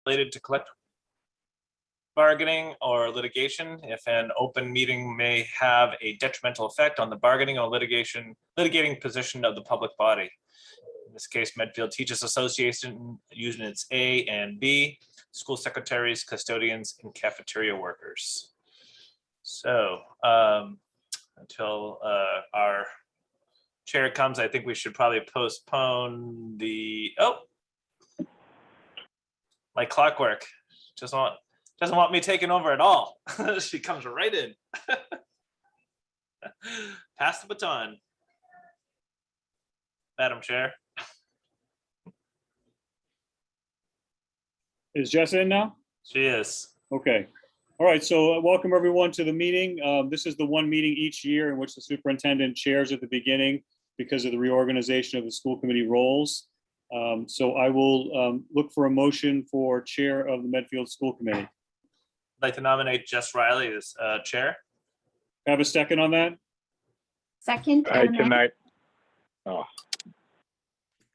related to collective bargaining or litigation if an open meeting may have a detrimental effect on the bargaining or litigating position of the public body. In this case, Medfield Teachers Association units A and B, school secretaries, custodians, and cafeteria workers. So until our chair comes, I think we should probably postpone the, my clockwork doesn't want me taking over at all. She comes right in. Pass the baton, Madam Chair. Is Jess in now? She is. Okay. All right. So welcome everyone to the meeting. This is the one meeting each year in which the superintendent chairs at the beginning because of the reorganization of the school committee roles. So I will look for a motion for chair of the Medfield School Committee. I'd like to nominate Jess Riley as chair. Have a second on that? Second. Tonight. Oh,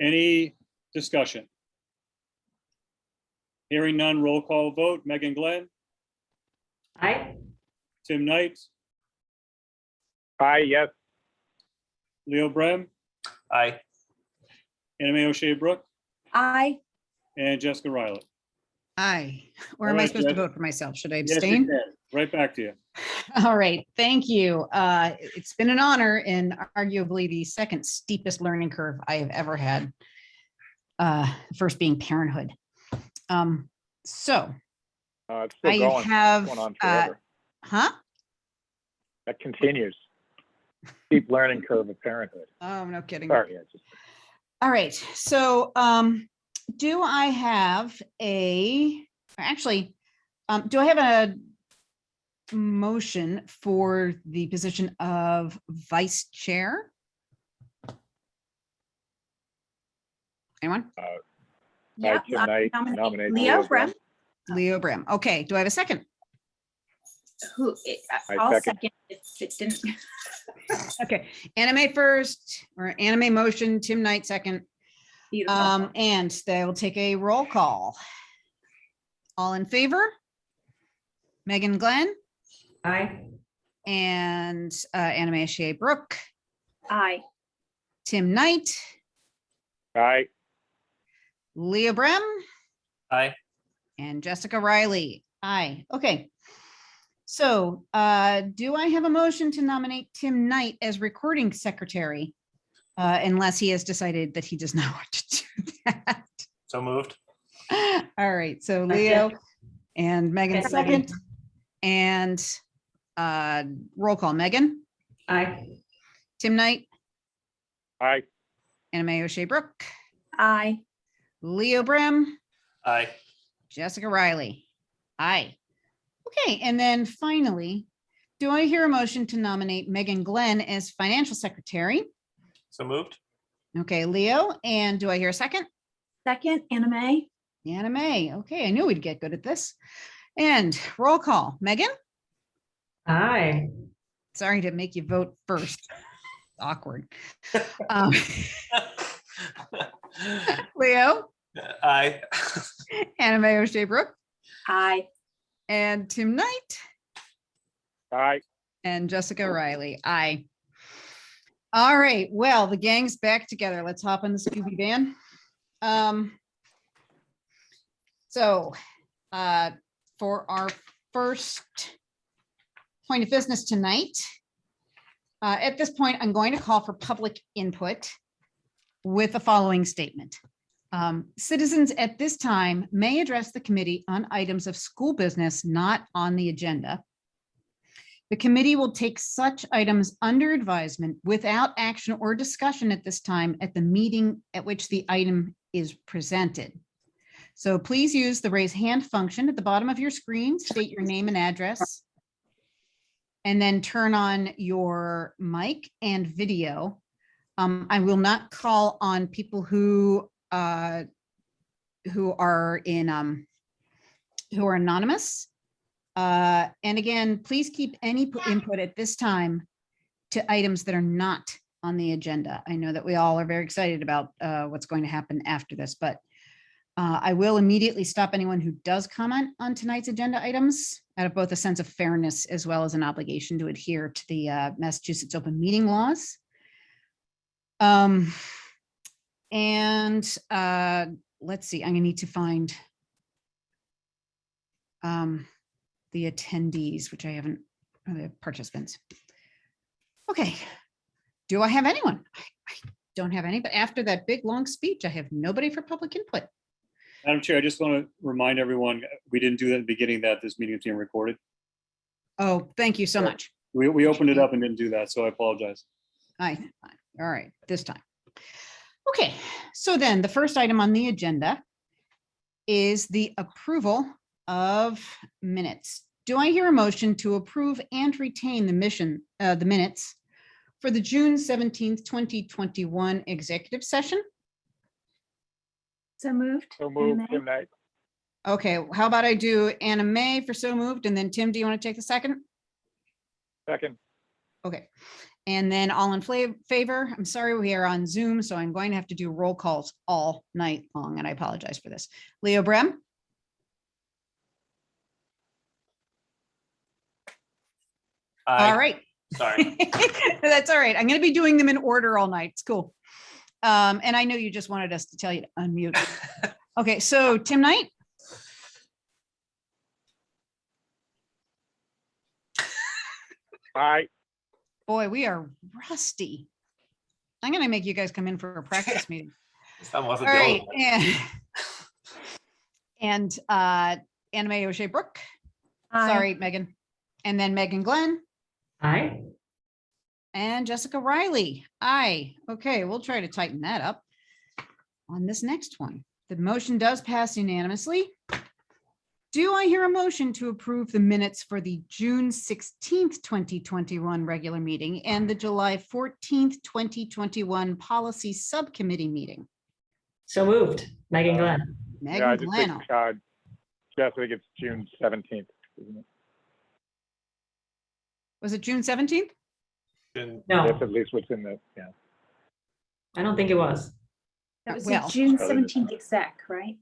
Any discussion? Hearing none, roll call vote. Megan Glenn, Aye. Tim Knight, aye, yes. Leo Brem, Aye. Anime O'Shea Brooke, Aye. and Jessica Riley. Aye. Or All am I right, supposed to Jess. vote for myself? Should I Yes, you abstain? can. Right back to you. All right, thank you. It's been an honor and arguably the second steepest learning curve I have ever had. First being parenthood. So It's still I going. have, It's going on forever. huh? That continues. Steep learning curve of parenthood. Oh, no kidding. Sorry, yeah, just All right, so do I have do I have a motion for the position of vice chair? Anyone? Yeah. Tim Knight, nominate Leo Leo Brem. Leo Brim. Okay, do I have a second? Who? I I'll second. second. It didn't. Okay, anime first, or anime motion, Tim Knight second. Beautiful. And they will take a roll call. All in favor? Megan Glenn Aye. and Anime O'Shea Brooke, Aye. Tim Knight, aye, Leah Brem, Aye. and Jessica Riley. Aye. Okay. So do I have a motion to nominate Tim Knight as recording secretary? Unless he has decided that he does not want to do that. So moved. All right, so Leo and Megan Second. second. And roll call, Megan, Aye. Tim Knight, aye, Anime O'Shea Brooke, Aye. Leo Brem, Aye. Jessica Riley. Aye. Okay, and then finally, do I hear a motion to nominate Megan Glenn as financial secretary? So moved. Okay, Leo, and do I hear a second? Second. Anime. Anime. Okay, I knew we'd get good at this. And roll call, Megan? Aye. Sorry to make you vote first. Awkward. Um, Leo, Aye. Anime O'Shea Brooke, Aye. and Tim Knight, aye. and Jessica Riley. Aye. All right, well, the gang's back together. Let's hop on the Scooby van. So for our first point of business tonight, at this point, I'm going to call for public input with the following statement. Citizens at this time may address the committee on items of school business not on the agenda. The committee will take such items under advisement without action or discussion at this time at the meeting at which the item is presented. So please use the raise hand function at the bottom of your screen, state your name and address, and then turn on your mic and video. I will not call on people who are anonymous. And again, please keep any input at this time to items that are not on the agenda. I know that we all are very excited about what's going to happen after this, but I will immediately stop anyone who does comment on tonight's agenda items out of both a sense of fairness as well as an obligation to adhere to the Massachusetts open meeting laws. Let's see, I'm gonna need to find the attendees, which I haven't, the participants. Okay, do I have anyone? I don't have any, but after that big, long speech, I have nobody for public input. Madam Chair, I just want to remind everyone, we didn't do that at the beginning, that this meeting is being recorded. Oh, thank you so much. We opened it up and didn't do that, so I apologize. All right, this time. Okay, so then the first item on the agenda is the approval of minutes. Do I hear a motion to approve and retain the minutes for the June 17th, 2021 executive session? So moved. So moved, Anna Mae? Tim Knight. Okay, how about I do Anna Mae for so moved, and then Tim, do you want to take the second? Second. Okay, and then all in favor? I'm sorry, we are on Zoom, so I'm going to have to do roll calls all night long, and I apologize for this. Leo Brem? Aye. All right. Sorry. That's all right. I'm going to be doing them in order all night. It's cool. And I know you just wanted us to tell you to unmute. Okay, so Tim Knight? Aye. Boy, we are rusty. I'm going to make you guys come in for a practice meeting. That All wasn't the right. only one. And Anna Mae O'Shea Brooke. Aye. Sorry, Megan. And then Megan Glenn. Aye. And Jessica Riley. Aye. Okay, we'll try to tighten that up on this next one. The motion does pass unanimously. Do I hear a motion to approve the minutes for the June 16th, 2021 regular meeting and the July 14th, 2021 policy subcommittee meeting? So moved. Megan Glenn. Yeah, I Megan just Glenn. think, Jess, I think it's June 17th, isn't it? Was it June 17th? Been- That's at least what's in the, yeah. I don't think it was. That was Well- the June Oh, it is. 17th exec, right?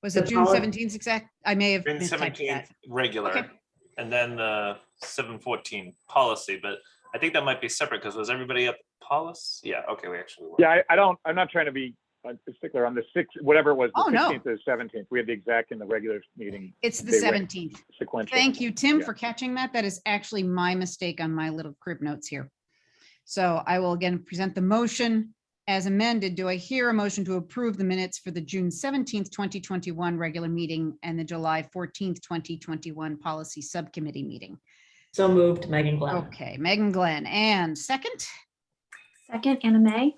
Was The it June poli- 17th exact? I may have Been mistyped 17th that. regular, Okay. and then the 714 policy, but I think that might be separate because was everybody at the policy? Yeah, okay, we actually were. Yeah, I'm not trying to be particular on the 6th, whatever it was, the Oh, no. 16th or the 17th. We had the exact in the regular meeting It's the They went 17th. sequential. Thank you, Tim, Yeah. for catching that. That is actually my mistake on my little crib notes here. So I will again present the motion as amended. Do I hear a motion to approve the minutes for the June 17th, 2021 regular meeting and the July 14th, 2021 policy subcommittee meeting? So moved. Megan Glenn. Okay, Megan Glenn, and second? Second, Anna Mae.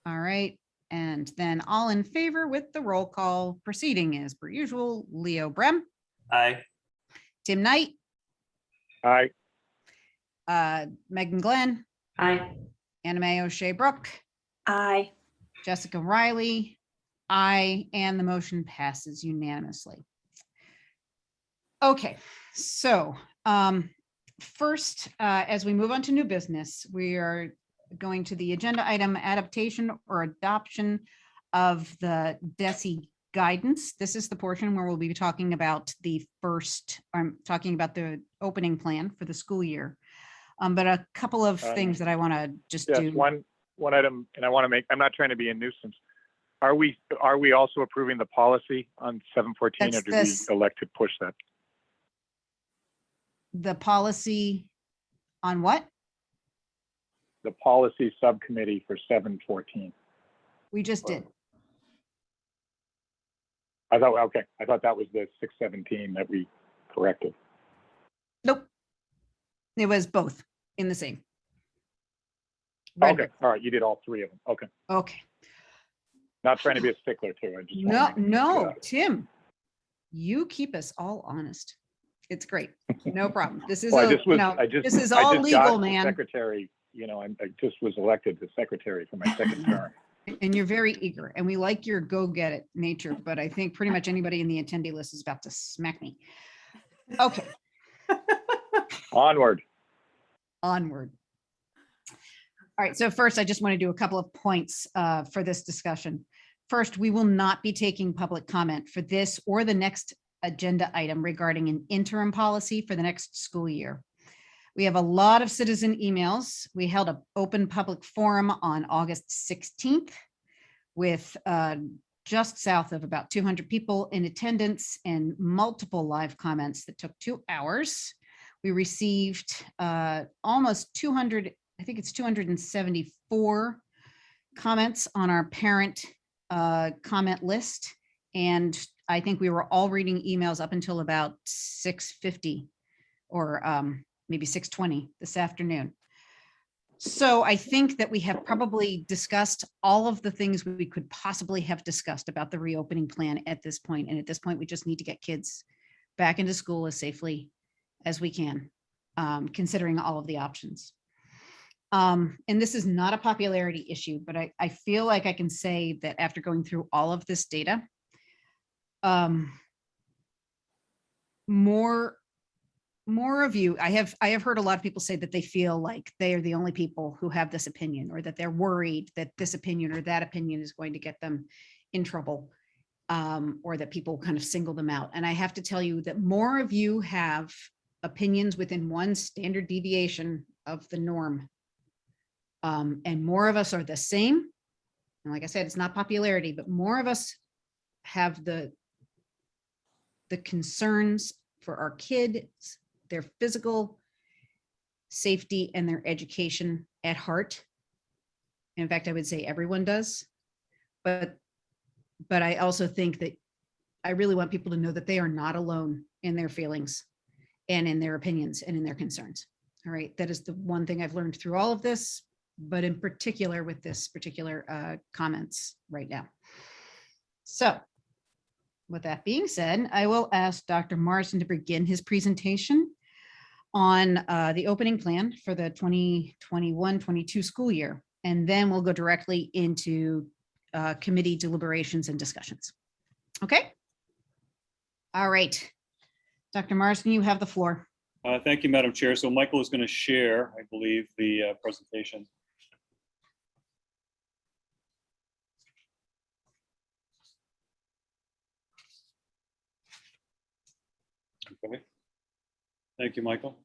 All right, and then all in favor with the roll call proceeding as per usual. Leo Brem, Aye. Tim Knight, Aye. Megan Glenn, Aye. Anna Mae O'Shea Brooke, Aye. Jessica Riley, aye, and the motion passes unanimously. Okay, so first, as we move on to new business, we are going to the agenda item adaptation or adoption of the DESI guidance. This is the portion where we'll be talking about the talking about the opening plan for the school year. But a couple of things that I want to just Yes, do. one item, and I want to make, I'm not trying to be a nuisance. Are we also approving the policy on 714 or That's do this- we elect to push that? The policy on what? The policy subcommittee for 714. We just did. I thought that was the 617 that we corrected. Nope. It was both in the same. Okay, Red- all right, you did all three of them. Okay, Okay. not trying to be a stickler too. I just No, wanted to make no, sure. Tim, you keep us all honest. It's great. No problem. This is, Well, this is all I just legal, got the man. Secretary, I just was elected the secretary for my second term. And you're very eager and we like your go get it nature, but I think pretty much anybody in the attendee list is about to smack me. Okay, Onward. onward. All right, so first I just want to do a couple of points for this discussion. first, we will not be taking public comment for this or the next agenda item regarding an interim policy for the next school year. We have a lot of citizen emails. We held an open public forum on August 16th with just south of about 200 people in attendance and multiple live comments that took 2 hours. We received almost 200, I think it's 274 comments on our parent comment list. And I think we were all reading emails up until about 6:50 or maybe 6:20 this afternoon. So I think that we have probably discussed all of the things we could possibly have discussed about the reopening plan at this point. And at this point, we just need to get kids back into school as safely as we can, considering all of the options. And this is not a popularity issue, but I feel like I can say that after going through all of this data, more of you, I have heard a lot of people say that they feel like they are the only people who have this opinion, or that they're worried that this opinion or that opinion is going to get them in trouble, or that people kind of single them out. And I have to tell you that more of you have opinions within one standard deviation of the norm. And more of us are the same. And like I said, it's not popularity, but more of us have the concerns for our kids, their physical safety and their education at heart. In fact, I would say everyone does. But I also think that I really want people to know that they are not alone in their feelings and in their opinions and in their concerns. All right, that is the one thing I've learned through all of this, but in particular with this particular comments right now. So with that being said, I will ask Dr. Marsden to begin his presentation on the opening plan for the 2021-22 school year. And then we'll go directly into committee deliberations and discussions. Okay? All right. Dr. Marsden, you have the floor. Thank you, Madam Chair. So Michael is going to share, I believe, the presentation. Okay. Thank you, Michael.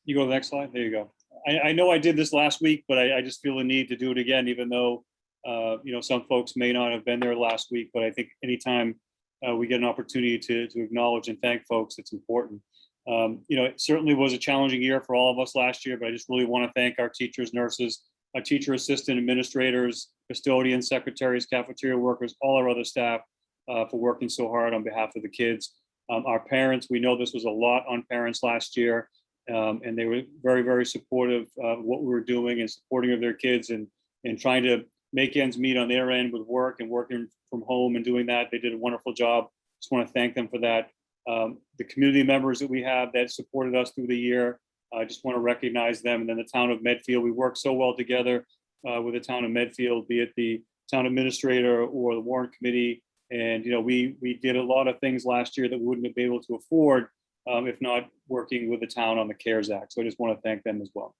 You go to the next slide. There you go. I know I did this last week, but I just feel the need to do it again, even though some folks may not have been there last week. But I think anytime we get an opportunity to acknowledge and thank folks, it's important. It certainly was a challenging year for all of us last year, but I just really want to thank our teachers, nurses, our teacher assistant administrators, custodians, secretaries, cafeteria workers, all our other staff for working so hard on behalf of the kids. Our parents, we know this was a lot on parents last year, and they were very, very supportive of what we were doing and supporting of their kids and trying to make ends meet on their end with work and working from home and doing that. They did a wonderful job. Just want to thank them for that. The community members that we have that supported us through the year, I just want to recognize them. And then the town of Medfield, we worked so well together with the town of Medfield, be it the town administrator or the warrant committee. And, we did a lot of things last year that we wouldn't have been able to afford if not working with the town on the CARES Act. So I just want to thank them as well.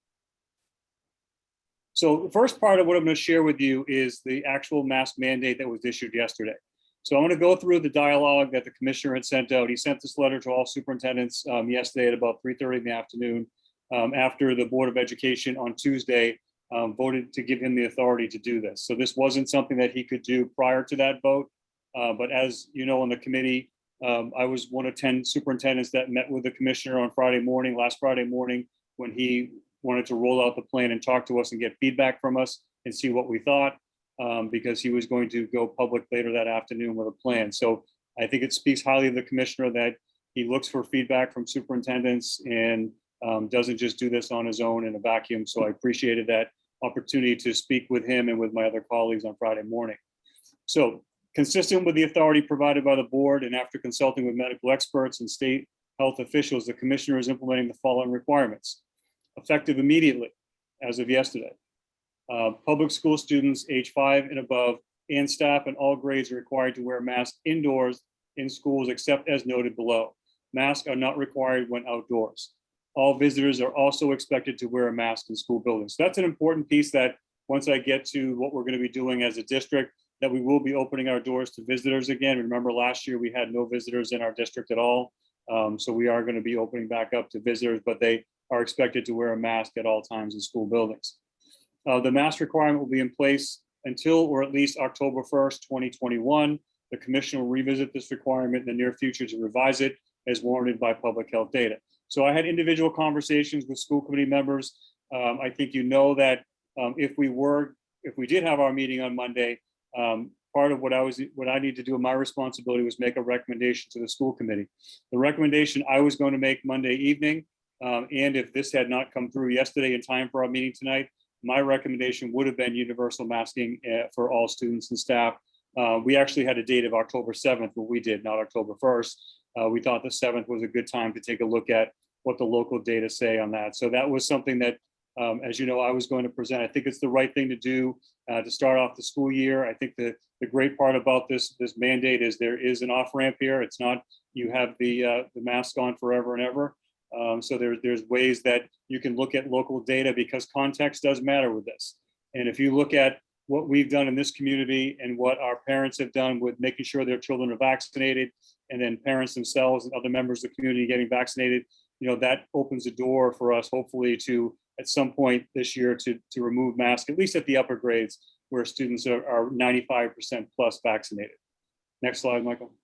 So the first part of what I'm going to share with you is the actual mask mandate that was issued yesterday. So I'm going to go through the dialogue that the commissioner had sent out. He sent this letter to all superintendents yesterday at about 3:30 in the afternoon after the Board of Education on Tuesday voted to give him the authority to do this. So this wasn't something that he could do prior to that vote. But as you know, on the committee, I was one of 10 superintendents that met with the commissioner on last Friday morning, when he wanted to roll out the plan and talk to us and get feedback from us and see what we thought, because he was going to go public later that afternoon with a plan. So I think it speaks highly of the commissioner that he looks for feedback from superintendents and doesn't just do this on his own in a vacuum. So I appreciated that opportunity to speak with him and with my other colleagues on Friday morning. So consistent with the authority provided by the board and after consulting with medical experts and state health officials, the commissioner is implementing the following requirements. Effective immediately, as of yesterday. Public school students age 5 and above and staff in all grades are required to wear masks indoors in schools except as noted below. Masks are not required when outdoors. All visitors are also expected to wear a mask in school buildings. So that's an important piece that once I get to what we're going to be doing as a district, that we will be opening our doors to visitors again. Remember, last year we had no visitors in our district at all. So we are going to be opening back up to visitors, but they are expected to wear a mask at all times in school buildings. The mask requirement will be in place until or at least October 1st, 2021. The commission will revisit this requirement in the near future to revise it as warranted by public health data. So I had individual conversations with school committee members. I think you know that if we did have our meeting on Monday, part of what I need to do, my responsibility was make a recommendation to the school committee. The recommendation I was going to make Monday evening, and if this had not come through yesterday in time for our meeting tonight, my recommendation would have been universal masking for all students and staff. We actually had a date of October 7th, but we did, not October 1st. We thought the 7th was a good time to take a look at what the local data say on that. So that was something that, as you know, I was going to present. I think it's the right thing to do to start off the school year. I think the great part about this mandate is there is an off ramp here. It's not you have the mask on forever and ever. So there's ways that you can look at local data because context does matter with this. And if you look at what we've done in this community and what our parents have done with making sure their children are vaccinated, and then parents themselves and other members of the community getting vaccinated, you know, that opens a door for us, hopefully, to at some point this year to remove masks, at least at the upper grades where students are 95% plus vaccinated. Next slide, Michael.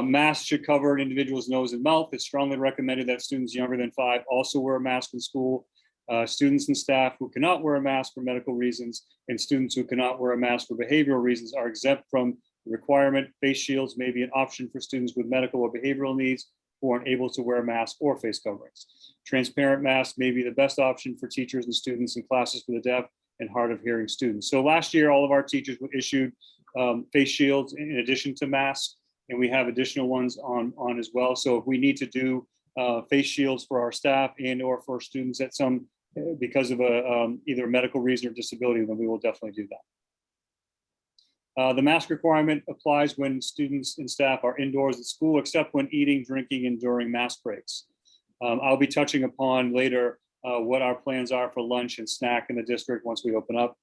Masks should cover an individual's nose and mouth. It's strongly recommended that students younger than 5 also wear a mask in school. Students and staff who cannot wear a mask for medical reasons and students who cannot wear a mask for behavioral reasons are exempt from the requirement. Face shields may be an option for students with medical or behavioral needs who aren't able to wear a mask or face coverings. Transparent masks may be the best option for teachers and students in classes for the deaf and hard of hearing students. So last year, all of our teachers were issued face shields in addition to masks, and we have additional ones on as well. So if we need to do face shields for our staff and or for students at some because of either a medical reason or disability, then we will definitely do that. The mask requirement applies when students and staff are indoors at school, except when eating, drinking, and during mask breaks. I'll be touching upon later what our plans are for lunch and snack in the district once we open up.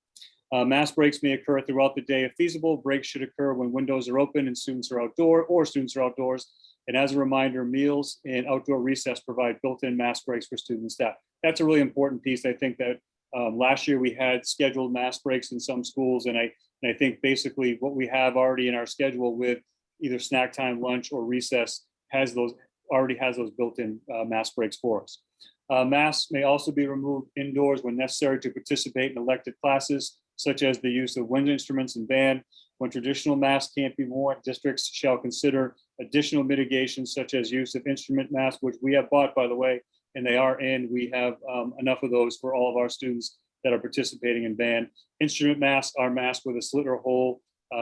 Mask breaks may occur throughout the day if feasible. Breaks should occur when windows are open and students are outdoors. And as a reminder, meals and outdoor recess provide built-in mask breaks for students and staff. That's a really important piece. I think that last year we had scheduled mask breaks in some schools, and I think basically what we have already in our schedule with either snack time, lunch, or recess already has those built-in mask breaks for us. Masks may also be removed indoors when necessary to participate in elective classes, such as the use of wind instruments and band. When traditional masks can't be worn, districts shall consider additional mitigations such as use of instrument masks, which we have bought, by the way, and they are in. We have enough of those for all of our students that are participating in band. Instrument masks are masks with a slit or hole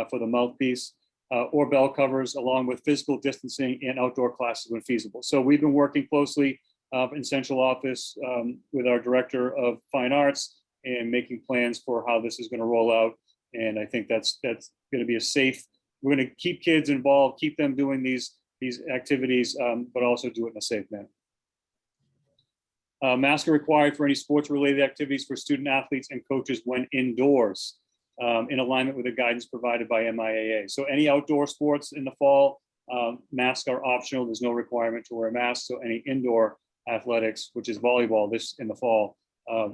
for the mouthpiece, or bell covers, along with physical distancing in outdoor classes when feasible. So we've been working closely in central office with our director of fine arts and making plans for how this is going to roll out. And I think that's going to be a safe. We're going to keep kids involved, keep them doing these activities, but also do it in a safe manner. Masks are required for any sports-related activities for student athletes and coaches when indoors, in alignment with the guidance provided by MIAA. So any outdoor sports in the fall, masks are optional. There's no requirement to wear a mask. So any indoor athletics, which is volleyball this in the fall,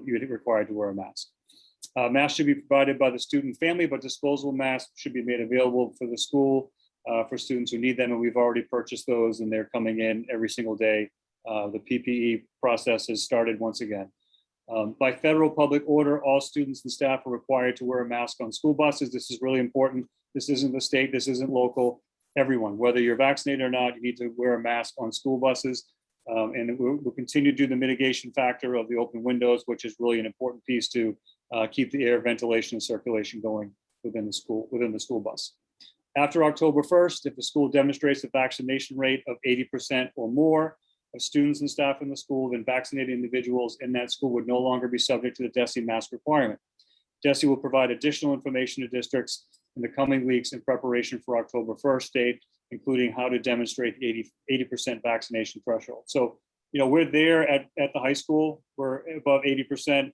you're required to wear a mask. Masks should be provided by the student family, but disposable masks should be made available for the school for students who need them. And we've already purchased those and they're coming in every single day. The PPE process has started once again. By federal public order, all students and staff are required to wear a mask on school buses. This is really important. This isn't the state, this isn't local. Everyone, whether you're vaccinated or not, you need to wear a mask on school buses. And we'll continue to do the mitigation factor of the open windows, which is really an important piece to keep the air ventilation and circulation going within the school bus. After October 1st, if the school demonstrates a vaccination rate of 80% or more of students and staff in the school, then vaccinated individuals in that school would no longer be subject to the DESE mask requirement. DESE will provide additional information to districts in the coming weeks in preparation for October 1st date, including how to demonstrate the 80% vaccination threshold. So, you know, we're there at the high school. We're above 80%.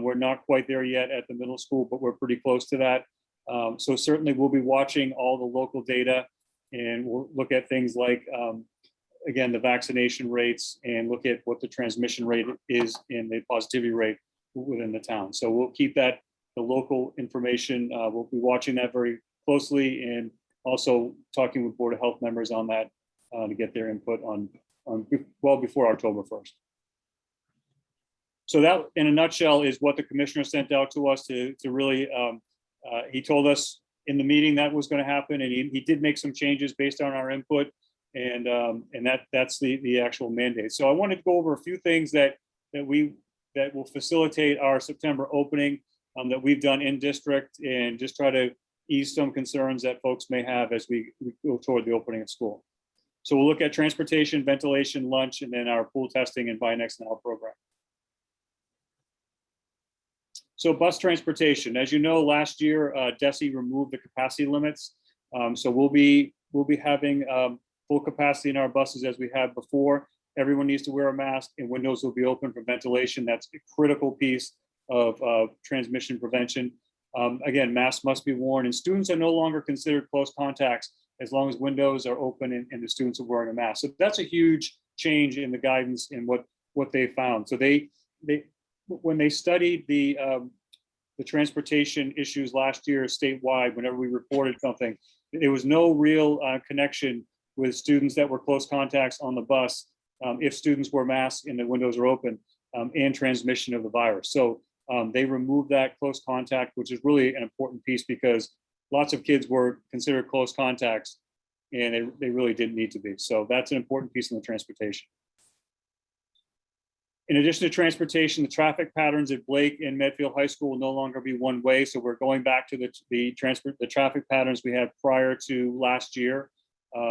We're not quite there yet at the middle school, but we're pretty close to that. So certainly we'll be watching all the local data, and we'll look at things like, again, the vaccination rates, and look at what the transmission rate is and the positivity rate within the town. So we'll keep that, the local information. We'll be watching that very closely, and also talking with Board of Health members on that to get their input on well before October 1st. So that, in a nutshell, is what the commissioner sent out to us to really, he told us in the meeting that was going to happen, and he did make some changes based on our input, and that's the actual mandate. So I wanted to go over a few things that will facilitate our September opening, that we've done in district, and just try to ease some concerns that folks may have as we go toward the opening of school. So we'll look at transportation, ventilation, lunch, and then our pool testing and Buy Next Now program. So bus transportation, as you know, last year, DESE removed the capacity limits. So we'll be having full capacity in our buses as we have before. Everyone needs to wear a mask, and windows will be open for ventilation. That's a critical piece of transmission prevention. Again, masks must be worn, and students are no longer considered close contacts as long as windows are open and the students are wearing a mask. So that's a huge change in the guidance and what they found. So when they studied the transportation issues last year statewide, whenever we reported something, there was no real connection with students that were close contacts on the bus, if students wear masks and the windows are open, and transmission of the virus. So they removed that close contact, which is really an important piece, because lots of kids were considered close contacts, and they really didn't need to be. So that's an important piece in the transportation. In addition to transportation, the traffic patterns at Blake and Medfield High School will no longer be one way. So we're going back to the traffic patterns we had prior to last year.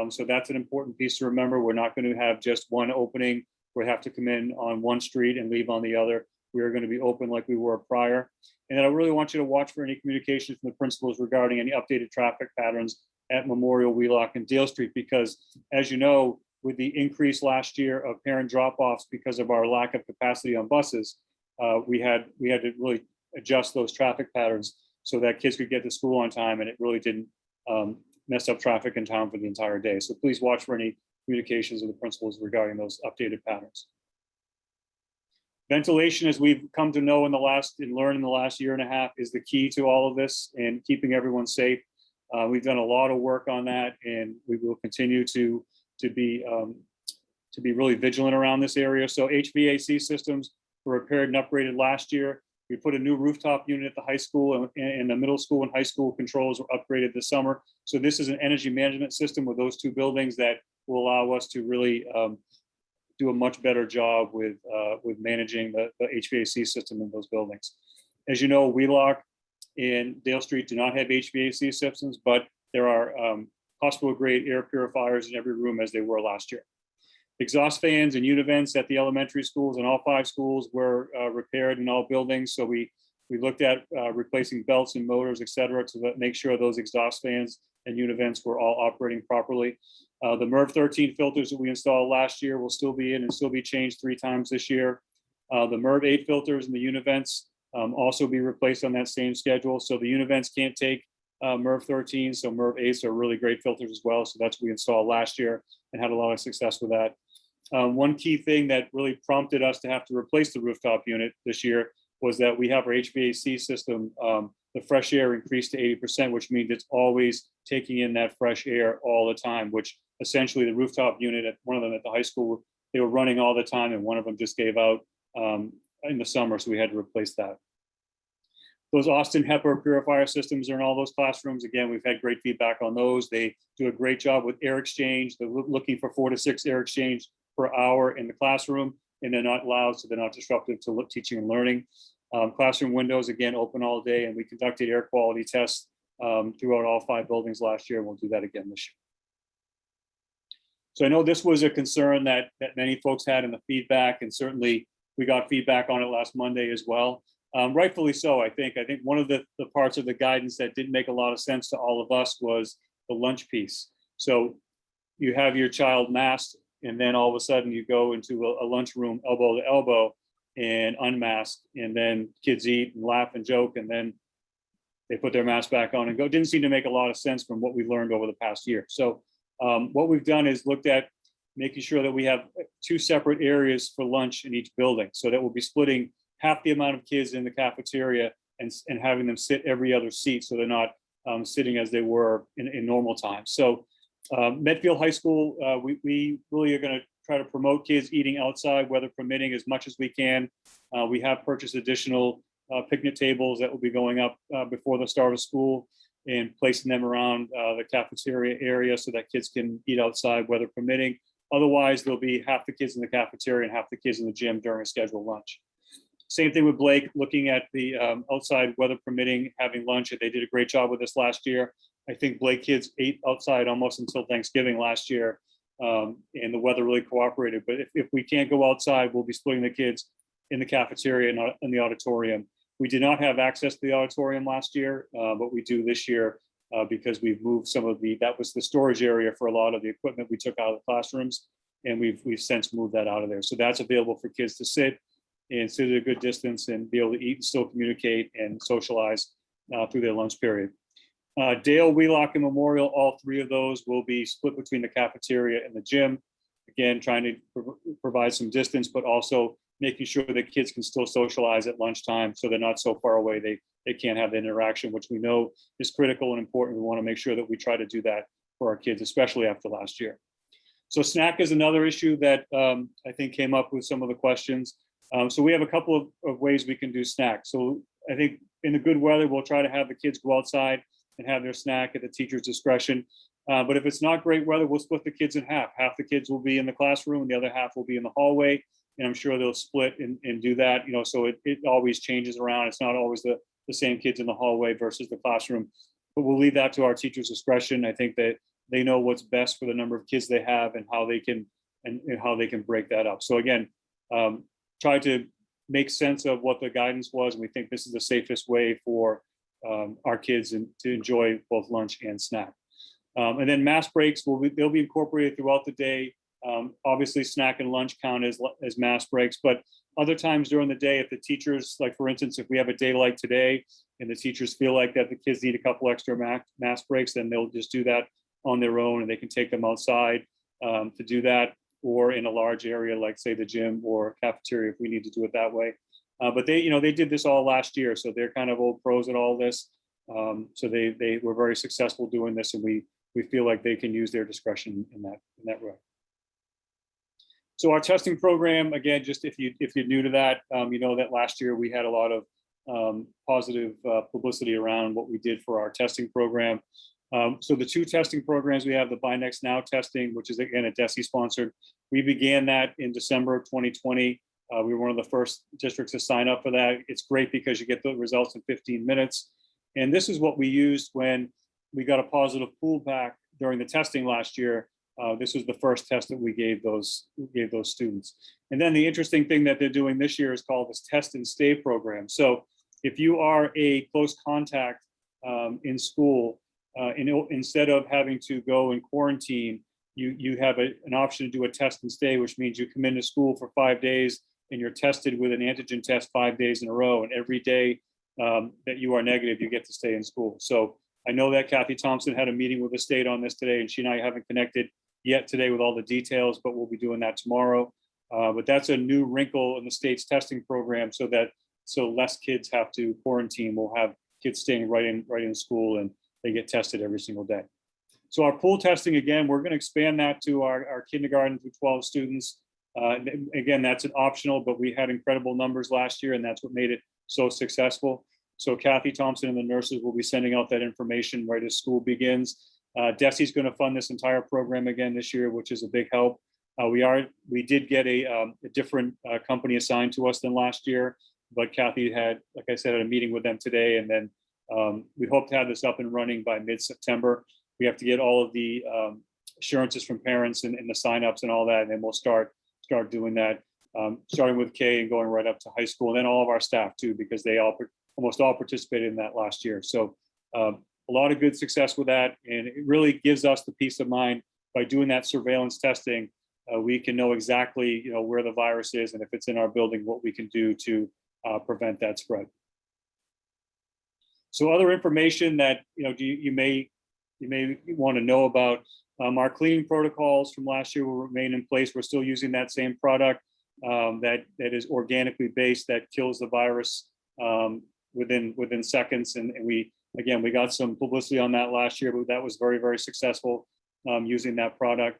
So that's an important piece to remember. We're not going to have just one opening. We have to come in on one street and leave on the other. We are going to be open like we were prior. And then I really want you to watch for any communications from the principals regarding any updated traffic patterns at Memorial, Wheelock, and Dale Street, because as you know, with the increase last year of parent drop-offs because of our lack of capacity on buses, we had to really adjust those traffic patterns so that kids could get to school on time, and it really didn't mess up traffic in town for the entire day. So please watch for any communications with the principals regarding those updated patterns. Ventilation, as we've come to know and learn in the last year and a half, is the key to all of this and keeping everyone safe. We've done a lot of work on that, and we will continue to be really vigilant around this area. So HVAC systems were repaired and upgraded last year. We put a new rooftop unit at the high school, and the middle school and high school controls were upgraded this summer. So this is an energy management system with those two buildings that will allow us to really do a much better job with managing the HVAC system in those buildings. As you know, Wheelock and Dale Street do not have HVAC systems, but there are hospital grade air purifiers in every room as they were last year. Exhaust fans and univents at the elementary schools and all 5 schools were repaired in all buildings. So we looked at replacing belts and motors, et cetera, to make sure those exhaust fans and univents were all operating properly. The MERV 13 filters that we installed last year will still be in and still be changed 3 times this year. The MERV 8 filters and the univents also be replaced on that same schedule. So the univents can't take MERV 13, so MERV 8s are really great filters as well. So that's what we installed last year and had a lot of success with that. One key thing that really prompted us to have to replace the rooftop unit this year was that we have our HVAC system, the fresh air increased to 80%, which means it's always taking in that fresh air all the time, which essentially the rooftop unit at one of them at the high school, they were running all the time, and one of them just gave out in the summer, so we had to replace that. Those Austin HEPA purifier systems are in all those classrooms. Again, we've had great feedback on those. They do a great job with air exchange. They're looking for 4 to 6 air exchange per hour in the classroom, and they're not loud, so they're not disruptive to teaching and learning. Classroom windows, again, open all day, and we conducted air quality tests throughout all 5 buildings last year. We'll do that again this year. So I know this was a concern that many folks had in the feedback, and certainly we got feedback on it last Monday as well. Rightfully so, I think. I think one of the parts of the guidance that didn't make a lot of sense to all of us was the lunch piece. So you have your child masked, and then all of a sudden you go into a lunchroom elbow to elbow, and unmasked, and then kids eat and laugh and joke, and then they put their mask back on and go. Didn't seem to make a lot of sense from what we learned over the past year. So what we've done is looked at making sure that we have 2 separate areas for lunch in each building. So that we'll be splitting half the amount of kids in the cafeteria and having them sit every other seat, so they're not sitting as they were in normal times. So Medfield High School, we really are going to try to promote kids eating outside, weather permitting, as much as we can. We have purchased additional picnic tables that will be going up before the start of school and placing them around the cafeteria area so that kids can eat outside, weather permitting. Otherwise, there'll be half the kids in the cafeteria and half the kids in the gym during a scheduled lunch. Same thing with Blake, looking at the outside, weather permitting, having lunch. They did a great job with this last year. I think Blake kids ate outside almost until Thanksgiving last year, and the weather really cooperated. But if we can't go outside, we'll be splitting the kids in the cafeteria and in the auditorium. We did not have access to the auditorium last year, but we do this year because we've moved some of that was the storage area for a lot of the equipment we took out of the classrooms, and we've since moved that out of there. So that's available for kids to sit at a good distance and be able to eat and still communicate and socialize through their lunch period. Dale, Wheelock, and Memorial, all 3 of those will be split between the cafeteria and the gym. Again, trying to provide some distance, but also making sure that kids can still socialize at lunchtime so they're not so far away they can't have the interaction, which we know is critical and important. We want to make sure that we try to do that for our kids, especially after last year. So snack is another issue that I think came up with some of the questions. So we have a couple of ways we can do snack. So I think in the good weather, we'll try to have the kids go outside and have their snack at the teacher's discretion. But if it's not great weather, we'll split the kids in half. Half the kids will be in the classroom and the other half will be in the hallway. And I'm sure they'll split and do that, so it always changes around. It's not always the same kids in the hallway versus the classroom, but we'll leave that to our teacher's discretion. I think that they know what's best for the number of kids they have and how they can break that up. So again, try to make sense of what the guidance was. And we think this is the safest way for our kids to enjoy both lunch and snack. And then mass breaks, they'll be incorporated throughout the day. Obviously, snack and lunch count as mass breaks, but other times during the day, if the teachers, like for instance, if we have a day like today and the teachers feel like that the kids need a couple extra mass breaks, then they'll just do that on their own and they can take them outside to do that, or in a large area like say the gym or cafeteria if we need to do it that way. But they did this all last year, so they're kind of old pros at all this. So they were very successful doing this, and we feel like they can use their discretion in that way. So our testing program, again, just if you're new to that, you know that last year we had a lot of positive publicity around what we did for our testing program. So the 2 testing programs we have, the Buy Next Now testing, which is again a DESE sponsored. We began that in December of 2020. We were one of the first districts to sign up for that. It's great because you get the results in 15 minutes. And this is what we used when we got a positive pool back during the testing last year. This was the first test that we gave those students. And then the interesting thing that they're doing this year is called this Test and Stay program. So if you are a close contact in school, instead of having to go and quarantine, you have an option to do a test and stay, which means you come into school for 5 days and you're tested with an antigen test 5 days in a row. And every day that you are negative, you get to stay in school. So I know that Kathy Thompson had a meeting with the state on this today, and she and I haven't connected yet today with all the details, but we'll be doing that tomorrow. But that's a new wrinkle in the state's testing program, so less kids have to quarantine. We'll have kids staying right in school, and they get tested every single day. So our pool testing, again, we're going to expand that to our kindergarten through 12 students. Again, that's an optional, but we had incredible numbers last year, and that's what made it so successful. So Kathy Thompson and the nurses will be sending out that information right as school begins. DESE's going to fund this entire program again this year, which is a big help. We did get a different company assigned to us than last year, but Kathy had, like I said, a meeting with them today, and then we hope to have this up and running by mid-September. We have to get all of the assurances from parents and the signups and all that, and then we'll start doing that, starting with K and going right up to high school, and then all of our staff too, because they almost all participated in that last year. So a lot of good success with that, and it really gives us the peace of mind by doing that surveillance testing. we can know exactly, where the virus is, and if it's in our building, what we can do to prevent that spread. So other information that, you may want to know about, our cleaning protocols from last year will remain in place. We're still using that same product that is organically based, that kills the virus within seconds. And we got some publicity on that last year, but that was very, very successful using that product.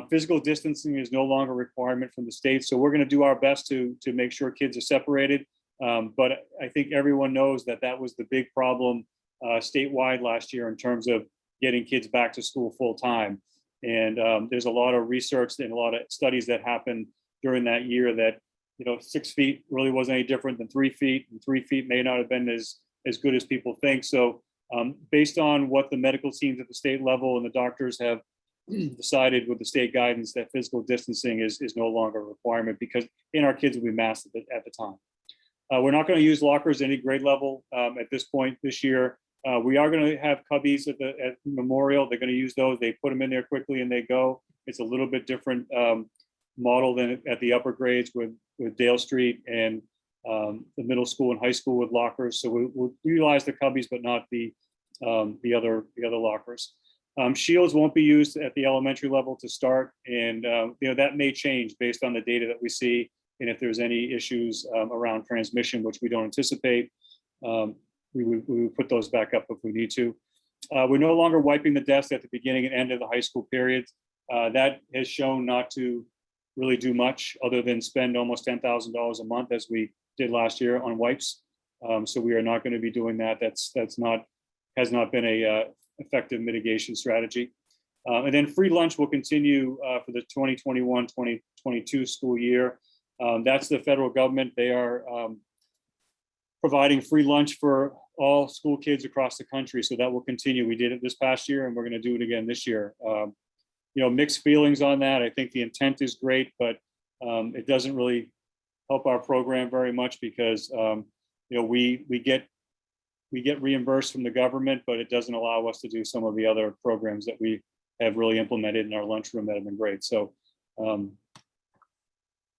Physical distancing is no longer a requirement from the state. So we're going to do our best to make sure kids are separated. But I think everyone knows that was the big problem statewide last year in terms of getting kids back to school full time. And there's a lot of research and a lot of studies that happened during that year that, 6 feet really wasn't any different than 3 feet, and 3 feet may not have been as good as people think. So based on what the medical teams at the state level and the doctors have decided with the state guidance, that physical distancing is no longer a requirement, because our kids will be masked at the time. We're not going to use lockers at any grade level at this point this year. We are going to have cubbies at Memorial. They're going to use those. They put them in there quickly and they go. It's a little bit different model than at the upper grades with Dale Street and the middle school and high school with lockers. So we'll utilize the cubbies, but not the other lockers. Shields won't be used at the elementary level to start, and that may change based on the data that we see, and if there's any issues around transmission, which we don't anticipate, we would put those back up if we need to. We're no longer wiping the desk at the beginning and end of the high school periods. That has shown not to really do much other than spend almost $10,000 a month, as we did last year, on wipes. So we are not going to be doing that. Has not been a effective mitigation strategy. And then free lunch will continue for the 2021-2022 school year. That's the federal government. They are providing free lunch for all school kids across the country. So that will continue. We did it this past year, and we're going to do it again this year. Mixed feelings on that. I think the intent is great, but it doesn't really help our program very much, because we get reimbursed from the government, but it doesn't allow us to do some of the other programs that we have really implemented in our lunchroom that have been great. So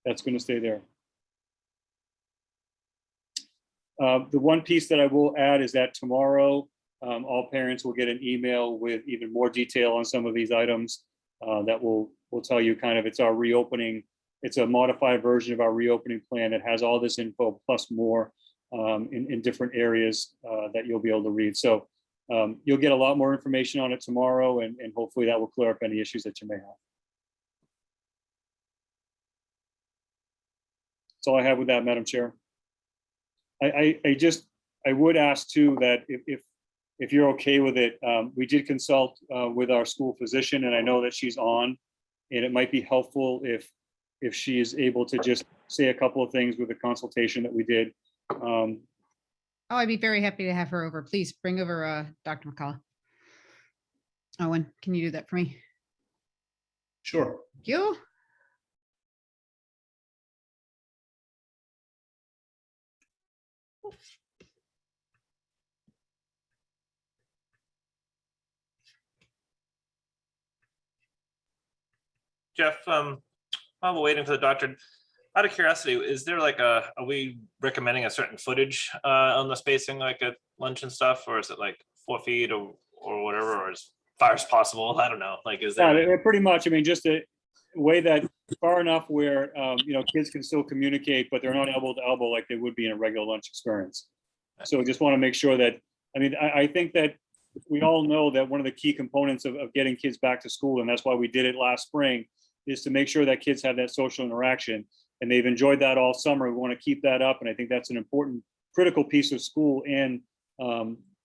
that's going to stay there. The one piece that I will add is that tomorrow, all parents will get an email with even more detail on some of these items that will tell you kind of, it's our reopening. It's a modified version of our reopening plan that has all this info plus more in different areas that you'll be able to read. So you'll get a lot more information on it tomorrow, and hopefully that will clear up any issues that you may have. That's all I have with that, Madam Chair. I would ask too that if you're okay with it, we did consult with our school physician, and I know that she's on, and it might be helpful if she is able to just say a couple of things with the consultation that we did. I'd be very happy to have her over. Please bring over Dr. McCullough. Owen, can you do that for me? Sure. Thank you. Jeff, while we're waiting for the doctor, out of curiosity, is there are we recommending a certain footage on the spacing, like at lunch and stuff, or is it like 4 feet or whatever, or as far as possible? I don't know. Is there? Yeah, pretty much. I mean, just a way that far enough where kids can still communicate, but they're not elbow to elbow like they would be in a regular lunch experience. So just want to make sure that, I think that we all know that one of the key components of getting kids back to school, and that's why we did it last spring, is to make sure that kids have that social interaction. And they've enjoyed that all summer. We want to keep that up. And I think that's an important, critical piece of school and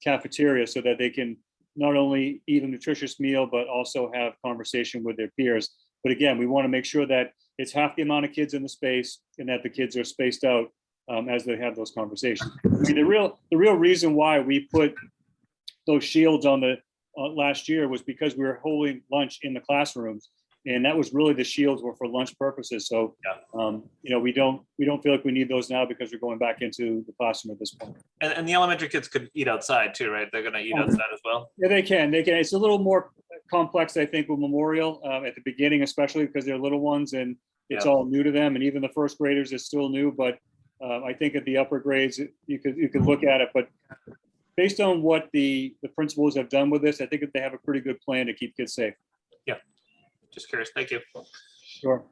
cafeteria, so that they can not only eat a nutritious meal, but also have conversation with their peers. But again, we want to make sure that it's half the amount of kids in the space, and that the kids are spaced out as they have those conversations. The real reason why we put those shields on the last year was because we were holding lunch in the classrooms, and that was really, the shields were for lunch purposes. So we don't feel like we need those now, because we're going back into the classroom at this point. And the elementary kids could eat outside too, right? They're going to eat outside as well. Yeah, they can. It's a little more complex, I think, with Memorial at the beginning, especially because they're little ones and it's all new to them. And even the first graders is still new, but I think at the upper grades, you could look at it. But based on what the principals have done with this, I think that they have a pretty good plan to keep kids safe. Just curious. Thank you. Sure.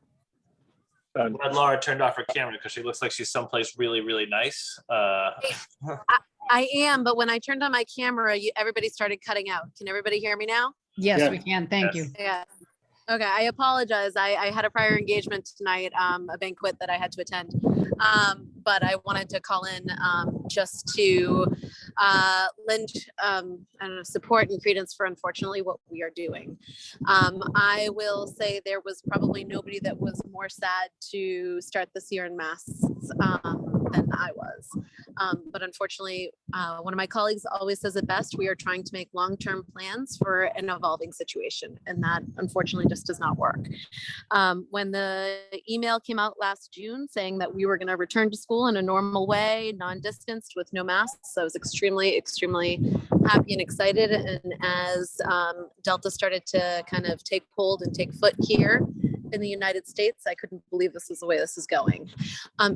I'm glad Laura turned off her camera because she looks like she's someplace really, really nice. I am, but when I turned on my camera, everybody started cutting out. Can everybody hear me now? Yes, Yeah. we can. Thank you. Yeah. Okay, I apologize. I had a prior engagement tonight, a banquet that I had to attend. But I wanted to call in just to lend I don't know, support and credence for unfortunately what we are doing. I will say there was probably nobody that was more sad to start this year in masks than I was. But unfortunately, one of my colleagues always says it best. We are trying to make long-term plans for an evolving situation, and that unfortunately just does not work. When the email came out last June saying that we were going to return to school in a normal way, non-distanced with no masks, I was extremely, extremely happy and excited. And as Delta started to kind of take hold and take foot here in the United States, I couldn't believe this is the way this is going,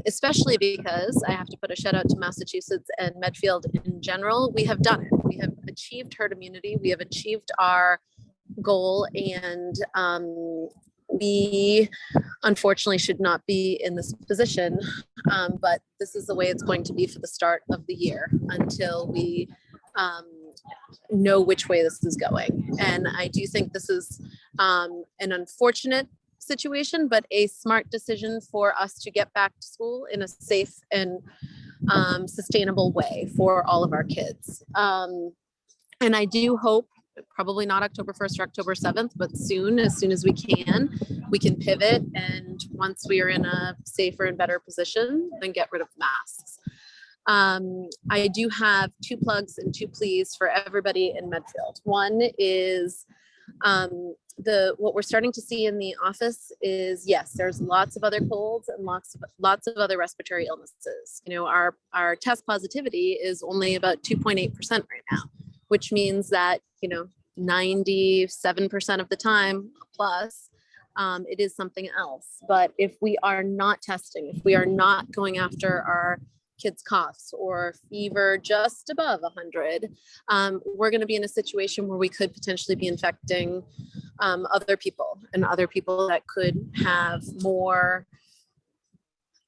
especially because I have to put a shout out to Massachusetts and Medfield in general. We have done it. We have achieved herd immunity. We have achieved our goal, and we unfortunately should not be in this position, but this is the way it's going to be for the start of the year until we know which way this is going. And I do think this is an unfortunate situation, but a smart decision for us to get back to school in a safe and sustainable way for all of our kids. And I do hope, probably not October 1st or October 7th, but as soon as we can pivot. And once we are in a safer and better position, then get rid of masks. I do have 2 plugs and 2 pleas for everybody in Medfield. One is what we're starting to see in the office is, yes, there's lots of other colds and lots of other respiratory illnesses. You know, our test positivity is only about 2.8% right now, which means that, you know, 97% of the time plus, it is something else. But if we are not testing, if we are not going after our kids' coughs or fever just above 100, we're going to be in a situation where we could potentially be infecting other people, and other people that could have more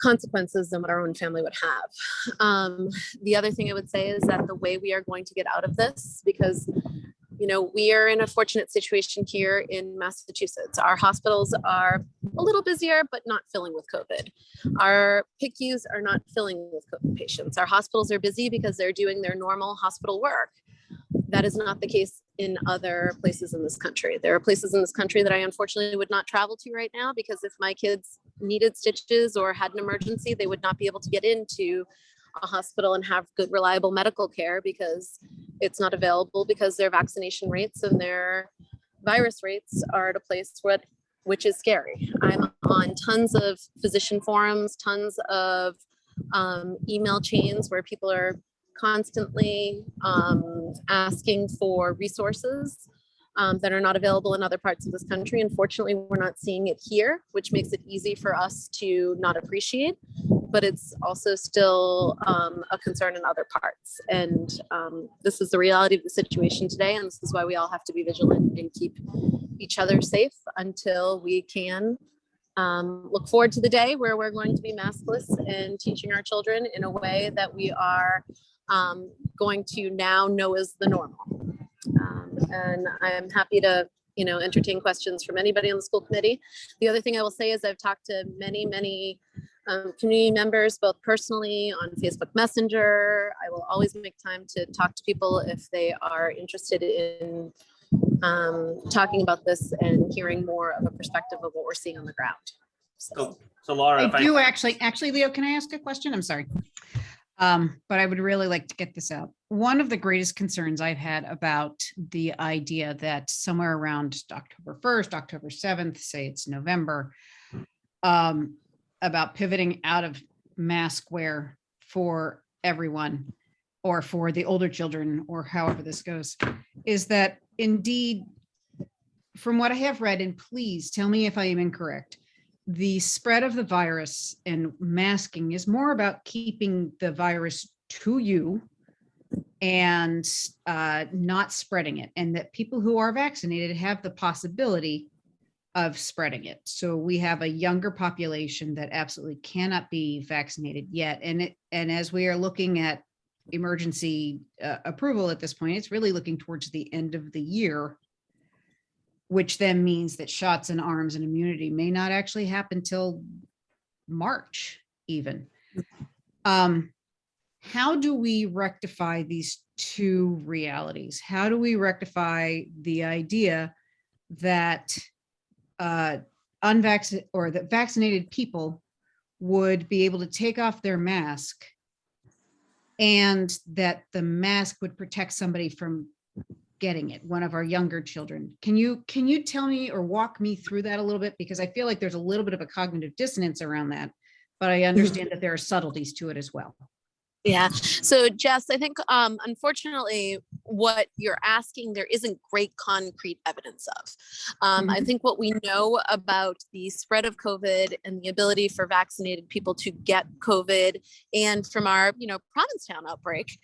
consequences than what our own family would have. The other thing I would say is that the way we are going to get out of this, because you know, we are in a fortunate situation here in Massachusetts. Our hospitals are a little busier, but not filling with COVID. Our PICUs are not filling with COVID patients. Our hospitals are busy because they're doing their normal hospital work. That is not the case in other places in this country. There are places in this country that I unfortunately would not travel to right now, because if my kids needed stitches or had an emergency, they would not be able to get into a hospital and have good, reliable medical care, because it's not available, because their vaccination rates and their virus rates are at a place which is scary. I'm on tons of physician forums, tons of email chains where people are constantly asking for resources that are not available in other parts of this country. Unfortunately, we're not seeing it here, which makes it easy for us to not appreciate, but it's also still a concern in other parts. And this is the reality of the situation today. And this is why we all have to be vigilant and keep each other safe until we can look forward to the day where we're going to be maskless and teaching our children in a way that we are going to now know is the normal. And I'm happy to, you know, entertain questions from anybody on the school committee. The other thing I will say is I've talked to many community members, both personally on Facebook Messenger. I will always make time to talk to people if they are interested in talking about this and hearing more of a perspective of what we're seeing on the ground. So Laura, I do actually, Leo, can I ask a question? I'm sorry. But I would really like to get this out. One of the greatest concerns I've had about the idea that somewhere around October 1st, October 7th, say it's November, about pivoting out of mask wear for everyone or for the older children or however this goes, is that indeed from what I have read, and please tell me if I am incorrect, the spread of the virus and masking is more about keeping the virus to you and not spreading it, and that people who are vaccinated have the possibility of spreading it. So we have a younger population that absolutely cannot be vaccinated yet. And as we are looking at emergency approval at this point, it's really looking towards the end of the year, which then means that shots in arms and immunity may not actually happen till March even. How do we rectify these two realities? How do we rectify the idea that unvaccinated or that vaccinated people would be able to take off their mask and that the mask would protect somebody from getting it, one of our younger children? Can you tell me or walk me through that a little bit? Because I feel like there's a little bit of a cognitive dissonance around that, but I understand that there are subtleties to it as well. Yeah. So Jess, I think unfortunately what you're asking there isn't great concrete evidence of. I think what we know about the spread of COVID and the ability for vaccinated people to get COVID, and from our Provincetown outbreak,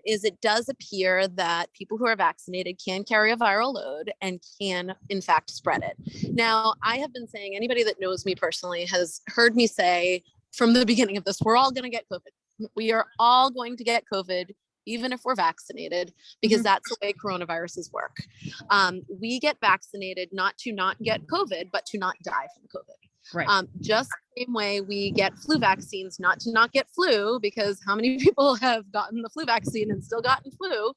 is it does appear that people who are vaccinated can carry a viral load and can in fact spread it. Now, I have been saying, anybody that knows me personally has heard me say from the beginning of this, we're all going to get COVID. We are all going to get COVID, even if we're vaccinated, because that's the way coronaviruses work. We get vaccinated not to not get COVID, but to not die from COVID. Right. Just the same way we get flu vaccines, not to not get flu, because how many people have gotten the flu vaccine and still gotten flu?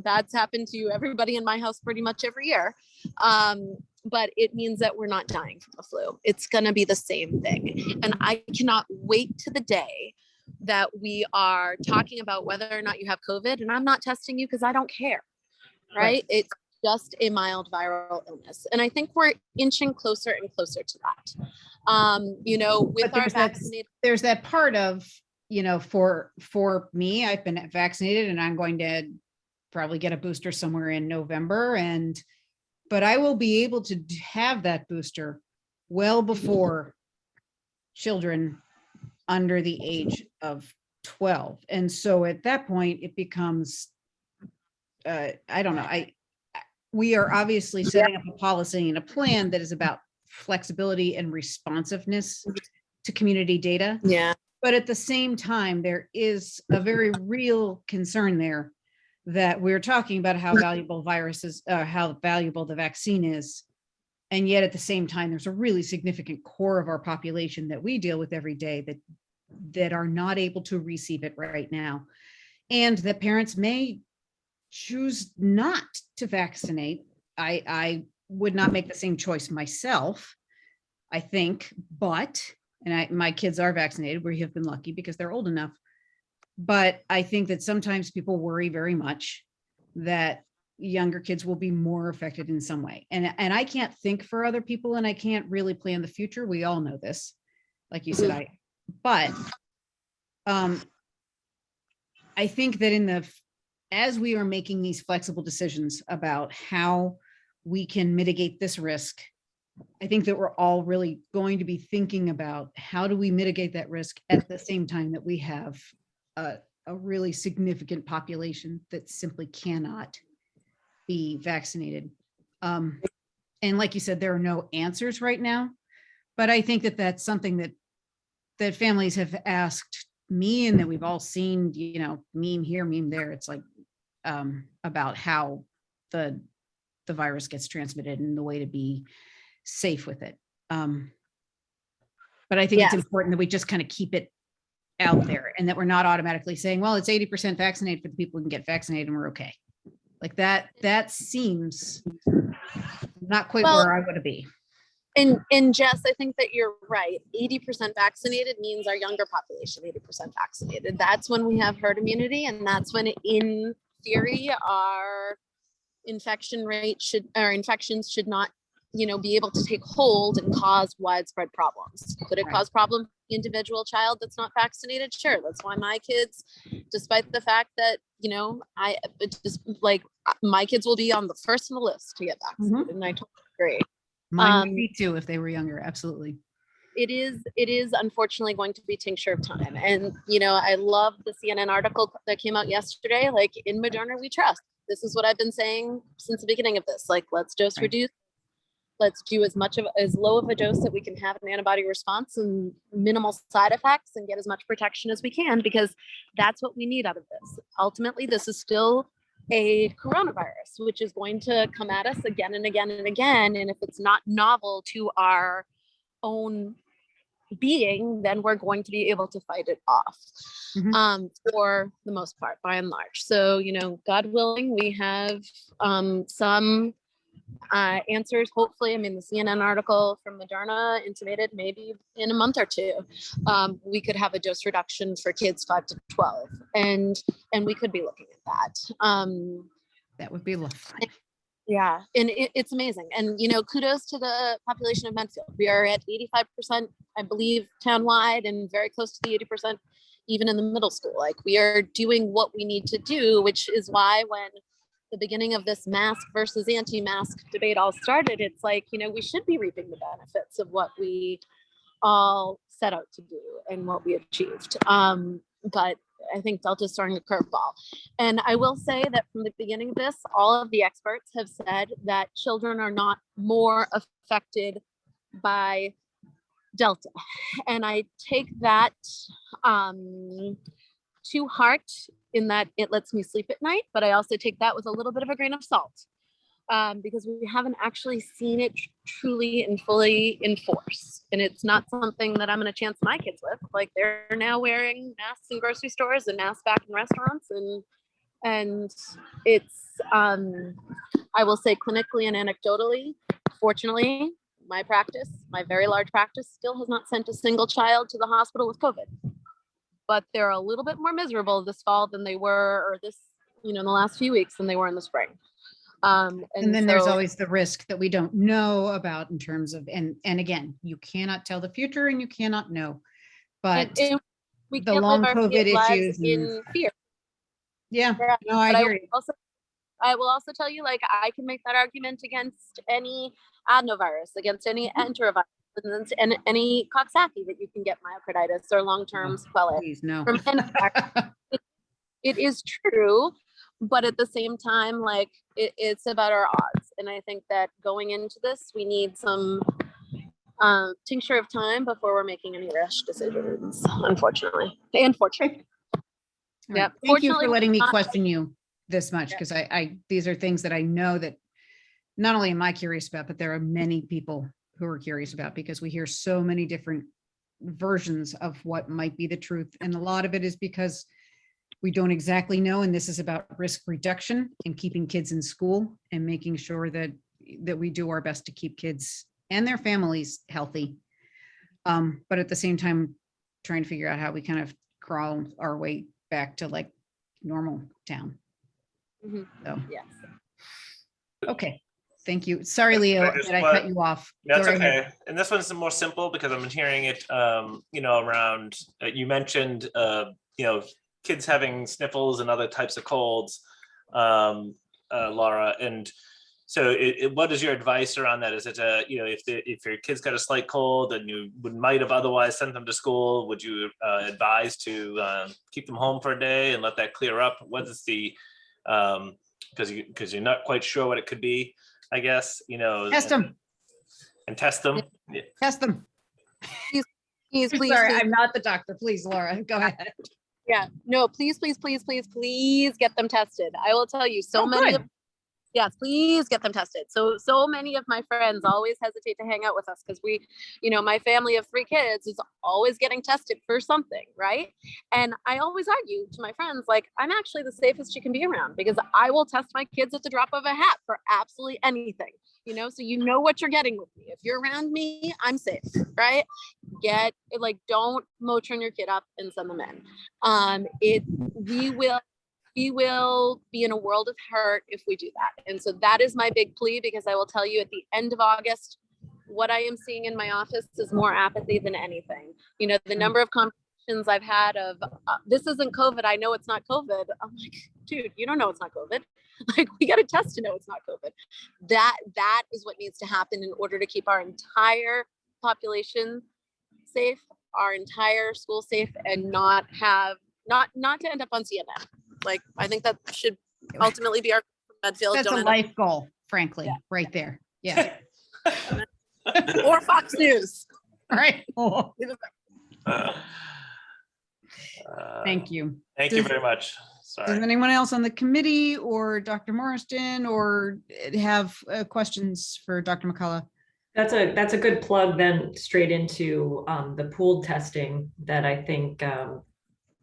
That's happened to everybody in my house pretty much every year. But it means that we're not dying from the flu. It's going to be the same thing. And I cannot wait to the day that we are talking about whether or not you have COVID, and I'm not testing you because I don't care, right? It's just a mild viral illness. And I think we're inching closer and closer to that. With our vaccinated. There's that part of, for me, I've been vaccinated and I'm going to probably get a booster somewhere in November, but I will be able to have that booster well before children under the age of 12. And so at that point, it becomes, I don't know, we are obviously setting up a policy and a plan that is about flexibility and responsiveness to community data. Yeah. But at the same time, there is a very real concern there that we're talking about how valuable how valuable the vaccine is. And yet at the same time, there's a really significant core of our population that we deal with every day that are not able to receive it right now. And that parents may choose not to vaccinate. I would not make the same choice myself, I think, my kids are vaccinated. We have been lucky because they're old enough. But I think that sometimes people worry very much that younger kids will be more affected in some way. And I can't think for other people, and I can't really plan the future. We all know this. Like you said, but I think that as we are making these flexible decisions about how we can mitigate this risk, I think that we're all really going to be thinking about how do we mitigate that risk at the same time that we have a really significant population that simply cannot be vaccinated. And like you said, there are no answers right now, but I think that that's something that families have asked me and that we've all seen, meme here, meme there. It's like about how the virus gets transmitted and the way to be safe with it. But I think it's important that we just kind of keep it out there and that we're not automatically saying, well, it's 80% vaccinated for the people who can get vaccinated and we're okay. Like that seems not quite where I want to be. And Jess, I think that you're right. 80% vaccinated means our younger population, 80% vaccinated. That's when we have herd immunity. And that's when, in theory, our infections should not, be able to take hold and cause widespread problems. Could it cause problems individual child that's not vaccinated, sure. That's why my kids, despite the fact that, you know, it just like my kids will be on the first on the list to get vaccinated. And I totally agree. Mine would be too if they were younger. Absolutely. It is unfortunately going to be tincture of time. And, you know, I love the CNN article that came out yesterday, like in Moderna, we trust. This is what I've been saying since the beginning of this. Like, let's dose reduce. Let's do as low of a dose that we can have an antibody response and minimal side effects and get as much protection as we can, because that's what we need out of this. Ultimately, this is still a coronavirus, which is going to come at us again and again and again. And if it's not novel to our own being, then we're going to be able to fight it off for the most part, by and large. So, you know, God willing, we have some answers, hopefully. I mean, the CNN article from Moderna intimated maybe in a month or two, we could have a dose reduction for kids 5 to 12. And we could be looking at that. That would be lovely. Yeah, and it's amazing. And, you know, kudos to the population of Medfield. We are at 85%, I believe, townwide, and very close to the 80% even in the middle school. Like, we are doing what we need to do, which is why when the beginning of this mask versus anti-mask debate all started, it's like, you know, we should be reaping the benefits of what we all set out to do and what we achieved. But I think Delta's throwing a curveball. And I will say that from the beginning of this, all of the experts have said that children are not more affected by Delta. And I take that to heart, in that it lets me sleep at night, but I also take that with a little bit of a grain of salt, because we haven't actually seen it truly and fully in force. And it's not something that I'm going to chance my kids with. Like, they're now wearing masks in grocery stores and masks back in restaurants. And it's, I will say, clinically and anecdotally, fortunately, my practice, my very large practice, still has not sent a single child to the hospital with COVID. But they're a little bit more miserable this fall than they were, or this, you know, in the last few weeks than they were in the spring. And then there's always the risk that we don't know about in terms of, and again, you cannot tell the future and you cannot know, but we the can't long live our COVID lives issues in fear. Yeah, no, But I hear you. I will also tell you, like, I can make that argument against any adenovirus, against any enterovirus, and any Coxsackie that you can get myocarditis or long-term sequelae. Please, no. From any virus. It is true, but at the same time, like, it's about our odds. And I think that going into this, we need some tincture of time before we're making any rash decisions, unfortunately. And fortunately. All right. Yeah. Thank you for Fortunately, letting me not- question you this much, because these are things that I know that not only am I curious about, but there are many people who are curious about, because we hear so many different versions of what might be the truth. And a lot of it is because we don't exactly know. And this is about risk reduction and keeping kids in school and making sure that we do our best to keep kids and their families healthy. But at the same time, trying to figure out how we kind of crawl our way back to like normal town. So, Yes. okay. Thank you. Sorry, Leo, Just that I what- cut you off. That's Go right ahead. okay. And this one's more simple because I'm hearing it, you know, around, you mentioned, you know, kids having sniffles and other types of colds, Laura. And so what is your advice around that? Is it, you know, if your kid's got a slight cold and you might have otherwise sent them to school, would you advise to keep them home for a day and let that clear up? What is the, because you're not quite sure what it could be, I guess, you know. Test them. And test them. Yeah. Test them. Please, Sorry, please. I'm not the doctor. Please, Laura, go ahead. Yeah, no, please get them tested. I will tell you, so Oh, many good. of, yes, please get them tested. So many of my friends always hesitate to hang out with us because we, you know, my family of 3 kids is always getting tested for something, right? And I always argue to my friends, like, I'm actually the safest you can be around, because I will test my kids at the drop of a hat for absolutely anything, you know, so you know what you're getting with me. If you're around me, I'm safe, right? Don't motion your kid up and send them in. We will be in a world of hurt if we do that. And so that is my big plea, because I will tell you, at the end of August, what I am seeing in my office is more apathy than anything. You know, the number of conversations I've had of this isn't COVID. I know it's not COVID. I'm like, dude, you don't know it's not COVID. Like, we got to test to know it's not COVID. That is what needs to happen in order to keep our entire population safe, our entire school safe, and not to end up on CNN. Like, I think that should ultimately be our Medfield. That's a life goal, frankly, right there. Yeah. Or Fox News. All right. Oh, Uh, thank you. Thank you Does- very much. Does Sorry. anyone else on the committee or Dr. Morriston or have questions for Dr. McCullough? That's a good plug then straight into the pooled testing that I think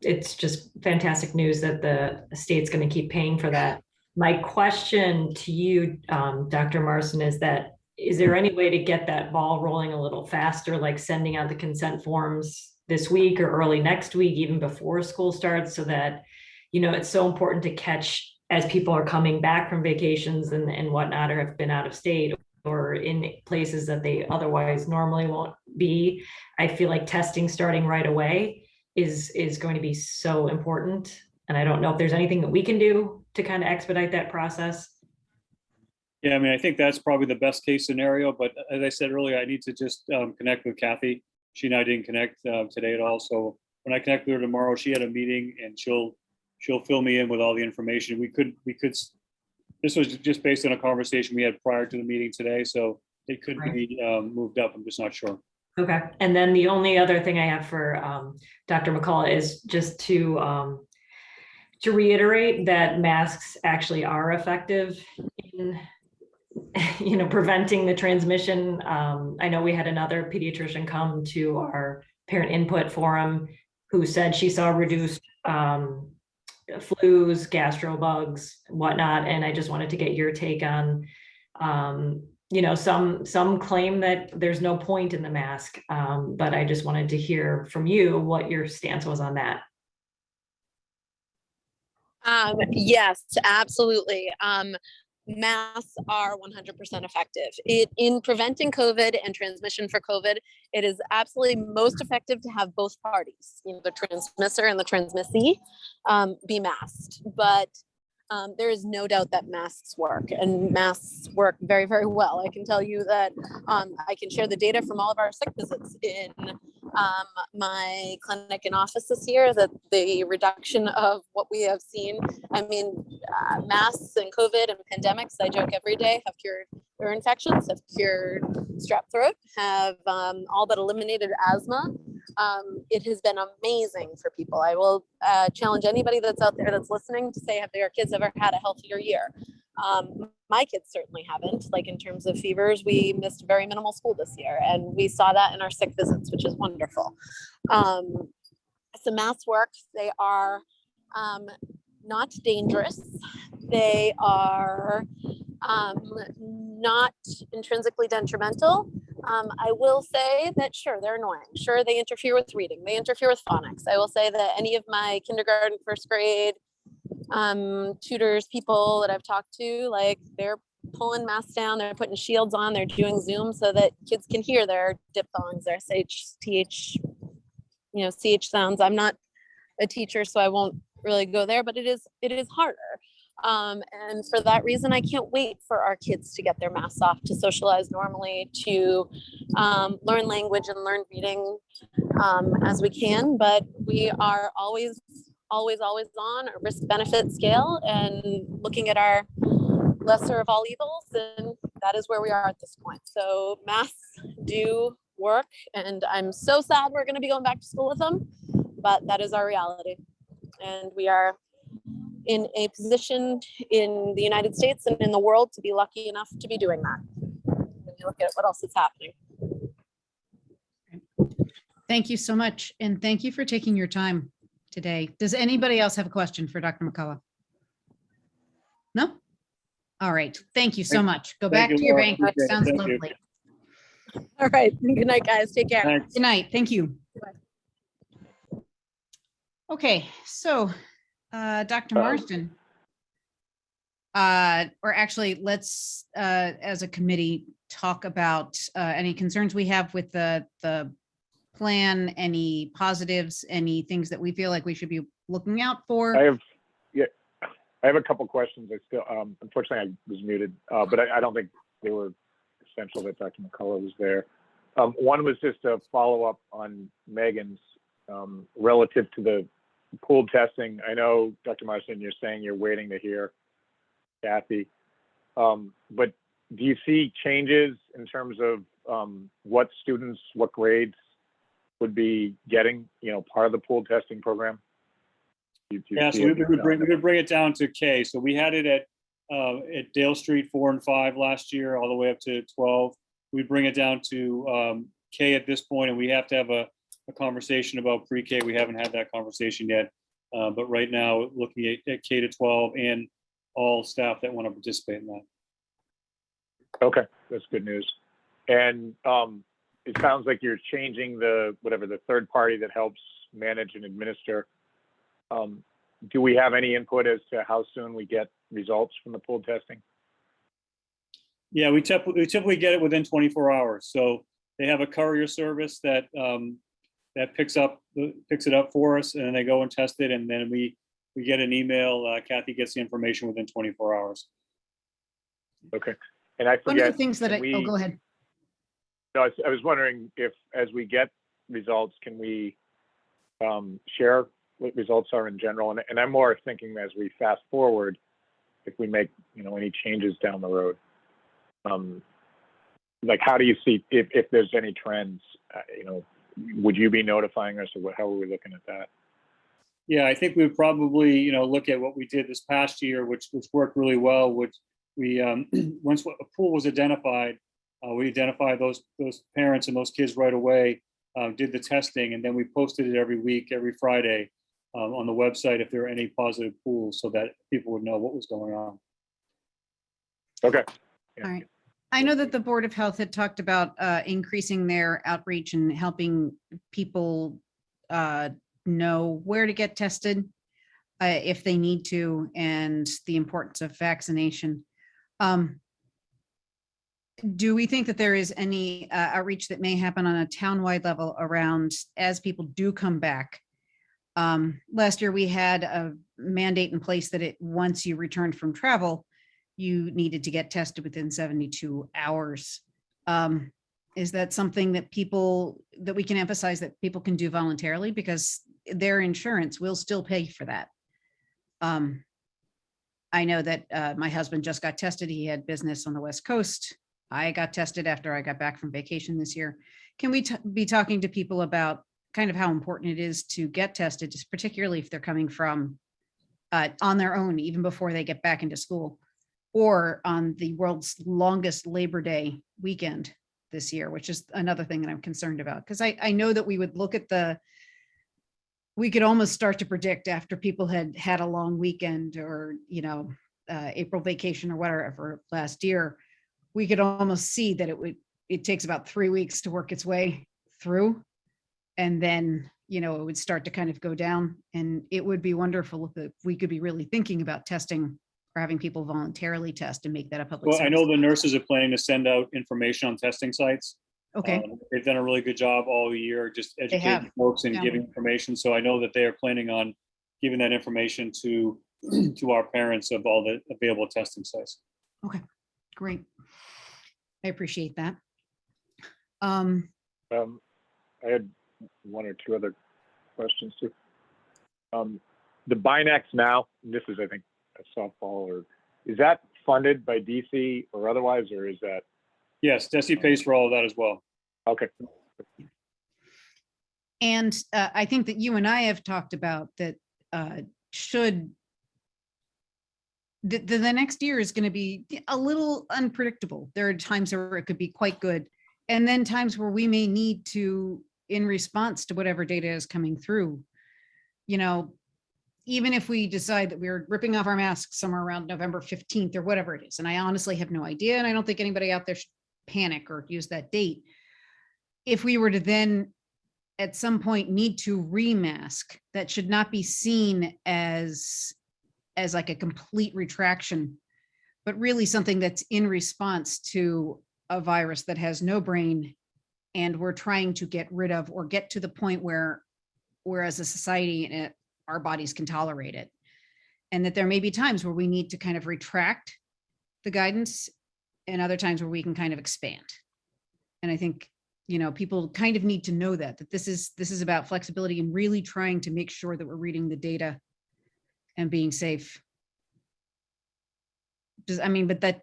it's just fantastic news that the state's going to keep paying for that. My question to you, Dr. Marston, is there any way to get that ball rolling a little faster, like sending out the consent forms this week or early next week, even before school starts, so that, you know, it's so important to catch as people are coming back from vacations and whatnot, or have been out of state or in places that they otherwise normally won't be. I feel like testing starting right away is going to be so important. And I don't know if there's anything that we can do to kind of expedite that process. Yeah, I mean, I think that's probably the best case scenario, but as I said earlier, I need to just connect with Kathy. She and I didn't connect today at all. So when I connect with her tomorrow, she had a meeting and she'll fill me in with all the information. We could, this was just based on a conversation we had prior to the meeting today. So it could be moved up. I'm just not sure. Okay. And then the only other thing I have for Dr. McCullough is just to reiterate that masks actually are effective in, you know, preventing the transmission. I know we had another pediatrician come to our parent input forum who said she saw reduced flus, gastro bugs, whatnot. And I just wanted to get your take on, you know, some claim that there's no point in the mask, but I just wanted to hear from you what your stance was on that. Yes, absolutely. Masks are 100% effective in preventing COVID and transmission for COVID. It is absolutely most effective to have both parties, you know, the transmitter and the transmissee, be masked. But there is no doubt that masks work, and masks work very, very well. I can tell you that I can share the data from all of our sick visits in my clinic and office this year, that the reduction of what we have seen, I mean, masks and COVID and pandemics, I joke every day, have cured ear infections, have cured strep throat, have all but eliminated asthma. It has been amazing for people. I will challenge anybody that's out there that's listening to say, have their kids ever had a healthier year? My kids certainly haven't. Like, in terms of fevers, we missed very minimal school this year, and we saw that in our sick visits, which is wonderful. So masks work. They are not dangerous. They are not intrinsically detrimental. I will say that, sure, they're annoying. Sure, they interfere with reading. They interfere with phonics. I will say that any of my kindergarten, first grade tutors, people that I've talked to, like, they're pulling masks down, they're putting shields on, they're doing Zoom so that kids can hear their diphthongs, their ch, ch sounds. I'm not a teacher, so I won't really go there, but it is harder. And for that reason, I can't wait for our kids to get their masks off, to socialize normally, to learn language and learn reading as we can. But we are always on a risk-benefit scale and looking at our lesser of all evils, and that is where we are at this point. So masks do work, and I'm so sad we're going to be going back to school with them, but that is our reality. And we are in a position in the United States and in the world to be lucky enough to be doing that. When you look at what else is happening. Thank you so much. And thank you for taking your time today. Does anybody else have a question for Dr. McCullough? No? All right. Thank you so much. Go back Thank to you, your Laura. bank. Appreciate it. Sounds Thank you. lovely. All right. Good night, guys. Take care. Thanks. Good night. Thank you. Okay, so Dr. Marston. or actually, let's, as a committee, talk about any concerns we have with the plan, any positives, any things that we feel like we should be looking out for. I have a couple questions. I still, unfortunately, I was muted, but I don't think they were essential that Dr. McCullough was there. One was just a follow up on Megan's relative to the pool testing. I know, Dr. Marston, you're saying you're waiting to hear Kathy, but do you see changes in terms of what students, what grades would be getting, part of the pool testing program? Yeah, so we would bring it down to K. So we had it at Dale Street 4 and 5 last year, all the way up to 12. We'd bring it down to K at this point, and we have to have a conversation about pre-K. We haven't had that conversation yet. But right now, looking at K to 12 and all staff that want to participate in that. Okay, that's good news. And it sounds like you're changing the third party that helps manage and administer. Do we have any input as to how soon we get results from the pool testing? Yeah, we typically get it within 24 hours. So they have a courier service that picks it up for us, and then they go and test it, and then we get an email. Kathy gets the information within 24 hours. Okay, and I forget. One of the things that go ahead. No, I was wondering if, as we get results, can we share what results are in general? And I'm more thinking as we fast forward, if we make any changes down the road. Like, how do you see if there's any trends? Would you be notifying us, or how are we looking at that? Yeah, I think we would probably look at what we did this past year, which worked really well. Which we once a pool was identified, we identified those parents and those kids right away. Did the testing, and then we posted it every week, every Friday, on the website if there are any positive pools, so that people would know what was going on. Okay. All right. I know that the Board of Health had talked about increasing their outreach and helping people know where to get tested if they need to, and the importance of vaccination. Do we think that there is any outreach that may happen on a townwide level around as people do come back? Last year, we had a mandate in place that once you returned from travel, you needed to get tested within 72 hours. Is that something that we can emphasize that people can do voluntarily, because their insurance will still pay for that? I know that my husband just got tested. He had business on the West Coast. I got tested after I got back from vacation this year. Can we be talking to people about kind of how important it is to get tested, just particularly if they're coming from on their own, even before they get back into school, or on the world's longest Labor Day weekend this year, which is another thing that I'm concerned about. Because I know that we would look at we could almost start to predict after people had had a long weekend, or, April vacation or whatever last year, we could almost see that it takes about 3 weeks to work its way through. And then, it would start to kind of go down, and it would be wonderful if we could be really thinking about testing, or having people voluntarily test and make that a public Well, service. I know the nurses are planning to send out information on testing sites. Okay. They've done a really good job all year, just educating folks and Yeah. giving information. So I know that they are planning on giving that information to our parents of all the available testing sites. Okay, great. I appreciate that. I had one or two other questions too. The Binex Now, this is, I think, a softball, or is that funded by DC or otherwise, or is that? Yes, Desi pays for all of that as well. Okay. And I think that you and I have talked about that the next year is going to be a little unpredictable. There are times where it could be quite good, and then times where we may need to, in response to whatever data is coming through, even if we decide that we're ripping off our masks somewhere around November 15th or whatever it is, and I honestly have no idea, and I don't think anybody out there should panic or use that date. If we were to then at some point need to remask, that should not be seen as like a complete retraction but really something that's in response to a virus that has no brain, and we're trying to get rid of or get to the point where as a society, our bodies can tolerate it. And that there may be times where we need to kind of retract the guidance and other times where we can kind of expand. And I think, people kind of need to know that this is about flexibility and really trying to make sure that we're reading the data and being safe. But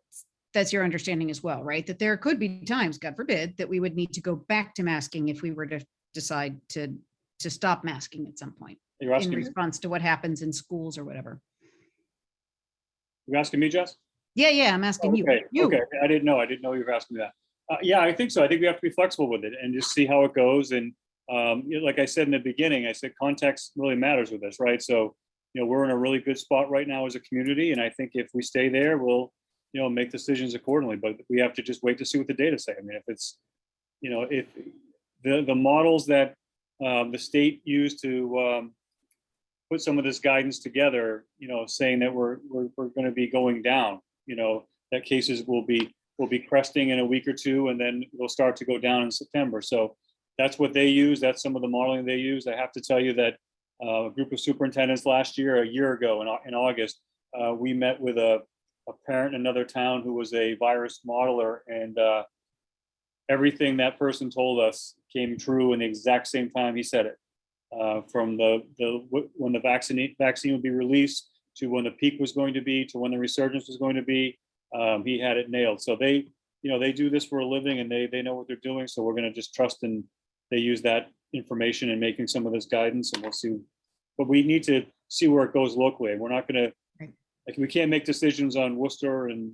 that's your understanding as well, right? That there could be times, God forbid, that we would need to go back to masking if we were to decide to stop masking at some point You're in asking, response to what happens in schools or whatever. you're asking me, Jess? Yeah, I'm asking you. Okay, You. okay. I didn't know you were asking me that. Yeah, I think so. I think we have to be flexible with it and just see how it goes. And like I said in the beginning, I said context really matters with this, right? So, we're in a really good spot right now as a community. And I think if we stay there, we'll, make decisions accordingly. But we have to just wait to see what the data say. I mean, if it's, if the models that the state used to put some of this guidance together, saying that we're going to be going down, that cases will be cresting in a week or two, and then we'll start to go down in September. So that's what they use. That's some of the modeling they use. I have to tell you that a group of superintendents last year, a year ago in August, we met with a parent in another town who was a virus modeler, and everything that person told us came true in the exact same time he said it. From when the vaccine would be released to when the peak was going to be to when the resurgence was going to be, he had it nailed. So they do this for a living, and they know what they're doing. So we're going to just trust and they use that information in making some of this guidance, and we'll see. But we need to see where it goes locally. We're not going to, we can't make decisions on Worcester and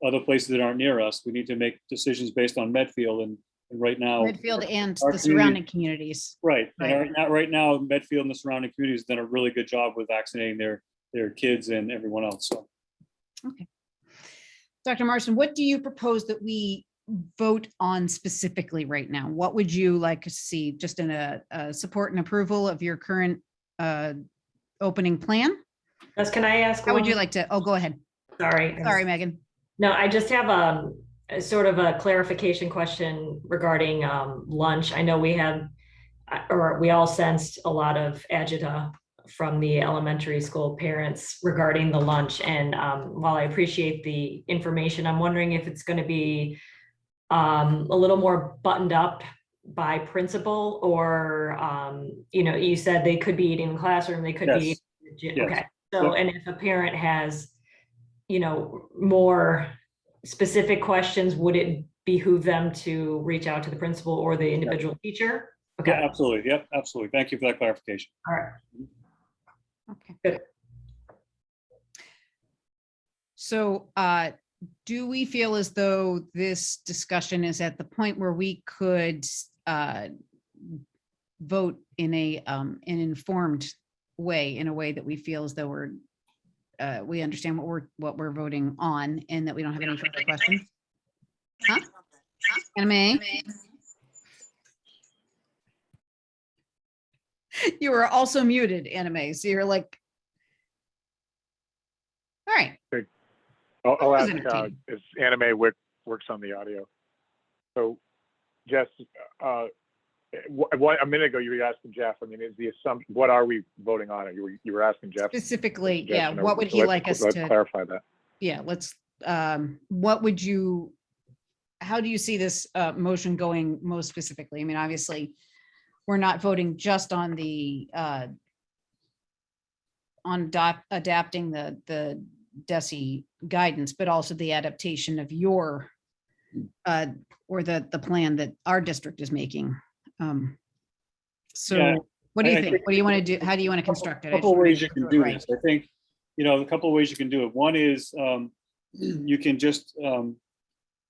other places that aren't near us. We need to make decisions based on Medfield, and right now Medfield and our the surrounding communities. Right. Right. And right now, Medfield and the surrounding communities have done a really good job with vaccinating their kids and everyone else. So. Okay. Dr. Marston, what do you propose that we vote on specifically right now? What would you like to see just in a support and approval of your current opening plan? Can I ask? How would you like to? Oh, go ahead. Sorry, Megan. No, I just have a sort of a clarification question regarding lunch. I know we all sensed a lot of agita from the elementary school parents regarding the lunch. And while I appreciate the information, I'm wondering if it's going to be a little more buttoned up by principal, or you said they could be eating in the classroom, they could be eating. Yes. Okay. So, and if a parent has, more specific questions, would it behoove them to reach out to the principal or the individual teacher? Okay. Yeah, absolutely. Yep, absolutely. Thank you for that clarification. All right. Okay. Good. So do we feel as though this discussion is at the point where we could vote in an informed way, in a way that we feel as though we understand what we're voting on, and that we don't have any further questions? Huh? Anna, you were also muted, Anna, so you're like, all right. I'll was ask entertaining. as Anime works on the audio. So, Jess, a minute ago you were asking Jeff. I mean, is the assumption, what are we voting on? You were asking Jeff Specifically, Jeff, yeah, what would he like us let's to? clarify that. Yeah, let's, how do you see this motion going most specifically? I mean, obviously, we're not voting just on the adapting the DESI guidance, but also the adaptation of your or the plan that our district is making. So Yeah, what do you I think? think What do you want to do? How do you want to construct it? A couple of ways you can do Right. this. I think, a couple of ways you can do it. One is you can just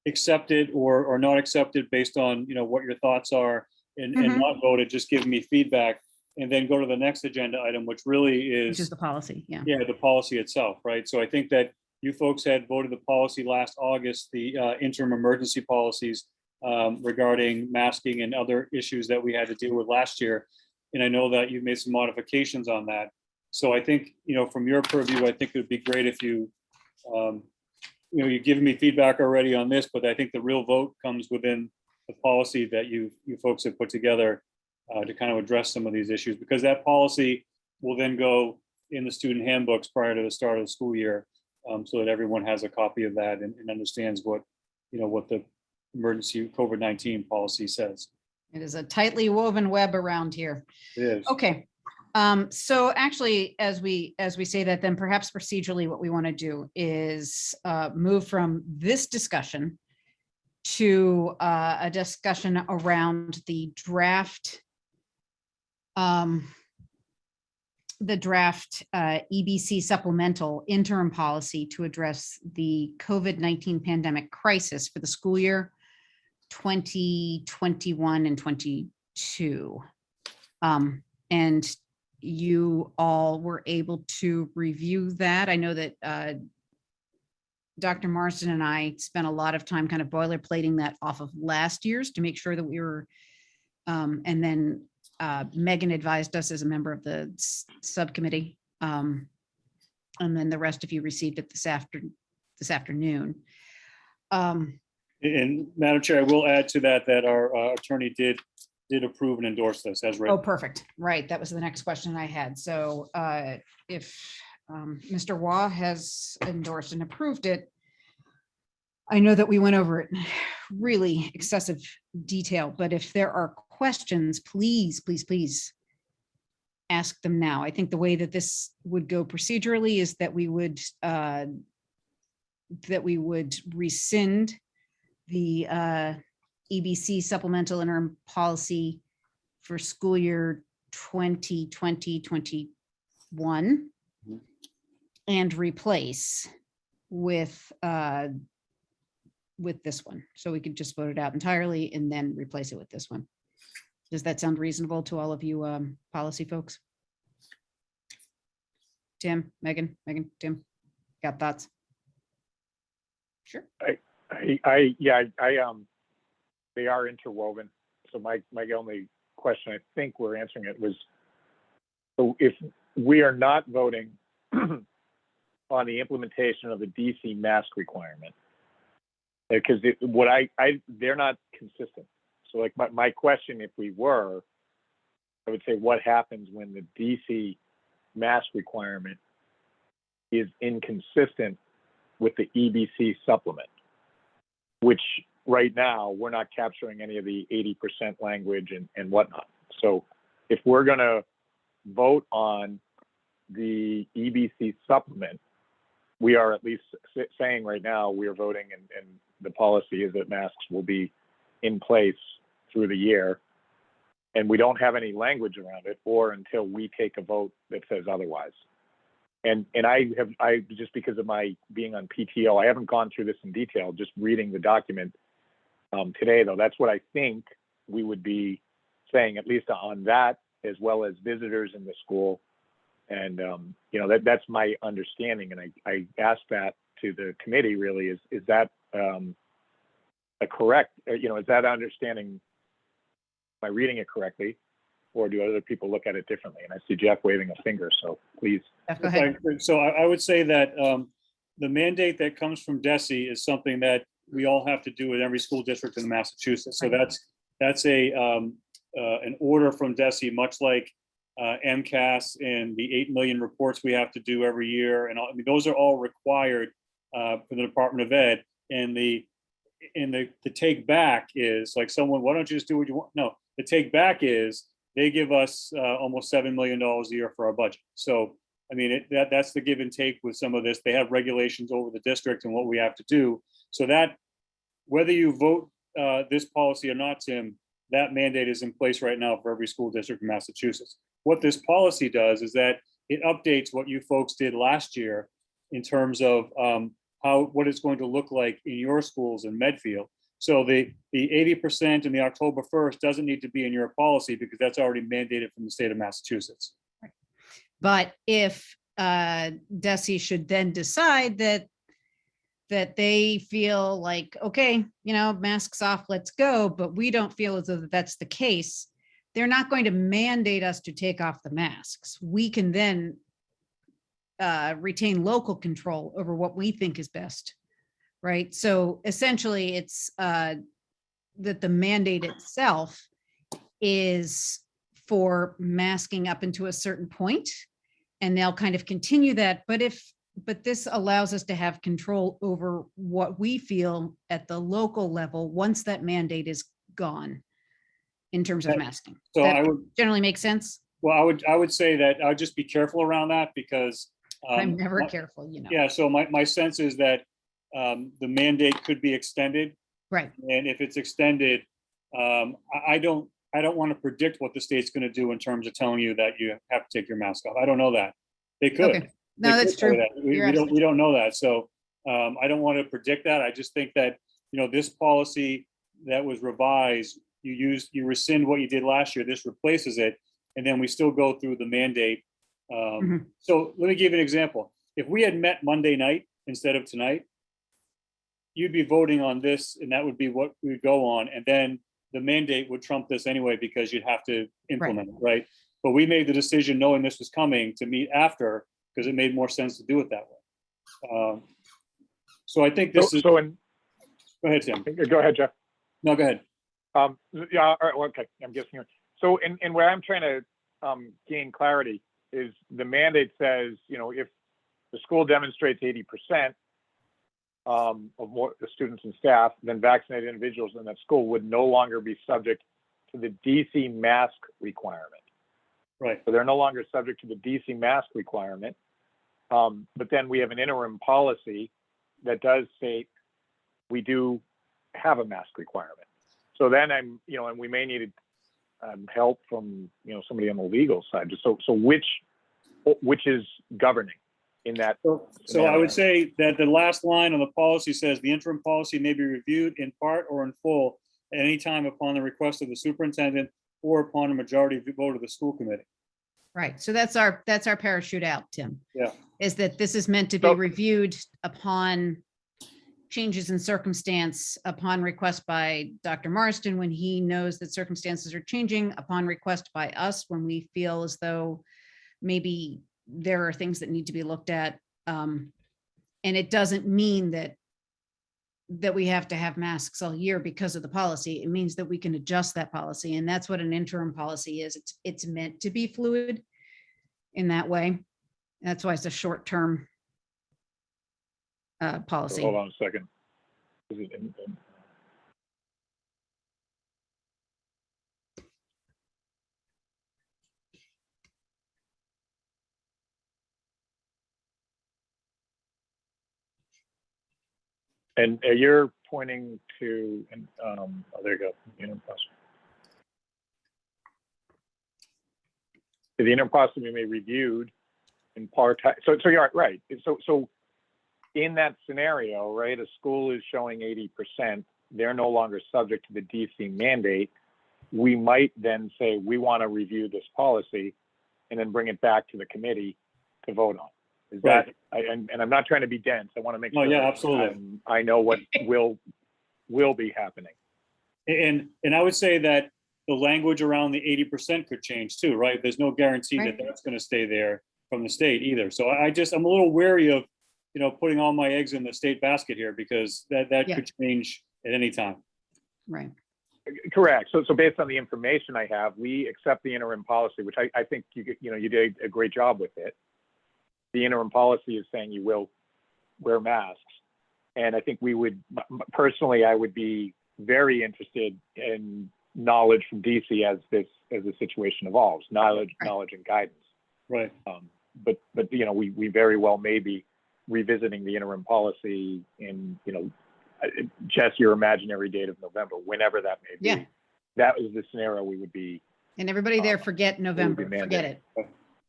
accept it or not accept it based on, what your thoughts are, and not vote it, just give me feedback, and then go to the next agenda item, which really Which is the policy, yeah. Yeah, the policy itself, right? So I think that you folks had voted the policy last August, the interim emergency policies regarding masking and other issues that we had to deal with last year. And I know that you've made some modifications on that. So I think, from your purview, I think it would be great if you you've given me feedback already on this, but I think the real vote comes within the policy that you folks have put together to kind of address some of these issues, because that policy will then go in the student handbooks prior to the start of the school year, so that everyone has a copy of that and understands what the emergency COVID-19 policy says. It is a tightly woven web around here. It is. Okay. So actually, as we say that, then perhaps procedurally, what we want to do is move from this discussion to a discussion around the draft EBC supplemental interim policy to address the COVID-19 pandemic crisis for the school year 2021 and 22. And you all were able to review that. I know that Dr. Marsden and I spent a lot of time kind of boilerplating that off of last year's to make sure that we were, and then Megan advised us as a member of the subcommittee. And then the rest of you received it this afternoon. And Madam Chair, I will add to that our attorney did approve and endorse this as Oh, written. perfect. Right. That was the next question I had. So if Mr. Waugh has endorsed and approved it, I know that we went over it in really excessive detail, but if there are questions, please, please, please ask them now. I think the way that this would go procedurally is that we would rescind the EBC supplemental interim policy for school year 2020-21 and replace with this one. So we could just vote it out entirely and then replace it with this one. Does that sound reasonable to all of you policy folks? Tim, Megan, Tim, got thoughts? Sure. They are interwoven. So my only question, I think we're answering it, was, so if we are not voting on the implementation of the DC mask requirement, because they're not consistent. So like my question, if we were, I would say, what happens when the DC mask requirement is inconsistent with the EBC supplement, which right now we're not capturing any of the 80% language and whatnot. So if we're going to vote on the EBC supplement, we are at least saying right now we are voting, and the policy is that masks will be in place through the year, and we don't have any language around it, or until we take a vote that says otherwise. And I just because of my being on PTO, I haven't gone through this in detail, just reading the document today, though. That's what I think we would be saying, at least on that, as well as visitors in the school. And that's my understanding. And I asked that to the committee, really, is that a correct, is that understanding, am I reading it correctly? Or do other people look at it differently? And I see Jeff waving a finger, so please. Jeff, go ahead. So I would say that the mandate that comes from DESE is something that we all have to do in every school district in Massachusetts. So that's an order from DESE, much like MCAS and the 8 million reports we have to do every year. And I mean, those are all required for the Department of Ed. And the take back is like, someone, why don't you just do what you want? No, the take back is they give us almost $7 million a year for our budget. So, I mean, that's the give and take with some of this. They have regulations over the district and what we have to do. So that whether you vote this policy or not, Tim, that mandate is in place right now for every school district in Massachusetts. What this policy does is that it updates what you folks did last year in terms of what it's going to look like in your schools in Medfield. So the 80% and the October 1st doesn't need to be in your policy because that's already mandated from the state of Massachusetts. But if DESE should then decide that they feel like, okay, masks off, let's go, but we don't feel as though that's the case, they're not going to mandate us to take off the masks. We can then retain local control over what we think is best right? So essentially it's that the mandate itself is for masking up into a certain point, and they'll kind of continue that. But this allows us to have control over what we feel at the local level once that mandate is gone in terms of Okay. masking. So That I would, generally makes sense. well, I would say that I'd just be careful around that because. I'm never my- careful, you know. Yeah, so my sense is that the mandate could be extended. Right. And if it's extended, I don't want to predict what the state's going to do in terms of telling you that you have to take your mask off. I don't know that. They could. Okay. No, They that's could say true. that. You're We don't know that. So I don't want to predict that. I just think that, this policy that was revised, you rescind what you did last year, this replaces it, and then we still go through the mandate. Mhm. So let me give you an example. If we had met Monday night instead of tonight, you'd be voting on this, and that would be what we would go on, and then the mandate would trump this anyway because you'd have to implement it, right? But we made the decision knowing this was coming to meet after because it made more sense to do it that way. So I think this is. So, and Go ahead, Tim. go ahead, Jeff. No, go ahead. Yeah, all right, well, okay, I'm guessing. So, and where I'm trying to gain clarity is the mandate says, if the school demonstrates 80% of more the students and staff, then vaccinated individuals in that school would no longer be subject to the DC mask requirement. Right. So they're no longer subject to the DC mask requirement. But then we have an interim policy that does state we do have a mask requirement. So then and we may need help from, somebody on the legal side. So which is governing in that? So I would say that the last line on the policy says the interim policy may be reviewed in part or in full at any time upon the request of the superintendent or upon a majority vote of the school committee. Right. So that's our parachute out, Tim. Yeah. Is that this is meant to be So- reviewed upon changes in circumstance, upon request by Dr. Marston when he knows that circumstances are changing, upon request by us when we feel as though maybe there are things that need to be looked at. And it doesn't mean that we have to have masks all year because of the policy. It means that we can adjust that policy. And that's what an interim policy is. It's meant to be fluid in that way. That's why it's a short-term policy. Hold on a second. Is it and you're pointing to, oh, there you go. The interim policy may be reviewed in part. So you're right. So in that scenario, right, a school is showing 80%, they're no longer subject to the DC mandate. We might then say, we want to review this policy and then bring it back to the committee to vote on. Is that, and I'm not trying to be dense. I want to make Oh, sure. yeah, absolutely. I know what will be happening. And I would say that the language around the 80% could change too, right? There's no guarantee that Right. that's going to stay there from the state either. So I'm a little wary of, putting all my eggs in the state basket here because that Yeah. could change at any time. Right. Correct. So based on the information I have, we accept the interim policy, which I think you did a great job with it. The interim policy is saying you will wear masks. And I think we would, personally, I would be very interested in knowledge from DC as the situation evolves, knowledge and guidance. Right. But we very well may be revisiting the interim policy in, Jess, your imaginary date of November, whenever that may be. Yeah. That is the scenario we would be. And everybody there, forget November, forget it.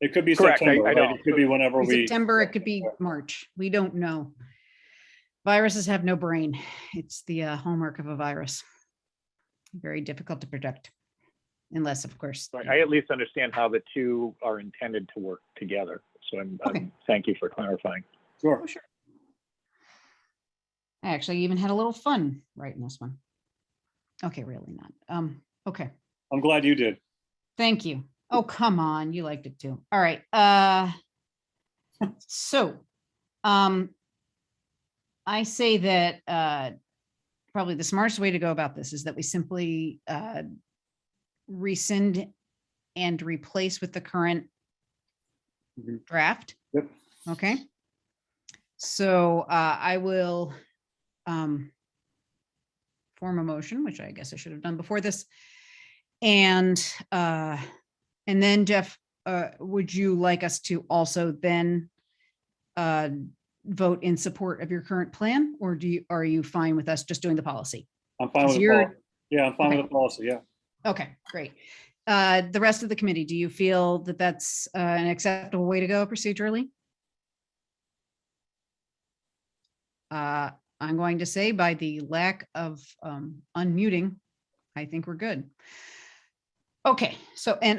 It could be Correct, September, I right? know. It could be whenever we. September, it could be March. We don't know. Viruses have no brain. It's the hallmark of a virus. Very difficult to predict. Unless, of course. I at least understand how the two are intended to work together. So Okay. thank you for clarifying. Sure. Oh, sure. I actually even had a little fun writing this one. Okay, really not. Okay, I'm glad you did. thank you. Oh, come on, you liked it too. All right, so, I say that probably the smartest way to go about this is that we simply rescind and replace with the current Mhm. draft. Yep. Okay. So I will form a motion, which I guess I should have done before this. And then Jeff, would you like us to also then vote in support of your current plan, or are you fine with us just doing the policy? I'm fine with the You're- policy. Yeah, I'm fine Okay. with the policy, yeah. Okay, great. The rest of the committee, do you feel that that's an acceptable way to go procedurally? I'm going to say by the lack of unmuting, I think we're good. Okay, so, and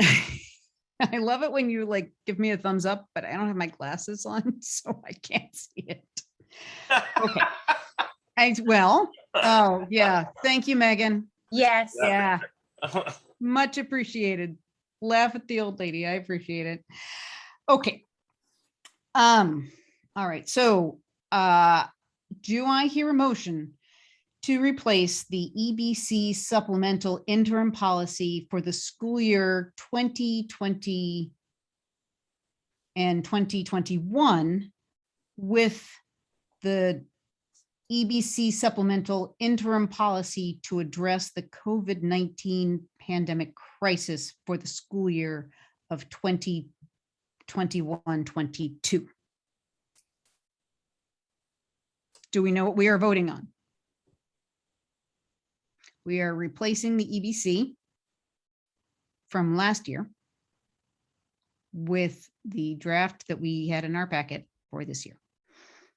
I love it when you like give me a thumbs up, but I don't have my glasses on, so I can't see it. Okay. Well, oh, yeah, thank you, Megan. Yes. Yeah, much appreciated. Laugh at the old lady. I appreciate it. Okay. All right. So, do I hear a motion to replace the EBC supplemental interim policy for the school year 2020 and 2021 with the EBC supplemental interim policy to address the COVID-19 pandemic crisis for the school year of 2021-22? Do we know what we are voting on? We are replacing the EBC from last year with the draft that we had in our packet for this year.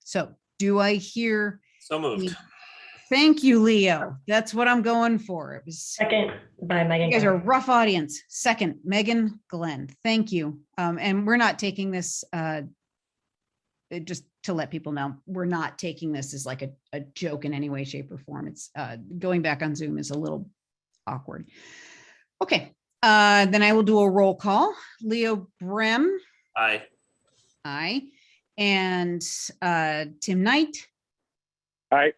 So do I hear? So moved. Thank you, Leo. That's what I'm going for. It was, Second by Megan. you guys are a Glenn. rough audience. Second, Megan Glenn. Thank you. And we're not taking this, just to let people know, we're not taking this as like a joke in any way, shape, or form. It's going back on Zoom is a little awkward. Okay, then I will do a roll call. Leo Brem, Aye. aye. And Tim Knight, Aye.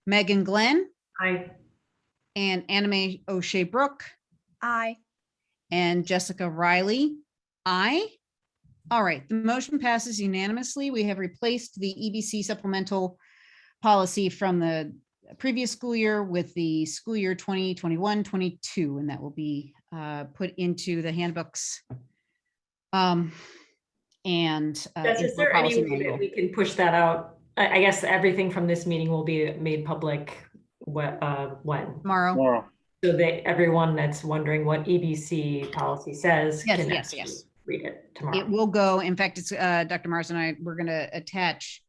Megan Glenn, Aye. and Anime O'Shea Brooke, Aye. and Jessica Riley, aye. All right, the motion passes unanimously. We have replaced the EBC supplemental policy from the previous school year with the school year 2021-22, and that will be put into the handbooks. And Jess, into is the there any policy way manual. that we can push that out? I guess everything from this meeting will be made public when? Tomorrow. Tomorrow. So that everyone that's wondering what EBC policy says. Yes, can yes, actually yes. Read it tomorrow. It will go, in fact, it's Dr. Mars and I, we're going to attach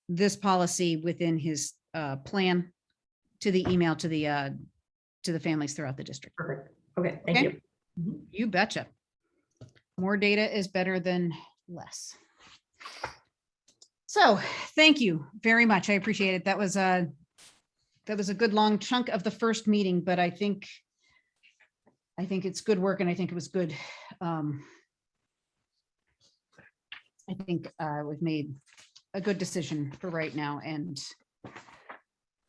this policy within his plan to the email to the families throughout the district. Perfect. Okay, thank Okay. you. You betcha. More data is better than less. So thank you very much. I appreciate it. That was a good long chunk of the first meeting, but I think it's good work and I think it was good. I think we've made a good decision for right now, and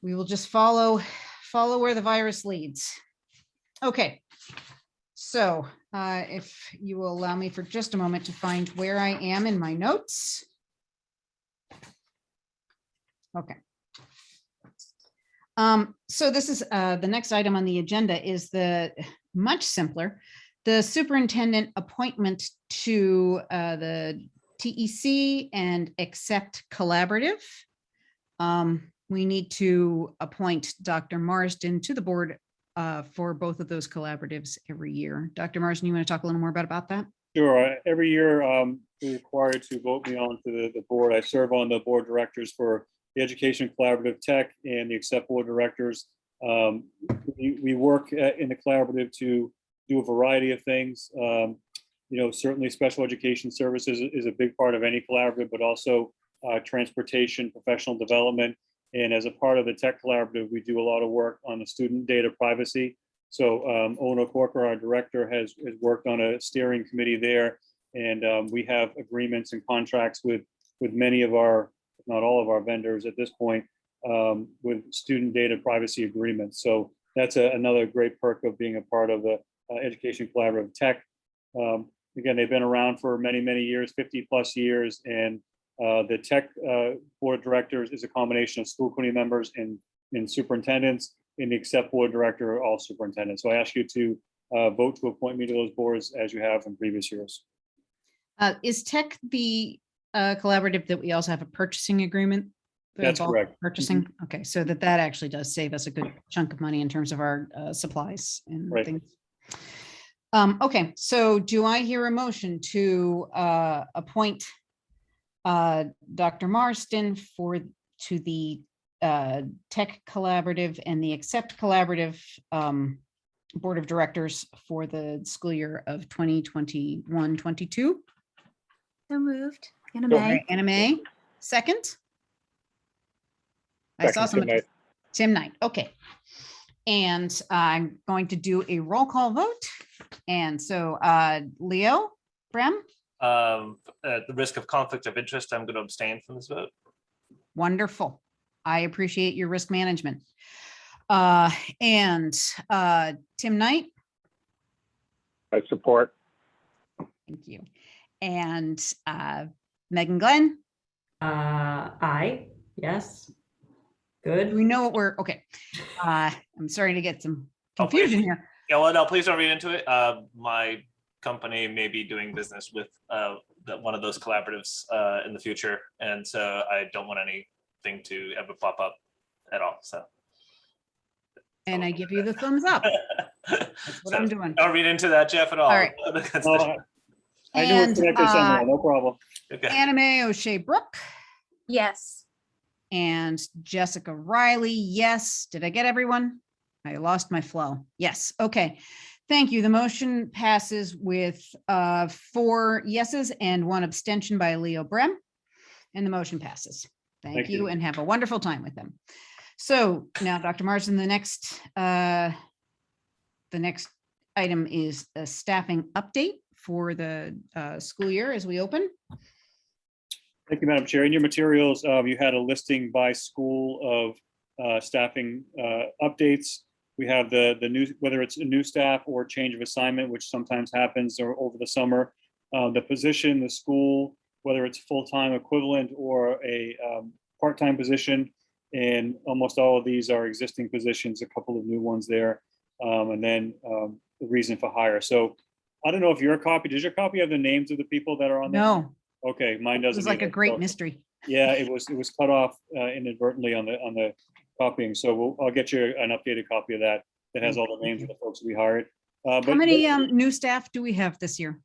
we will just follow where the virus leads. Okay. So if you will allow me for just a moment to find where I am in my notes. Okay. So this is the next item on the agenda is the much simpler, the superintendent appointment to the TEC and Accept Collaborative. We need to appoint Dr. Marsden to the board for both of those collaboratives every year. Dr. Marsden, you want to talk a little more about that? Sure. Every year, you're required to vote me on to the board. I serve on the board directors for the Education Collaborative Tech and the Accept Board directors. We work in the collaborative to do a variety of things. Certainly special education services is a big part of any collaborative, but also transportation, professional development. And as a part of the tech collaborative, we do a lot of work on the student data privacy. So Ona Corker, our director, has worked on a steering committee there. And we have agreements and contracts with many of our not all of our vendors at this point, with student data privacy agreements. So that's another great perk of being a part of the Education Collaborative Tech. Again, they've been around for many, many years, 50 plus years, and the Tech Board of Directors is a combination of school committee members and superintendents, and the Accept Board Director are all superintendents. So I ask you to vote to appoint me to those boards as you have in previous years. Is Tech the collaborative that we also have a purchasing agreement? They're That's involved correct. in Purchasing, okay, so that actually does save us a good chunk of money in terms of our supplies and Right. things. Okay, so do I hear a motion to appoint Dr. Marston to the Tech Collaborative and the Accept Collaborative Board of Directors for the school year of 2021-22? So moved. Anna So- May. Anna Mae, second? I saw Second, Tim someone. Knight. Tim Knight, okay. And I'm going to do a roll call vote. And so Leo, Brem, At the risk of conflict of interest, I'm going to abstain from this vote. wonderful. I appreciate your risk management. And Tim Knight, I support. thank you. And Megan Glenn, Aye, yes. do Good. we know what we're, I'm starting to get some Oh, please. confusion here. Yeah, well, no, please don't read into it. My company may be doing business with one of those collaboratives in the future, and so I don't want anything to ever pop up at all. So. And I give you the thumbs up. That's what I'm doing. Don't read into that, Jeff, at all. All right. Oh, I knew it And connected somewhere, no problem. Okay. Anna Mae O'Shea Brooke Yes. and Jessica Riley, yes. Did I get everyone? I lost my flow. Yes, okay. Thank you. The motion passes with 4 yeses and 1 abstention by Leo Brem. And the motion passes. Thank Thank you you. and have a wonderful time with them. So now, Dr. Marsden, the next item is a staffing update for the school year as we open. Thank you, Madam Chair. In your materials, you had a listing by school of staffing updates. We have the new, whether it's a new staff or change of assignment, which sometimes happens or over the summer. The position, the school, whether it's full-time equivalent or a part-time position. And almost all of these are existing positions, a couple of new ones there. And then the reason for hire. So I don't know if your copy, does your copy have the names of the people that are on there? No, Okay, mine it doesn't. was like a either. great So- mystery. Yeah, it was cut off inadvertently on the copying. So I'll get you an updated copy of that has all the names of the folks we hired. How But many new staff do we have this year?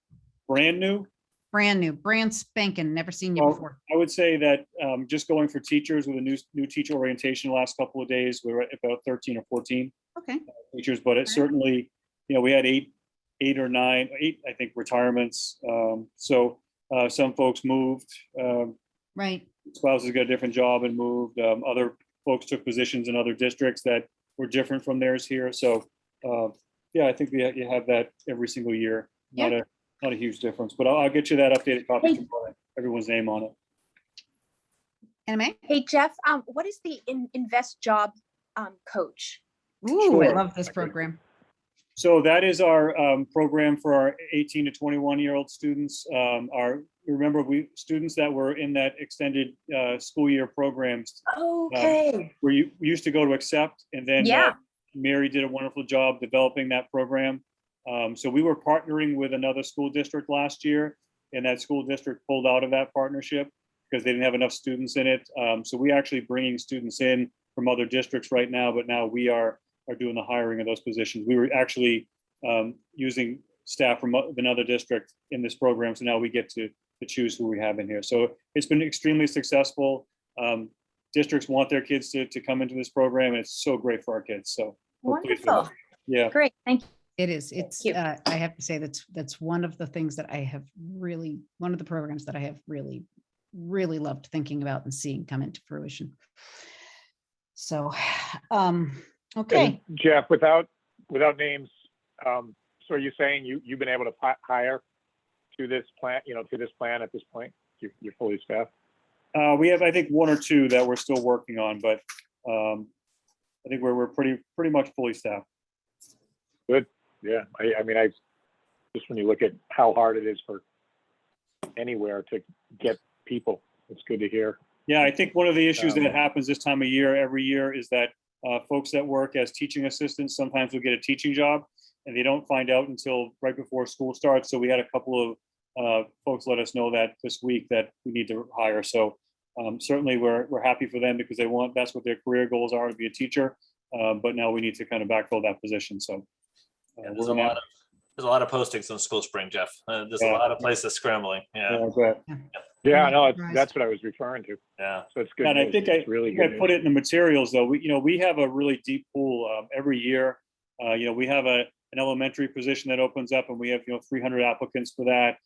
brand new, Brand new, brand spanking, never seen you Well, before. I would say that just going for teachers with a new teacher orientation the last couple of days, we were at about 13 or 14 Okay, teachers, but it certainly, we had eight, I think, retirements. So some folks moved, right. spouses got a different job and moved. Other folks took positions in other districts that were different from theirs here. So, yeah, I think you have that every single year. Not a huge difference, but I'll get you that updated copy. Hey. tomorrow, everyone's name on it. Anna Mae? Hey, Jeff, what is the Invest Job Coach? Ooh, I Sure. love this program. So that is our program for our 18 to 21-year-old students. Remember, students that were in that extended school year programs, Okay. we used to go to Accept, and then Yeah. Mary did a wonderful job developing that program. So we were partnering with another school district last year, and that school district pulled out of that partnership because they didn't have enough students in it. So we actually bringing students in from other districts right now, but now we are doing the hiring of those positions. We were actually using staff from another district in this program, so now we get to choose who we have in here. So it's been extremely successful. Districts want their kids to come into this program, and it's so great for our kids. So we're pleased with it. Wonderful. Yeah. Great. Thank you. It is. It's, you. I have to say that's one of the things that I have really, one of the programs that I have really, really loved thinking about and seeing come into fruition. So, okay. And Jeff, without names, so are you saying you've been able to hire to this plan, at this point? You're fully staffed? We have, I think, one or two that we're still working on, but I think we're pretty much fully staffed. Good. Yeah. I mean, just when you look at how hard it is for anywhere to get people, it's good to hear. Yeah, I think one of the issues that happens this time of year, every year, is that folks that work as teaching assistants sometimes will get a teaching job and they don't find out until right before school starts. So we had a couple of folks let us know that this week that we need to hire. So certainly we're happy for them because that's what their career goals are, to be a teacher. But now we need to kind of backfill that position. So There's a lot of postings in school spring, Jeff. There's a Yeah. lot of places scrambling. Yeah. Yeah, I'm no, not surprised. that's what I was referring to. Yeah. So it's good. And I news. think It's really I good. put news. it in the materials though. We have a really deep pool every year. We have an elementary position that opens up and we have, 300 applicants for that.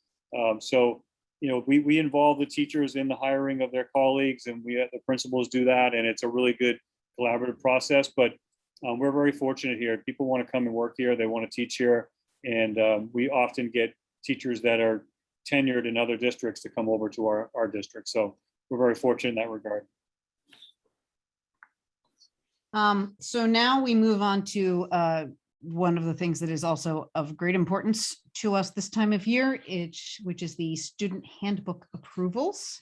So, we involve the teachers in the hiring of their colleagues and the principals do that. And it's a really good collaborative process, but we're very fortunate here. People want to come and work here. They want to teach here. And we often get teachers that are tenured in other districts to come over to our district. So we're very fortunate in that regard. So now we move on to one of the things that is also of great importance to us this time of year, which is the student handbook approvals.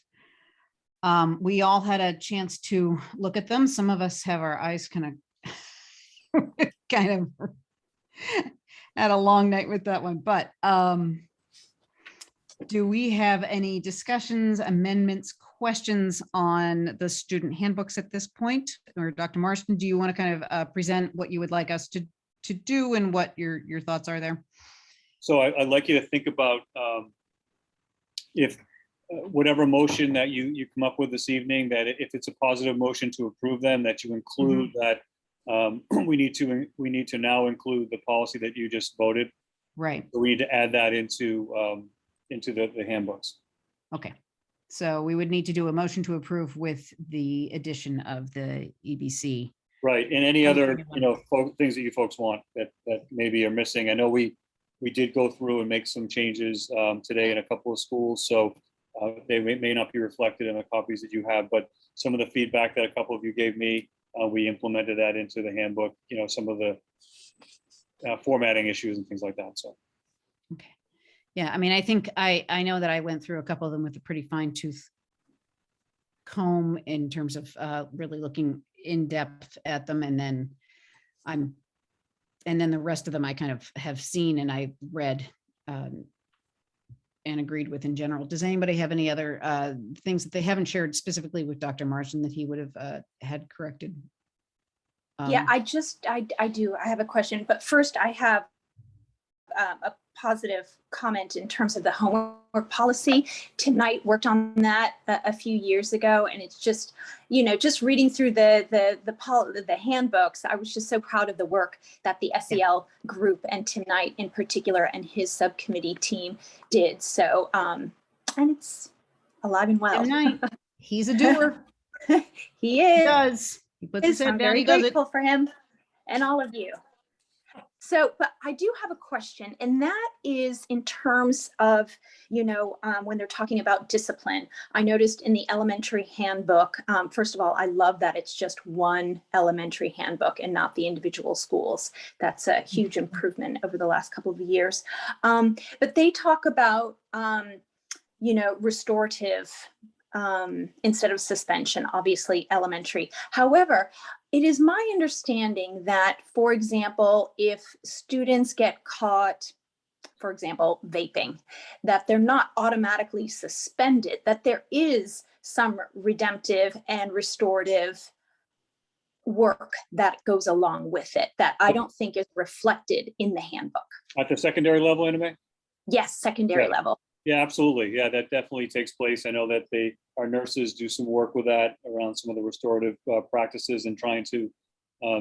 We all had a chance to look at them. Some of us have our eyes kind of had a long night with that one, but do we have any discussions, amendments, questions on the student handbooks at this point? Or Dr. Marston, do you want to kind of present what you would like us to do and what your thoughts are there? So I'd like you to think about if whatever motion that you come up with this evening, that if it's a positive motion to approve them, that you include that we need to now include the policy that you just voted. Right. So we need to add that into the handbooks. Okay. So we would need to do a motion to approve with the addition of the EBC. Right, and any other, things that you folks want that maybe are missing. I know we did go through and make some changes today in a couple of schools, so they may not be reflected in the copies that you have, but some of the feedback that a couple of you gave me, we implemented that into the handbook, some of the formatting issues and things like that, so. Okay. Yeah, I mean, I think I know that I went through a couple of them with a pretty fine tooth comb in terms of really looking in depth at them. And then the rest of them I kind of have seen and I read and agreed with in general. Does anybody have any other things that they haven't shared specifically with Dr. Marsden that he would have had corrected? Yeah, I do. I have a question, but first I have a positive comment in terms of the homework policy. Tim Knight worked on that a few years ago, and it's just, just reading through the handbooks, I was just so proud of the work that the SEL group and Tim Knight in particular and his subcommittee team did. So, and it's alive and well. Tim Knight, he's a doer. He is. He does. He puts his head I'm down. very He does it. grateful for him and all of you. So, but I do have a question, and that is in terms of, when they're talking about discipline. I noticed in the elementary handbook, first of all, I love that it's just one elementary handbook and not the individual schools. That's a huge improvement over the last couple of years. But they talk about, restorative instead of suspension, obviously elementary. However, it is my understanding that, for example, if students get caught, for example, vaping, that they're not automatically suspended, that there is some redemptive and restorative work that goes along with it that I don't think is reflected in the handbook. At the secondary level, anyway? Yes, secondary level. Yeah, absolutely. Yeah, that definitely takes place. I know that our nurses do some work with that around some of the restorative practices and trying to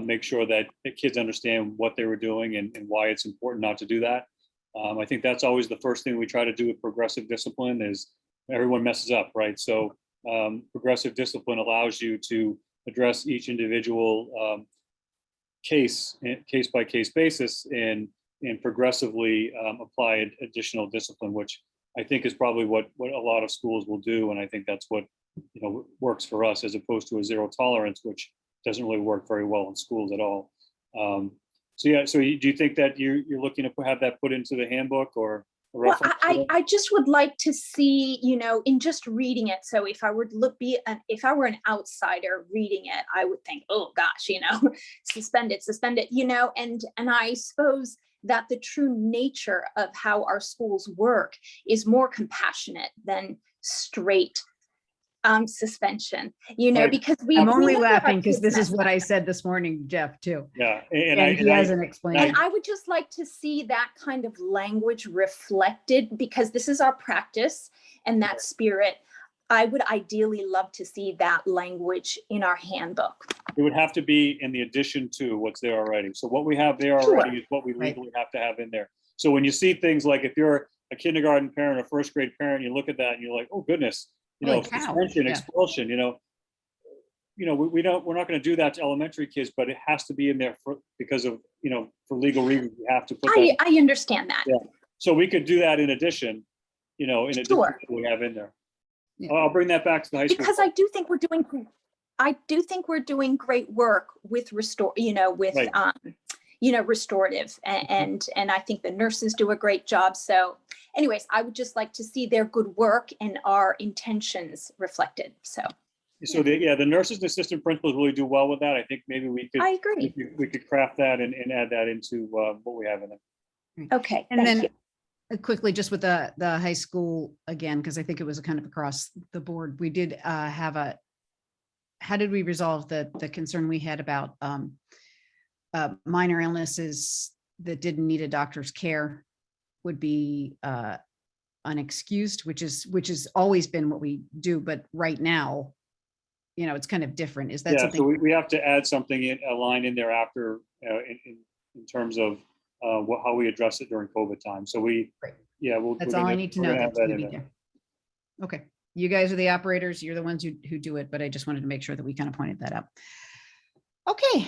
make sure that the kids understand what they were doing and why it's important not to do that. I think that's always the first thing we try to do with progressive discipline is everyone messes up, right? So progressive discipline allows you to address each individual case by case basis and progressively apply additional discipline, which I think is probably what a lot of schools will do. And I think that's what, works for us as opposed to a zero tolerance, which doesn't really work very well in schools at all. So yeah, so do you think that you're looking to have that put into the handbook or a Well, reference to it? I just would like to see, in just reading it. So if I were to if I were an outsider reading it, I would think, oh gosh, suspend it, and I suppose that the true nature of how our schools work is more compassionate than straight suspension, Right. because I'm only look at our laughing because kids this is mess what up. I said this morning, Jeff, too. Yeah, And he hasn't explained. And I would just like to see that kind of language reflected, because this is our practice and that spirit. I would ideally love to see that language in our handbook. it would have to be in the addition to what's there already. So what we have there Sure. already is what we legally have to have in there. So when you see things like, if you're a kindergarten parent or first grade parent, you look at that and you're like, oh goodness, Holy cow. suspension, Yeah. expulsion, we're not going to do that to elementary kids, but it has to be in there because of, for legal reasons, we have to put that. I understand that. Yeah. So we could do that in addition, in addition to Sure. what we have in there. Yeah. I'll bring that back to the high school. Because I do think we're doing great work with Right. restorative, and I think the nurses do a great job. So anyways, I would just like to see their good work and our intentions reflected. So The nurses and assistant principals really do well with that. I think maybe we I agree. could craft that and add that into what we have in there. Okay. And thank then you. quickly, just with the high school again, because I think it was kind of across the board, we did have how did we resolve the concern we had about minor illnesses that didn't need a doctor's care would be unexcused, which is always been what we do, but right now, it's kind of different. Is that Yeah, something? so we have to add something a line in there after, in terms of how we address it during COVID time. So Great. That's all I need to know. That's gonna be there. Okay, you guys are the operators. You're the ones who do it, but I just wanted to make sure that we kind of pointed that out. Okay.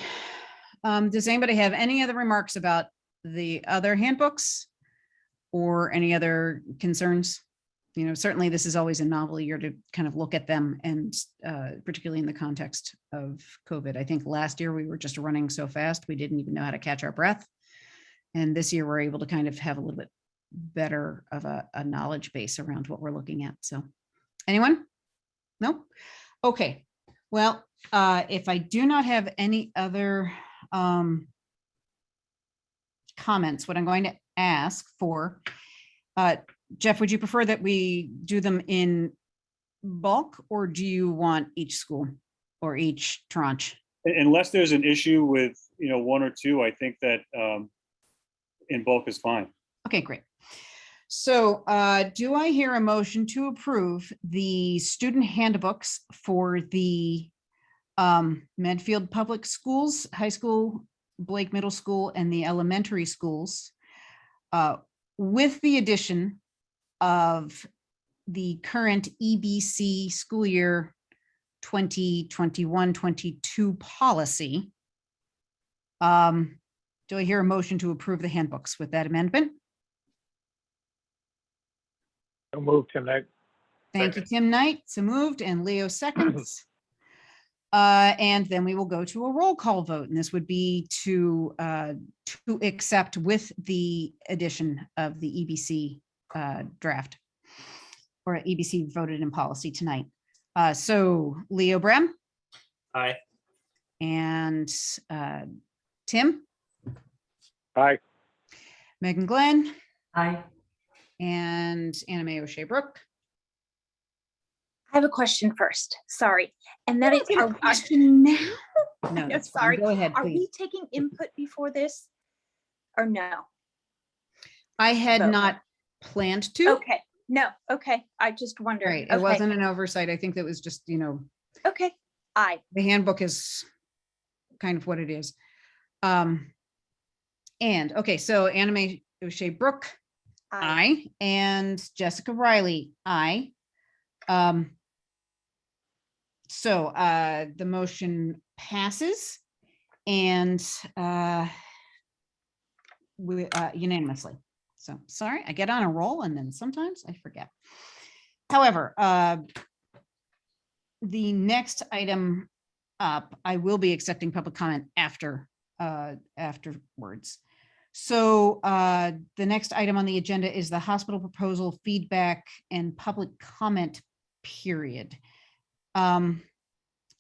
Does anybody have any other remarks about the other handbooks or any other concerns? Certainly this is always a novel year to kind of look at them, and particularly in the context of COVID. I think last year we were just running so fast, we didn't even know how to catch our breath. And this year we're able to kind of have a little bit better of a knowledge base around what we're looking at. So anyone? No? Okay. Well, if I do not have any other comments, what I'm going to ask for, Jeff, would you prefer that we do them in bulk, or do you want each school or each tranche? Unless there's an issue with, one or two, I think that in bulk is fine. Okay, great. So do I hear a motion to approve the student handbooks for the Medfield Public Schools, high school, Blake Middle School, and the elementary schools, with the addition of the current EBC school year 2021-22 policy? Do I hear a motion to approve the handbooks with that amendment? So move, Tim Knight. Thank you, Tim Knight. So moved, and Leo seconds. And then we will go to a roll call vote, and this would be to accept with the addition of the EBC draft, or EBC voted in policy tonight. So Leo Brem Aye. and Tim, Aye. Megan Glenn, Aye. and Anna Mae O'Shea Brooke. I have a question first. Sorry. And that is, A question now? No, I'm that's fine. sorry. Go ahead, Are please. we taking input before this or no? I had Vote. not planned to. Okay. No. Okay. I just wondered. Right. It Okay. wasn't an oversight. I think that was just, Okay. Aye. the handbook is kind of what it is. And okay, so Anna Mae O'Shea Brooke, Aye. aye, and Jessica Riley, aye. So the motion passes and we unanimously. So sorry, I get on a roll and then sometimes I forget. However, the next item up, I will be accepting public comment afterwards. So the next item on the agenda is the hospital proposal feedback and public comment period.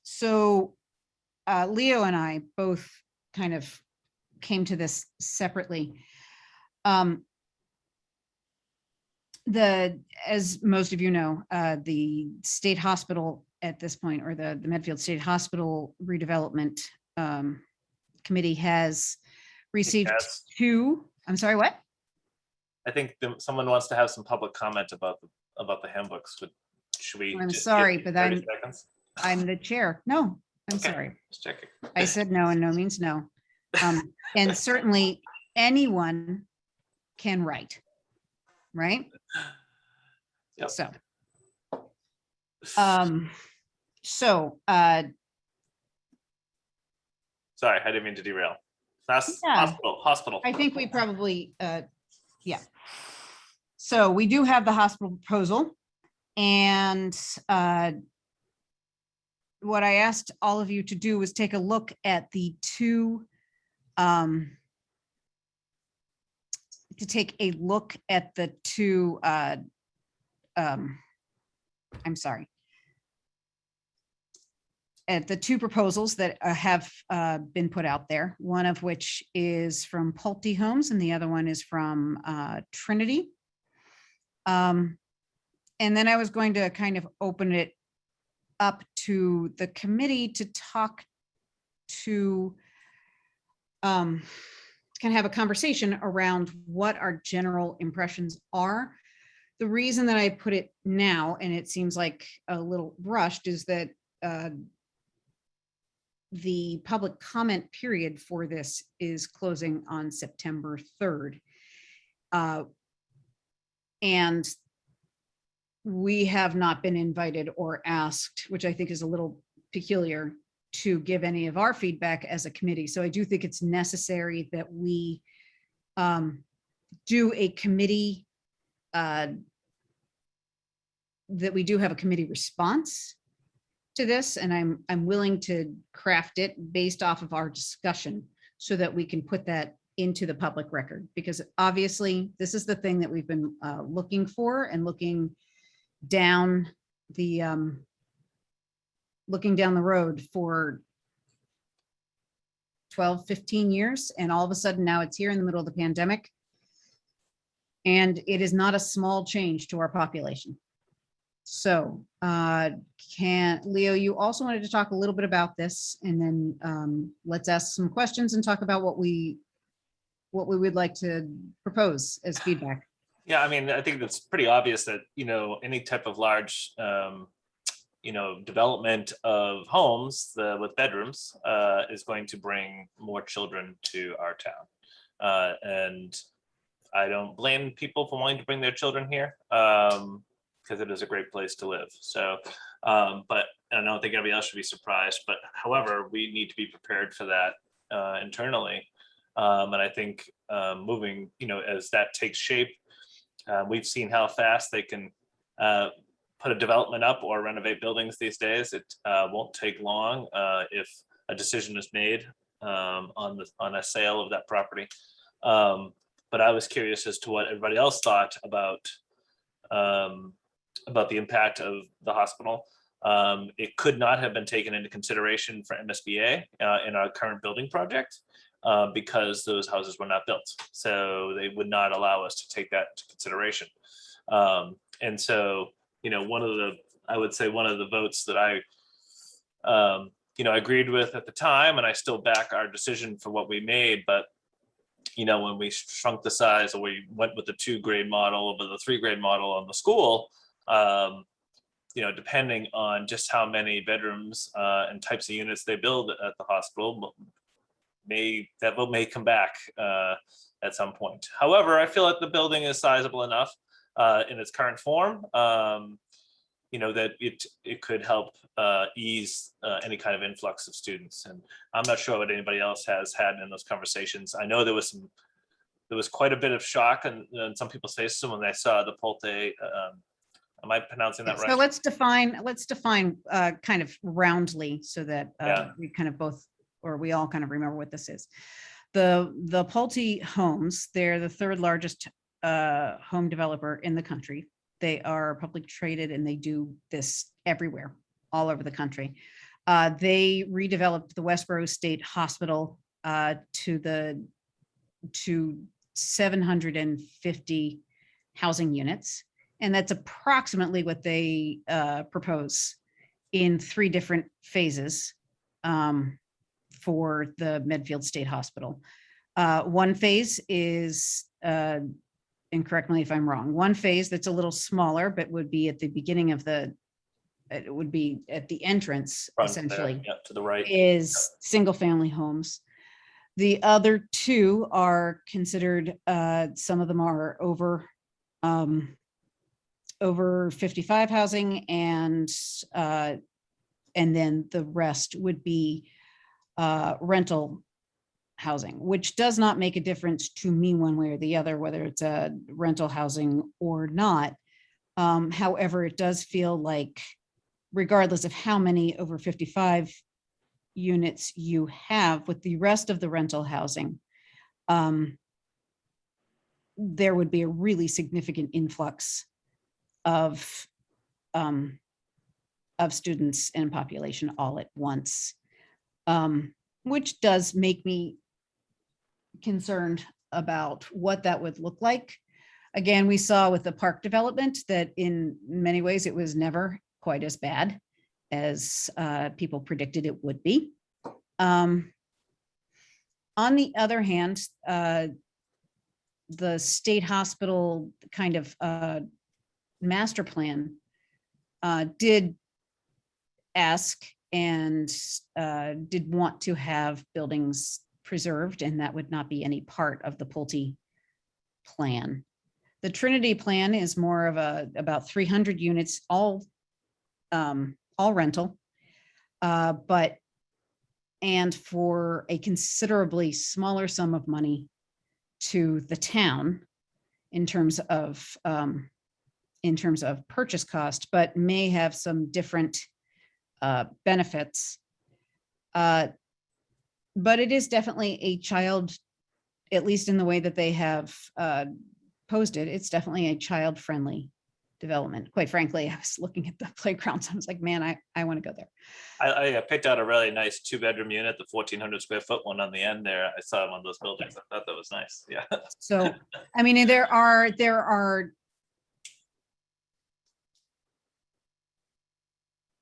So Leo and I both kind of came to this separately. As most of you know, the state hospital at this point, or the Medfield State Hospital redevelopment committee has received Yes. two, I'm sorry, what? I think someone wants to have some public comment about the handbooks. Should we? I'm just sorry, give but 30 seconds? I'm the chair. No, I'm Okay, sorry. just checking. I said no, and no means no. And certainly anyone can write, right? Yep. So, Sorry, I didn't mean to derail. That's Yeah. hospital. I think we probably, yeah. So we do have the hospital proposal, and what I asked all of you to do was take a look at the two, I'm sorry, at the two proposals that have been put out there, one of which is from Pulte Homes and the other one is from Trinity. And then I was going to kind of open it up to the committee to talk to kind of have a conversation around what our general impressions are. The reason that I put it now, and it seems like a little rushed, is that the public comment period for this is closing on September 3rd. And we have not been invited or asked, which I think is a little peculiar, to give any of our feedback as a committee. So I do think it's necessary that we do a committee, that we do have a committee response to this, and I'm willing to craft it based off of our discussion so that we can put that into the public record, because obviously this is the thing that we've been looking for and looking down the road for 12, 15 years. And all of a sudden now it's here in the middle of the pandemic. And it is not a small change to our population. So Leo, you also wanted to talk a little bit about this, and then let's ask some questions and talk about what we would like to propose as feedback. Yeah, I mean, I think it's pretty obvious that, any type of large, development of homes with bedrooms is going to bring more children to our town. And I don't blame people for wanting to bring their children here, because it is a great place to live. So, but I don't think everybody else should be surprised. But however, we need to be prepared for that internally. And I think moving, as that takes shape, we've seen how fast they can put a development up or renovate buildings these days. It won't take long if a decision is made on a sale of that property. But I was curious as to what everybody else thought about the impact of the hospital. It could not have been taken into consideration for MSBA in our current building project because those houses were not built. So they would not allow us to take that into consideration. And so, one of the votes that I agreed with at the time, and I still back our decision for what we made, but when we shrunk the size, or we went with the 2-grade model over the 3-grade model on the school, depending on just how many bedrooms and types of units they build at the hospital, may come back at some point. However, I feel like the building is sizable enough in its current form, that it could help ease any kind of influx of students. And I'm not sure what anybody else has had in those conversations. I know there was quite a bit of shock on some people's faces when they saw the Pulte Am I pronouncing that So right? let's define kind of roundly so that Yeah. we kind of both, or we all kind of remember what this is. The Pulte Homes, they're the third largest home developer in the country. They are publicly traded and they do this everywhere, all over the country. They redeveloped the Westboro State Hospital to 750 housing units. And that's approximately what they propose in 3 different phases for the Medfield State Hospital. One phase is, and correct me if I'm wrong, one phase that's a little smaller, but would be at the beginning of it would be at the entrance, Front there, essentially, yeah, to the right. is single family homes. The other 2 are considered, some of them are over 55 housing, and then the rest would be rental housing, which does not make a difference to me one way or the other, whether it's a rental housing or not. However, it does feel like, regardless of how many over 55 units you have, with the rest of the rental housing, there would be a really significant influx of students and population all at once, which does make me concerned about what that would look like. Again, we saw with the park development that in many ways it was never quite as bad as people predicted it would be. On the other hand, the state hospital kind of master plan did ask and did want to have buildings preserved, and that would not be any part of the Pulte plan. The Trinity plan is more of about 300 units, all rental, and for a considerably smaller sum of money to the town in terms of purchase cost, but may have some different benefits. But it is definitely a child, at least in the way that they have posed it, it's definitely a child-friendly development. Quite frankly, I was looking at the playgrounds. I was like, man, I want to go there. I picked out a really nice 2-bedroom unit, the 1,400 square foot one on the end there. I saw one of those buildings. I thought that was nice. Yeah. So, I mean, there are,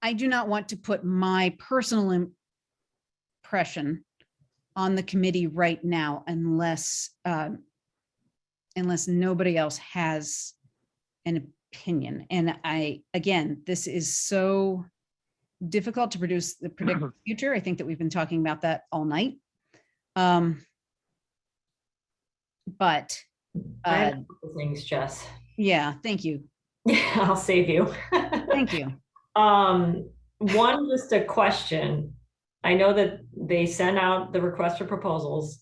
I do not want to put my personal impression on the committee right now unless nobody else has an opinion. And again, this is so difficult to predict the future. I think that we've been talking about that all night. But I have a couple things, Jess. yeah, thank you. I'll save you. Thank you. One, just a question. I know that they sent out the request for proposals.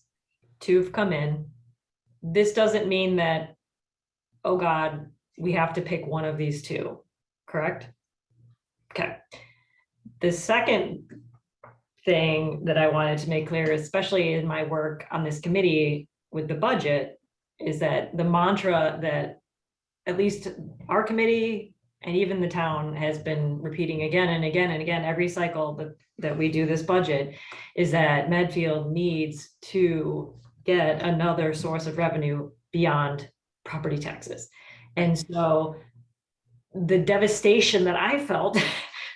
2 have come in. This doesn't mean that, oh God, we have to pick one of these 2, correct? Okay. The second thing that I wanted to make clear, especially in my work on this committee with the budget, is that the mantra that at least our committee and even the town has been repeating again and again and again every cycle that we do this budget is that Medfield needs to get another source of revenue beyond property taxes. And so the devastation that I felt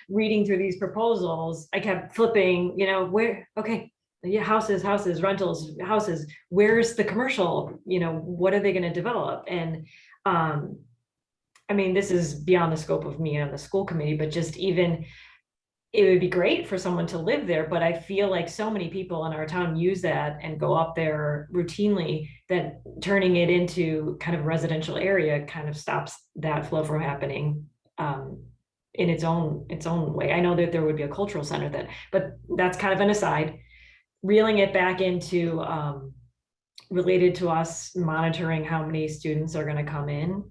reading through these proposals, I kept flipping, where, okay, yeah, houses, rentals, houses, where's the commercial, what are they going to develop? And I mean, this is beyond the scope of me on the school committee, but just even, it would be great for someone to live there, but I feel like so many people in our town use that and go up there routinely that turning it into kind of residential area kind of stops that flow from happening in its own way. I know that there would be a cultural center but that's kind of an aside. Reeling it back into related to us monitoring how many students are going to come in.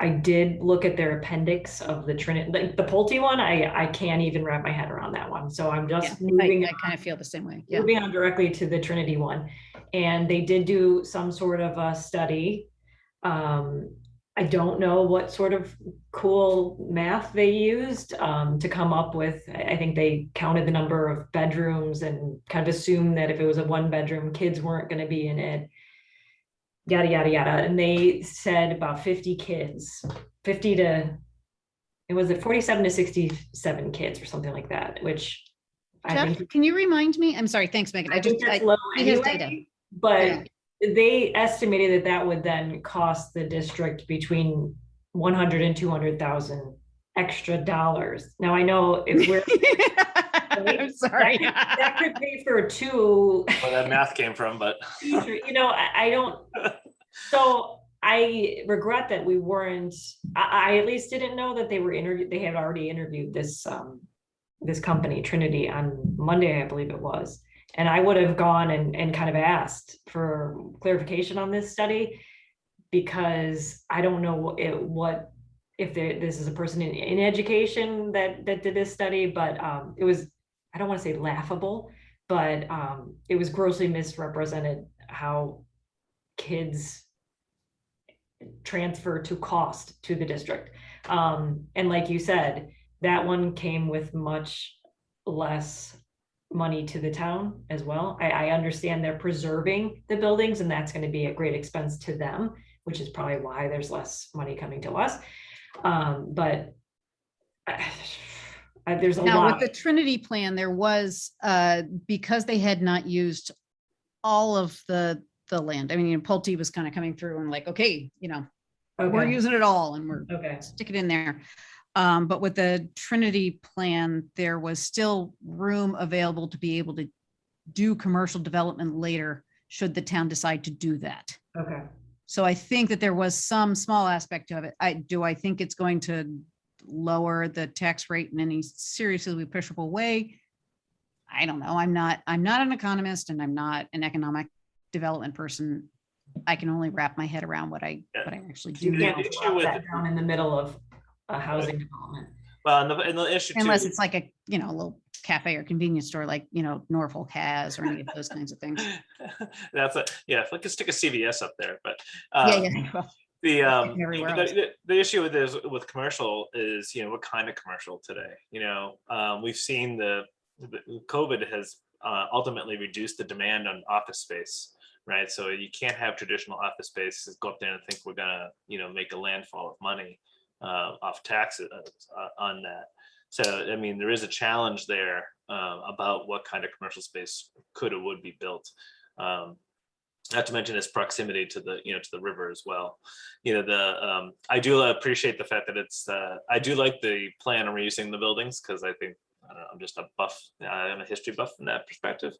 I did look at their appendix of the Trinity, the Pulte one. I can't even wrap my head around that one. So I'm Yeah, just moving I kind of feel the same way. Yeah. moving on directly to the Trinity one. And they did do some sort of a study. I don't know what sort of cool math they used to come up with. I think they counted the number of bedrooms and kind of assumed that if it was a 1-bedroom, kids weren't going to be in it. Yada, yada, yada. And they said about 50 kids, 50 to, it was at 47 to 67 kids or something like that, which I Jeff, think, can you remind me? I'm sorry. Thanks, Megan. I think that's low see his anyway, data. but Yeah. they estimated that that would then cost the district between 100 and 200,000 extra dollars. Now I know if we're I'm sorry. that could pay for 2. Where that math came from, but You know, I don't. So I regret that we weren't. I at least didn't know that they were interviewed. They had already interviewed this this company Trinity on Monday, I believe it was. And I would have gone and kind of asked for clarification on this study, because I don't know what if this is a person in education that did this study, but it was, I don't want to say laughable, but it was grossly misrepresented how kids transfer to cost to the district. And like you said, that one came with much less money to the town as well. I understand they're preserving the buildings, and that's going to be a great expense to them, which is probably why there's less money coming to us. But there's a Now, lot. with the Trinity plan, there was, because they had not used all of the land. I mean, Pulte was kind of coming through and like, okay, you know, we're Okay. using it all and we're Okay. stick it in there. But with the Trinity plan, there was still room available to be able to do commercial development later, should the town decide to do that. Okay. So I think that there was some small aspect of it. I think it's going to lower the tax rate in any seriously appreciable way. I don't know. I'm not an economist, and I'm not an economic development person. I can only wrap my head around what I actually do. The know. issue with That down in the middle of a housing development. well, and the issue Unless too, it's like a, you know, a little cafe or convenience store like, you know, Norfolk has, or any of those kinds of things. that's a yeah. If we could stick a CVS up there, but Yeah. Well, the everywhere else. the issue with commercial is, you know, what kind of commercial today. You know, we've seen the COVID has ultimately reduced the demand on office space, right? So you can't have traditional office spaces go up there and think we're gonna, you know, make a landfall of money off taxes on that. So I mean, there is a challenge there about what kind of commercial space could or would be built. Not to mention its proximity to the, you know, to the river as well. You know, I do appreciate the fact that it's I do like the plan on reusing the buildings, because I think, I don't know, I'm just a buff. I'm a history buff from that perspective.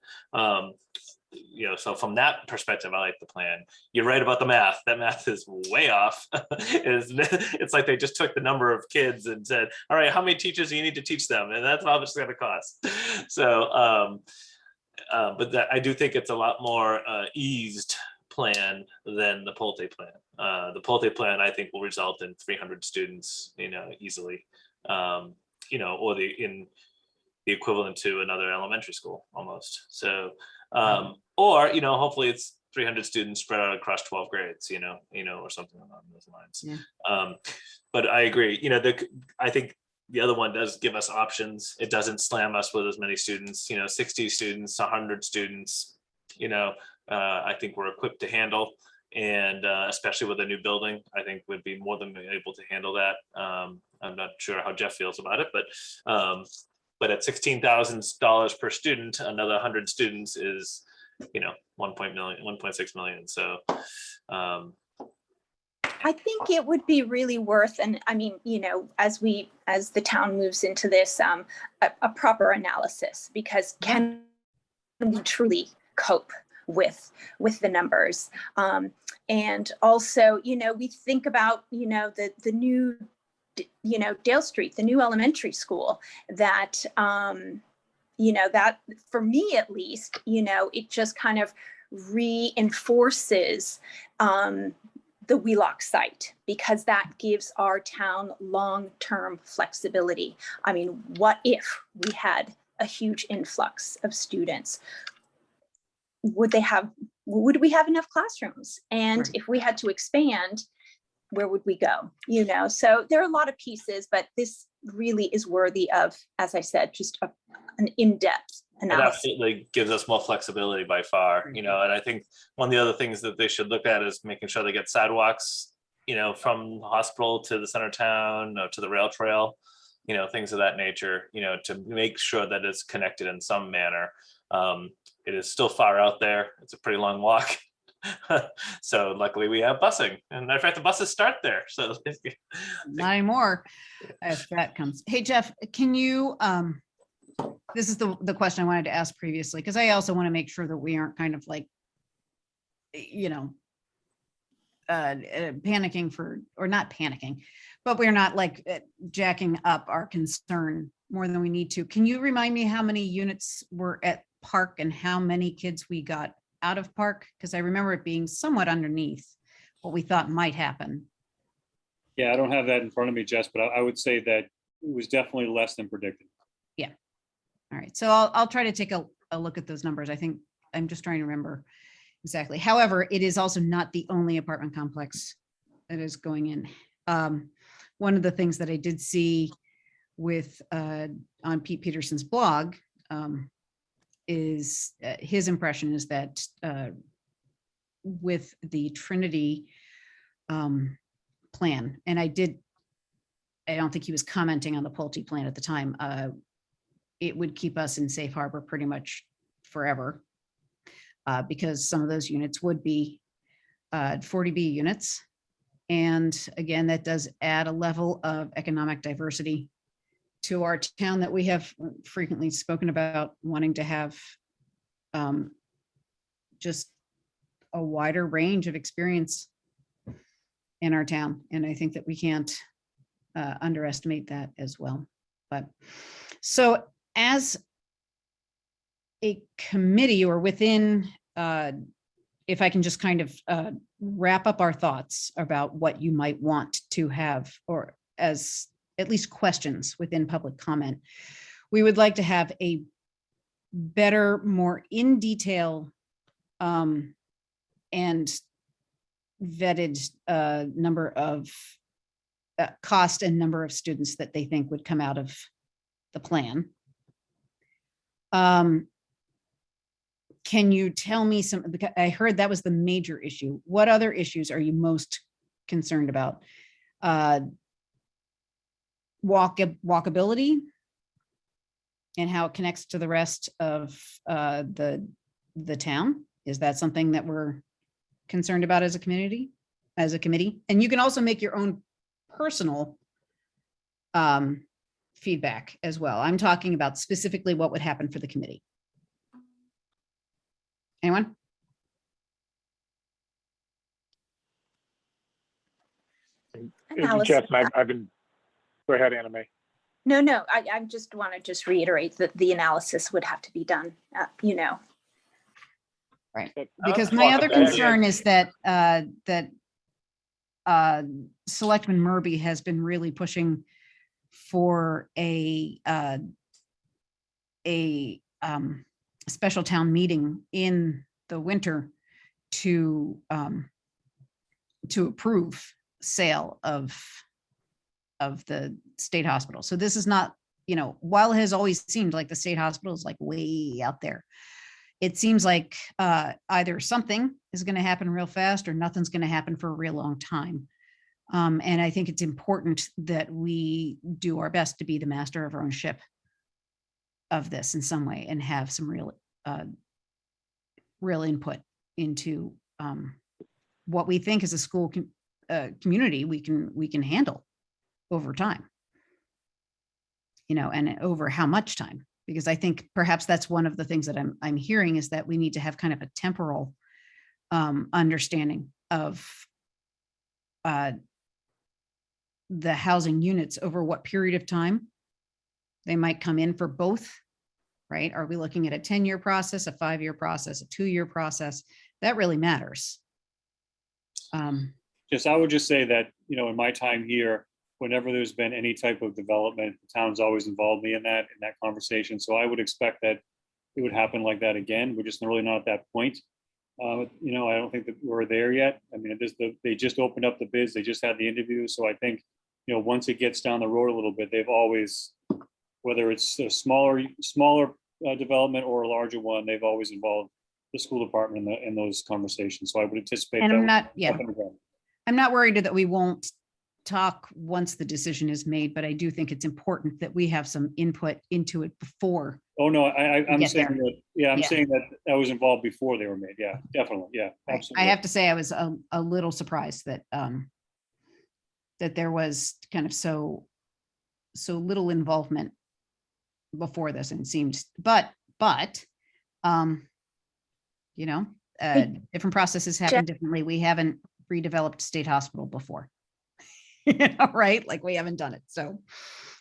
You know, so from that perspective, I like the plan. You're right about the math. That math is way off. It's like they just took the number of kids and said, all right, how many teachers do you need to teach them? And that's how much it's going to cost. So, but I do think it's a lot more eased plan than the Pulte plan. The Pulte plan, I think, will result in 300 students, you know, easily, you know, or the equivalent to another elementary school almost. So, or, you know, hopefully it's 300 students spread out across 12 grades, you know, or something along those lines. Yeah. But I agree, you know, I think the other one does give us options. It doesn't slam us with as many students, you know, 60 students, 100 students, you know, I think we're equipped to handle. And especially with a new building, I think would be more than able to handle that. I'm not sure how Jeff feels about it, but at $16,000 per student, another 100 students is, you know, 1.6 million. So I think it would be really worth, and I mean, you know, as the town moves into this, a proper analysis, because can we truly cope with the numbers? And also, you know, we think about, you know, the new, you know, Dale Street, the new elementary school that, you know, that for me at least, you know, it just kind of reinforces the Wheelock site, because that gives our town long-term flexibility. I mean, what if we had a huge influx of students? Would we have enough classrooms? And Right. if we had to expand, where would we go? You know, so there are a lot of pieces, but this really is worthy of, as I said, just an in-depth It analysis. absolutely gives us more flexibility by far, you know, and I think one of the other things that they should look at is making sure they get sidewalks, you know, from the hospital to the center of town, or to the rail trail, you know, things of that nature, you know, to make sure that it's connected in some manner. It is still far out there. It's a pretty long walk. So luckily we have busing, and in fact, the buses start there. So Not anymore, if that comes. Hey, Jeff, can you, this is the question I wanted to ask previously, because I also want to make sure that we aren't kind of like, you know, panicking or not panicking, but we're not like jacking up our concern more than we need to. Can you remind me how many units were at Park and how many kids we got out of Park? Because I remember it being somewhat underneath what we thought might happen. Yeah, I don't have that in front of me, Jess, but I would say that it was definitely less than predicted. All right, so I'll try to take a look at those numbers. I think I'm just trying to remember exactly. However, it is also not the only apartment complex that is going in. One of the things that I did see with on Pete Peterson's blog is his impression is that with the Trinity plan, and I don't think he was commenting on the Pulte plan at the time, it would keep us in safe harbor pretty much forever, because some of those units would be 40B units. And again, that does add a level of economic diversity to our town that we have frequently spoken about wanting to have just a wider range of experience in our town. And I think that we can't underestimate that as well. But so as a committee or within, if I can just kind of wrap up our thoughts about what you might want to have, or as at least questions within public comment, we would like to have a better, more in detail and vetted number of cost and number of students that they think would come out of the plan. Can you tell me some, because I heard that was the major issue. What other issues are you most concerned about? Walkability and how it connects to the rest of the town. Is that something that we're concerned about as a community, as a committee? And you can also make your own personal feedback as well. I'm talking about specifically what would happen for the committee. Anyone? Analysis. Jeff, I've been, go ahead, Anna Mae. No, I just want to just reiterate that the analysis would have to be done, you know. Right, That- because my other concern is that Selectman Murby has been really pushing for a special town meeting in the winter to approve sale of the state hospital. So this is not, you know, while it has always seemed like the state hospital is like way out there, it seems like either something is going to happen real fast or nothing's going to happen for a real long time. And I think it's important that we do our best to be the master of our own ship of this in some way and have some real input into what we think as a school community we can handle over time, you know, and over how much time. Because I think perhaps that's one of the things that I'm hearing is that we need to have kind of a temporal understanding of the housing units over what period of time they might come in for both, right? Are we looking at a 10-year process, a 5-year process, a 2-year process? That really matters. I would just say that, in my time here, whenever there's been any type of development, the town's always involved me in that conversation. So I would expect that it would happen like that again. We're just really not at that point. I don't think that we're there yet. I mean, they just opened up the bids. They just had the interview. So I think, once it gets down the road a little bit, they've always, whether it's a smaller development or a larger one, they've always involved the school department in those conversations. So I would anticipate. And that I'm would not, yeah, happen again. I'm not worried that we won't talk once the decision is made, but I do think it's important that we have some input into it before. Oh, no, I'm Get saying there. that, yeah, I'm Yeah. saying that I was involved before they were made. Yeah, definitely. Yeah, I absolutely. have to say, I was a little surprised that that there was kind of so little involvement before this, and it seemed, but different processes happen differently. We haven't redeveloped state hospital before. Right? Like, we haven't done it. So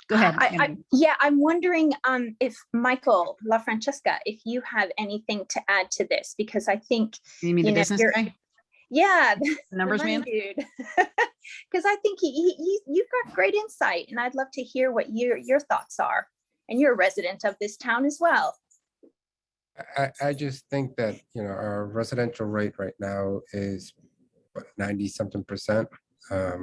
go ahead. I'm wondering if Michael LaFrancesca, if you have anything to add to this, because I think, You mean the business guy? yeah, The numbers money man? dude. Because I think you've got great insight, and I'd love to hear what your thoughts are. And you're a resident of this town as well. I just think that, our residential rate right now is 90-something%.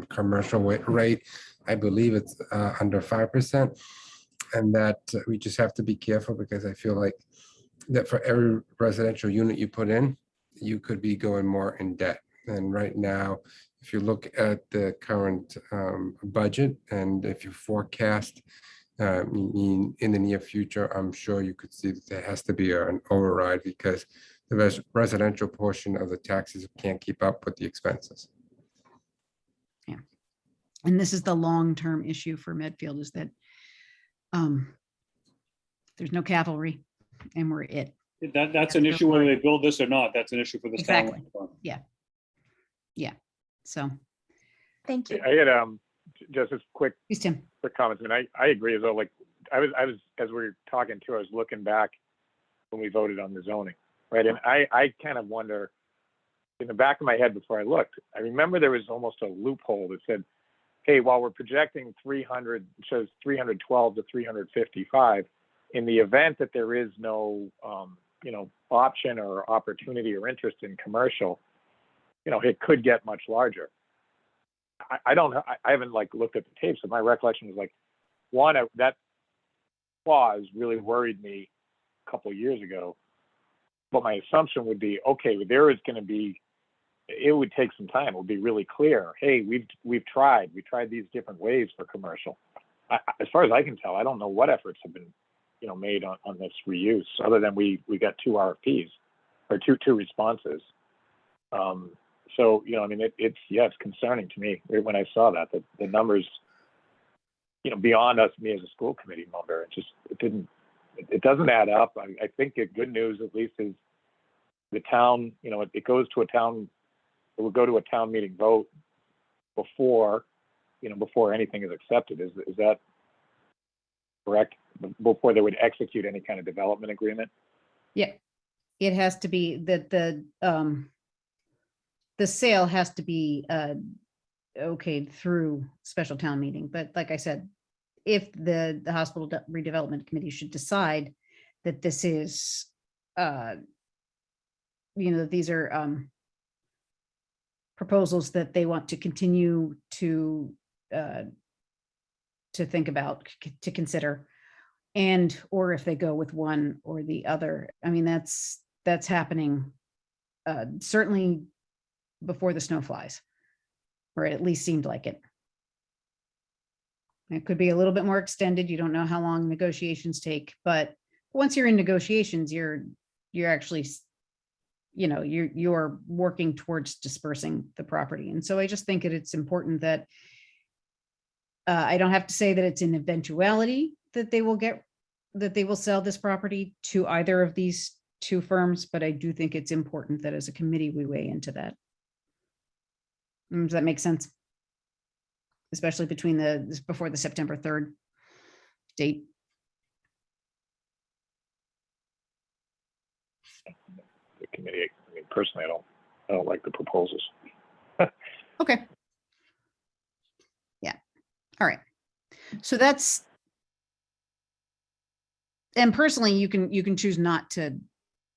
Commercial rate, I believe it's under 5%. And that we just have to be careful, because I feel like that for every residential unit you put in, you could be going more in debt. And right now, if you look at the current budget, and if you forecast in the near future, I'm sure you could see that there has to be an override, because the residential portion of the taxes can't keep up with the expenses. Yeah. And this is the long-term issue for Medfield, is that there's no cavalry, and we're it. That's an issue whether they build this or not. That's an issue for the town. Exactly. Yeah. So, Thank you. I had just as quick please, Tim. comments. I mean, I agree as well. Like, I was as we were talking too, I was looking back when we voted on the zoning, right? And I kind of wonder, in the back of my head before I looked, I remember there was almost a loophole that said, hey, while we're projecting 300, it shows 312 to 355, in the event that there is no option or opportunity or interest in commercial, it could get much larger. I don't know. I haven't looked at the tape, so my recollection was that clause really worried me a couple of years ago. But my assumption would be, okay, there is going to be, it would take some time. It would be really clear. Hey, we've tried these different ways for commercial. As far as I can tell, I don't know what efforts have been, made on this reuse, other than we got 2 RFPs or two responses. So, I mean, it's concerning to me when I saw that the numbers, beyond me as a school committee member, it doesn't add up. I think the good news, at least, is the town, it goes to a town, it will go to a town meeting vote before anything is accepted. Is that correct? Before they would execute any kind of development agreement? Yeah, it has to be that the sale has to be okayed through special town meeting. But like I said, if the hospital redevelopment committee should decide that this is, that these are proposals that they want to continue to think about, to consider, or if they go with one or the other. I mean, that's happening certainly before the snow flies, or it at least seemed like it. It could be a little bit more extended. You don't know how long negotiations take, but once you're in negotiations, you're actually, you're working towards dispersing the property. And so I just think that it's important that I don't have to say that it's an eventuality that they will sell this property to either of these 2 firms, but I do think it's important that as a committee, we weigh into that. Does that make sense? Especially before the September 3rd date. The committee, I mean, personally, I don't like the proposals. Okay. All right. So that's, and personally, you can choose not to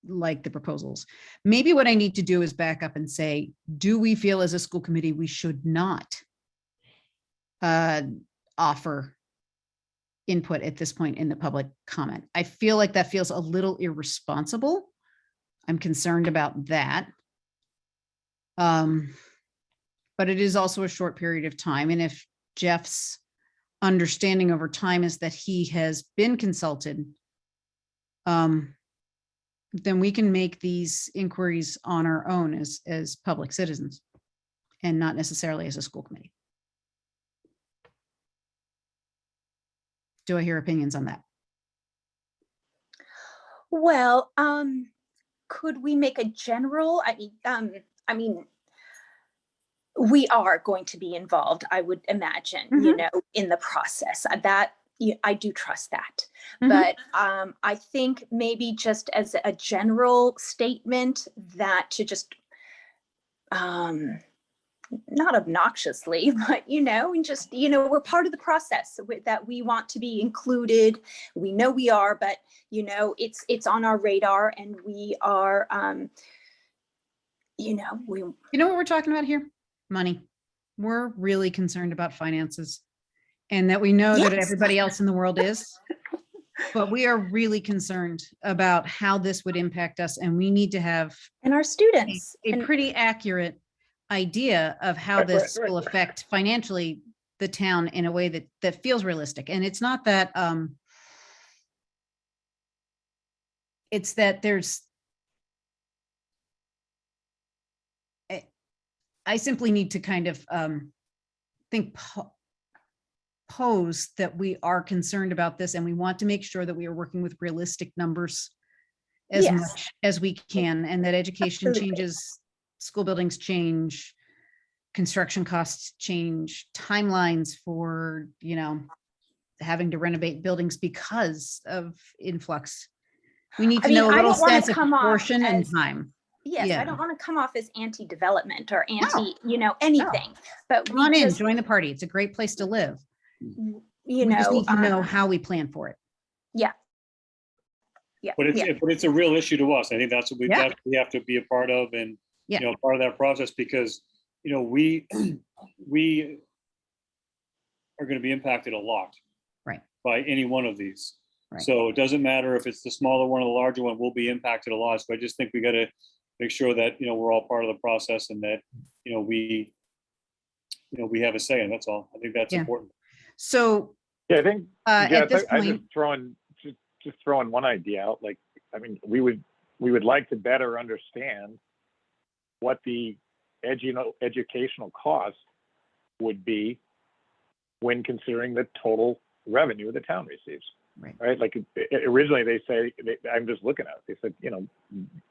like the proposals. Maybe what I need to do is back up and say, do we feel as a school committee, we should not offer input at this point in the public comment? I feel like that feels a little irresponsible. I'm concerned about that. But it is also a short period of time. And if Jeff's understanding over time is that he has been consulted, then we can make these inquiries on our own as public citizens and not necessarily as a school committee. Do I hear opinions on that? Well, could we make a general, I mean, we are going to be involved, I would imagine, you know, in the process. That I do trust that. But I think maybe just as a general statement that to just, not obnoxiously, but, you know, and just, you know, we're part of the process that we want to be included. We know we are, but, you know, it's on our radar and we are, you know, You know what we're talking about here? Money. We're really concerned about finances, and that we know that everybody else in the world is, but we are really concerned about how this would impact us. And we need to have and our students a pretty accurate idea of how this will affect financially the town in a way that feels realistic. And it's not that, it's that I simply need to kind of pose that we are concerned about this, and we want to make sure that we are working with realistic numbers as much as we can, and that education changes, school buildings change, construction costs change, timelines for, you know, having to renovate buildings because of influx. We need to know a little sense of proportion and time. Yes, I don't want to come off as anti-development or anti, you know, anything, but come on in, join the party. It's a great place to live. You we know, just need to know how we plan for it. Yeah. But it's a real issue to us. I think that's what we have to be a part of, and you know, part of that process, because you know we are going to be impacted a lot, right, by any one of these. Right. So it doesn't matter if it's the smaller one or the larger one, we'll be impacted a lot. So I just think we got to make sure that, you know, we're all part of the process, and that, you know, we have a say, and that's all. I think that's important. So yeah, I think at this point, just throwing one idea out. Like, I mean, we would like to better understand what the educational cost would be when considering the total revenue the town receives. Right. Like originally they say, I'm just looking at it. They said, you know,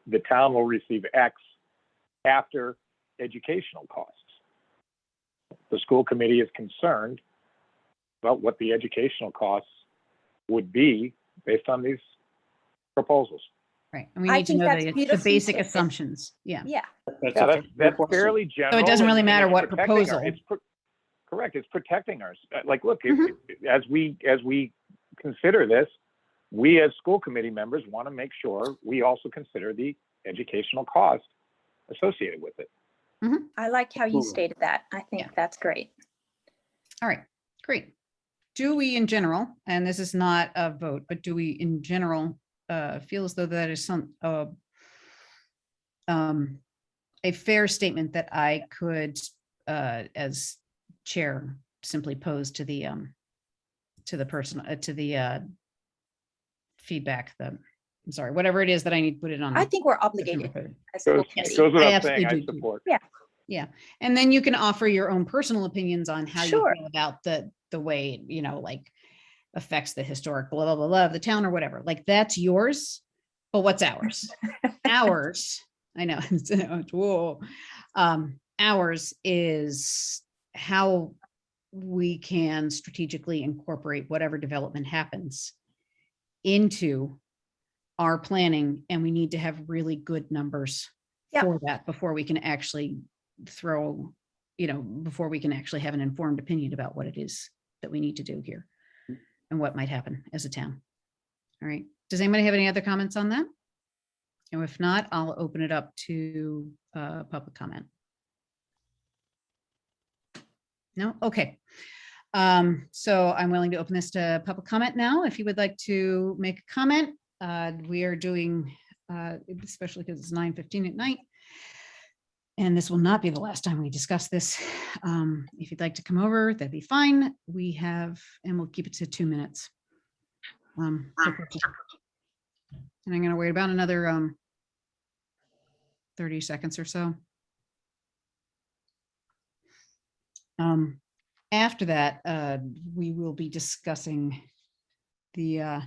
the town will receive X after educational costs. The school committee is concerned about what the educational costs would be based on these proposals. Right. And we need to know the basic assumptions. Yeah. Yeah. That's fairly general. So it doesn't really matter what proposal. Correct. It's protecting us. Like, look, as we consider this, we as school committee members want to make sure we also consider the educational cost associated with it. I like how you stated that. I think that's great. All right, great. Do we in general, and this is not a vote, but do we in general feel as though that is a fair statement that I could, as chair, simply pose to the person, to the feedback, I'm sorry, whatever it is that I need to put it on. I think we're obligated. Goes without saying, I support. Yeah. And then you can offer your own personal opinions on how you feel about the way, you know, like affects the historic blah, blah, blah, blah of the town or whatever. Like, that's yours, but what's ours? Ours, I know, whoa. Ours is how we can strategically incorporate whatever development happens into our planning. And we need to have really good numbers for that before we can actually before we can actually have an informed opinion about what it is that we need to do here and what might happen as a town. All right. Does anybody have any other comments on that? And if not, I'll open it up to public comment. No? Okay. So I'm willing to open this to public comment now. If you would like to make a comment, we are doing, especially because it's 9:15 at night. And this will not be the last time we discuss this. If you'd like to come over, that'd be fine. We have, and we'll keep it to 2 minutes. And I'm going to wait about another 30 seconds or so. After that, we will be discussing the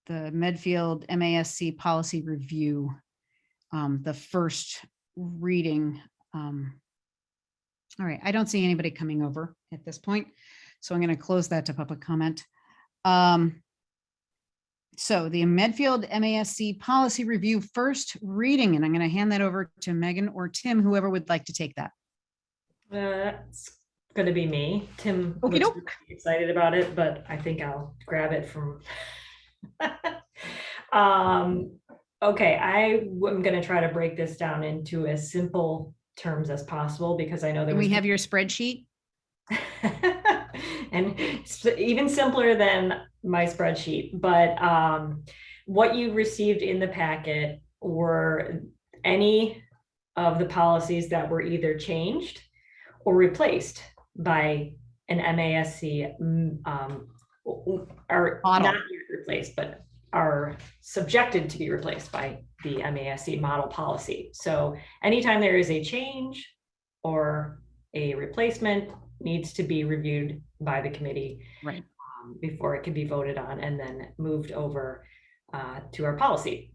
Medfield MASC policy review, the first reading. All right, I don't see anybody coming over at this point, so I'm going to close that to public comment. So the Medfield MASC policy review first reading, and I'm going to hand that over to Megan or Tim, whoever would like to take that. It's going to be me. Tim Okey looks doke. really excited about it, but I think I'll grab it from. Okay, I'm going to try to break this down into as simple terms as possible because I know there Can we was have your spreadsheet? and even simpler than my spreadsheet. But what you received in the packet were any of the policies that were either changed or replaced by an MASC, or Model. not replaced, but are subjected to be replaced by the MASC model policy. So anytime there is a change or a replacement needs to be reviewed by the committee Right. before it can be voted on and then moved over to our policy.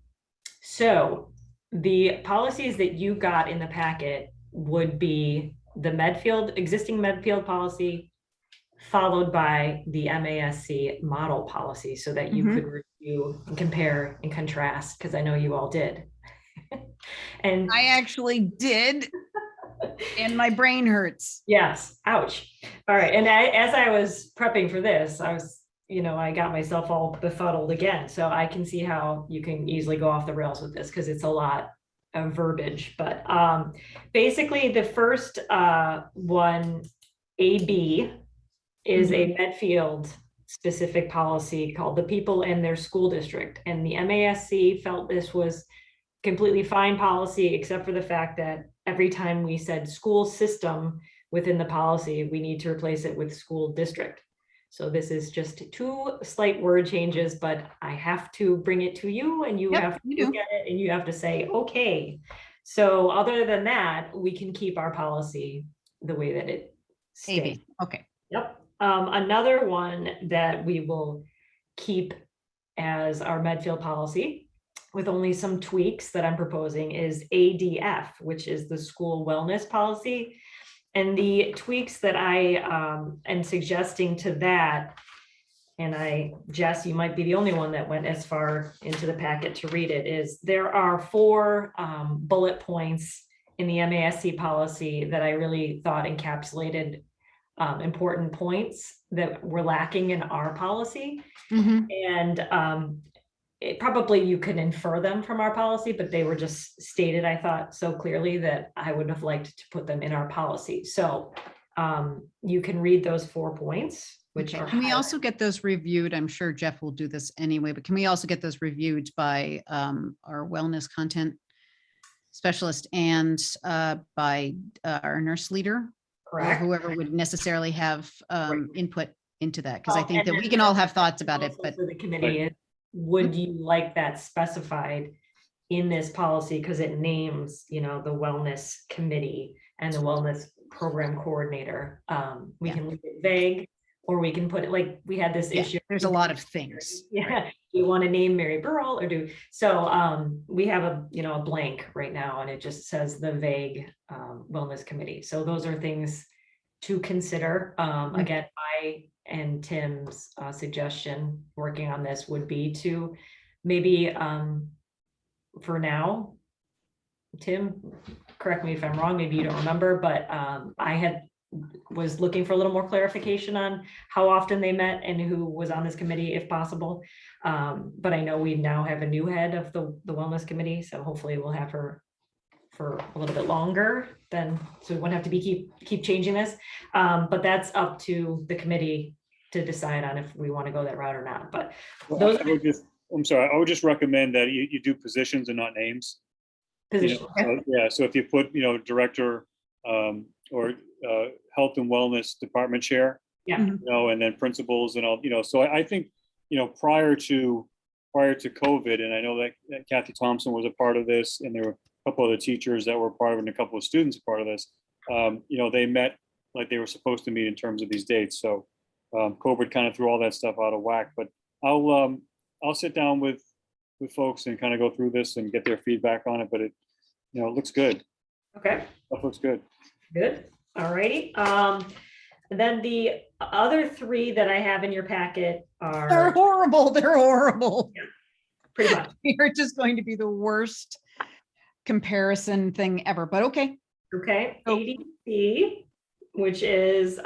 So the policies that you got in the packet would be the existing Medfield policy, followed by the MASC model policy so that you could review and compare and contrast, because I know you all did. And I actually did, and my brain hurts. yes, ouch. All right, and as I was prepping for this, I got myself all befuddled again. So I can see how you can easily go off the rails with this because it's a lot of verbiage. But basically the first one, AB, is a Medfield specific policy called the people and their school district. And the MASC felt this was completely fine policy, except for the fact that every time we said school system within the policy, we need to replace it with school district. So this is just 2 slight word changes, but I have to bring it to you and you Yep, have to you do. look at it and you have to say, okay. So other than that, we can keep our policy the way that it stays. AB. Okay. Yep. Another one that we will keep as our Medfield policy with only some tweaks that I'm proposing is ADF, which is the school wellness policy. And the tweaks that I am suggesting to that, and Jess, you might be the only one that went as far into the packet to read it, is there are 4 bullet points in the MASC policy that I really thought encapsulated important points that were lacking in our policy. And probably you can infer them from our policy, but they were just stated, I thought, so clearly that I would have liked to put them in our policy. So you can read those 4 points, which Okay. are. Can we also get those reviewed? I'm sure Jeff will do this anyway, but can we also get those reviewed by our wellness content specialist and by our nurse leader? Or Correct. whoever would necessarily have input into that, because I Well, think and that then we can all have thoughts about it, also but for the committee, is, would you like that specified in this policy? Because it names, the wellness committee and the wellness program coordinator. We can leave it vague, or we can put it like we had this yeah, issue. there's a lot of things. Yeah. Do you want to name Mary Burrell or so we have a blank right now and it just says the vague wellness committee. So those are things to consider. Again, my and Tim's suggestion working on this would be to maybe for now, Tim, correct me if I'm wrong, maybe you don't remember, but I had was looking for a little more clarification on how often they met and who was on this committee if possible. But I know we now have a new head of the wellness committee, so hopefully we'll have her for a little bit longer then, so we won't have to keep changing this. But that's up to the committee to decide on if we want to go that route or not. But those I'm sorry, I would just recommend that you do positions and not names. positions. Yeah, so if you put, director or health and wellness department chair, Yeah. and then principals and all, so I think, prior to COVID, and I know that Kathy Thompson was a part of this, and there were a couple other teachers that were part of it, and a couple of students a part of this. They met like they were supposed to meet in terms of these dates. So COVID kind of threw all that stuff out of whack, but I'll sit down with folks and kind of go through this and get their feedback on it, but it looks good. Okay. Stuff looks good. Good. All righty. Then the other three that I have in your packet They're are horrible. They're horrible. pretty much. You're just going to be the worst comparison thing ever, but okay. Okay. Oh. ADC, which is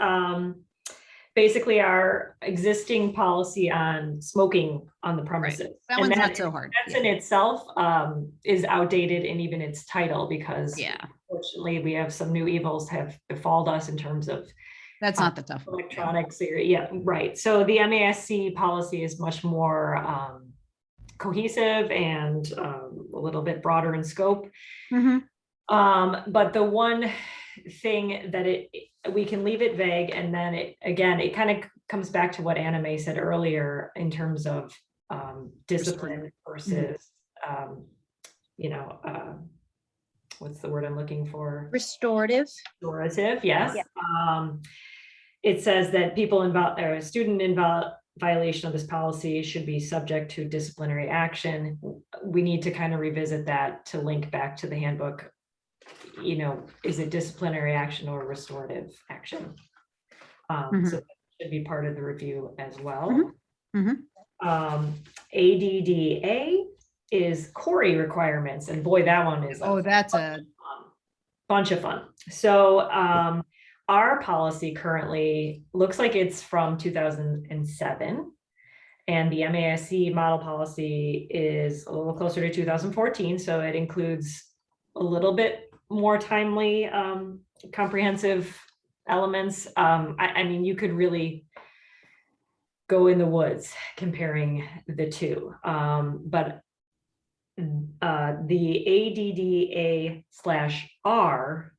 basically our existing policy on smoking on the premises. That And one's not so hard. That's in itself is outdated in even its title, because Yeah, unfortunately we have some new evils have befalled us in terms of that's not the tough one. electronics. Yeah, right. So the MASC policy is much more cohesive and a little bit broader in scope. Mhm. But the one thing that we can leave it vague, and then it kind of comes back to what Anna Mae said earlier in terms of discipline versus what's the word I'm looking for? Restorative. Restorative, yes. Yeah. It says that people involved or a student in violation of this policy should be subject to disciplinary action. We need to kind of revisit that to link back to the handbook. Is it disciplinary action or restorative action? So that should be part of the review as well. ADDA is Corey requirements, and boy, that one is That's a bunch of fun. So our policy currently looks like it's from 2007, and the MASC model policy is a little closer to 2014. So it includes a little bit more timely, comprehensive elements. I mean, you could really go in the woods comparing the two, but the ADDA/R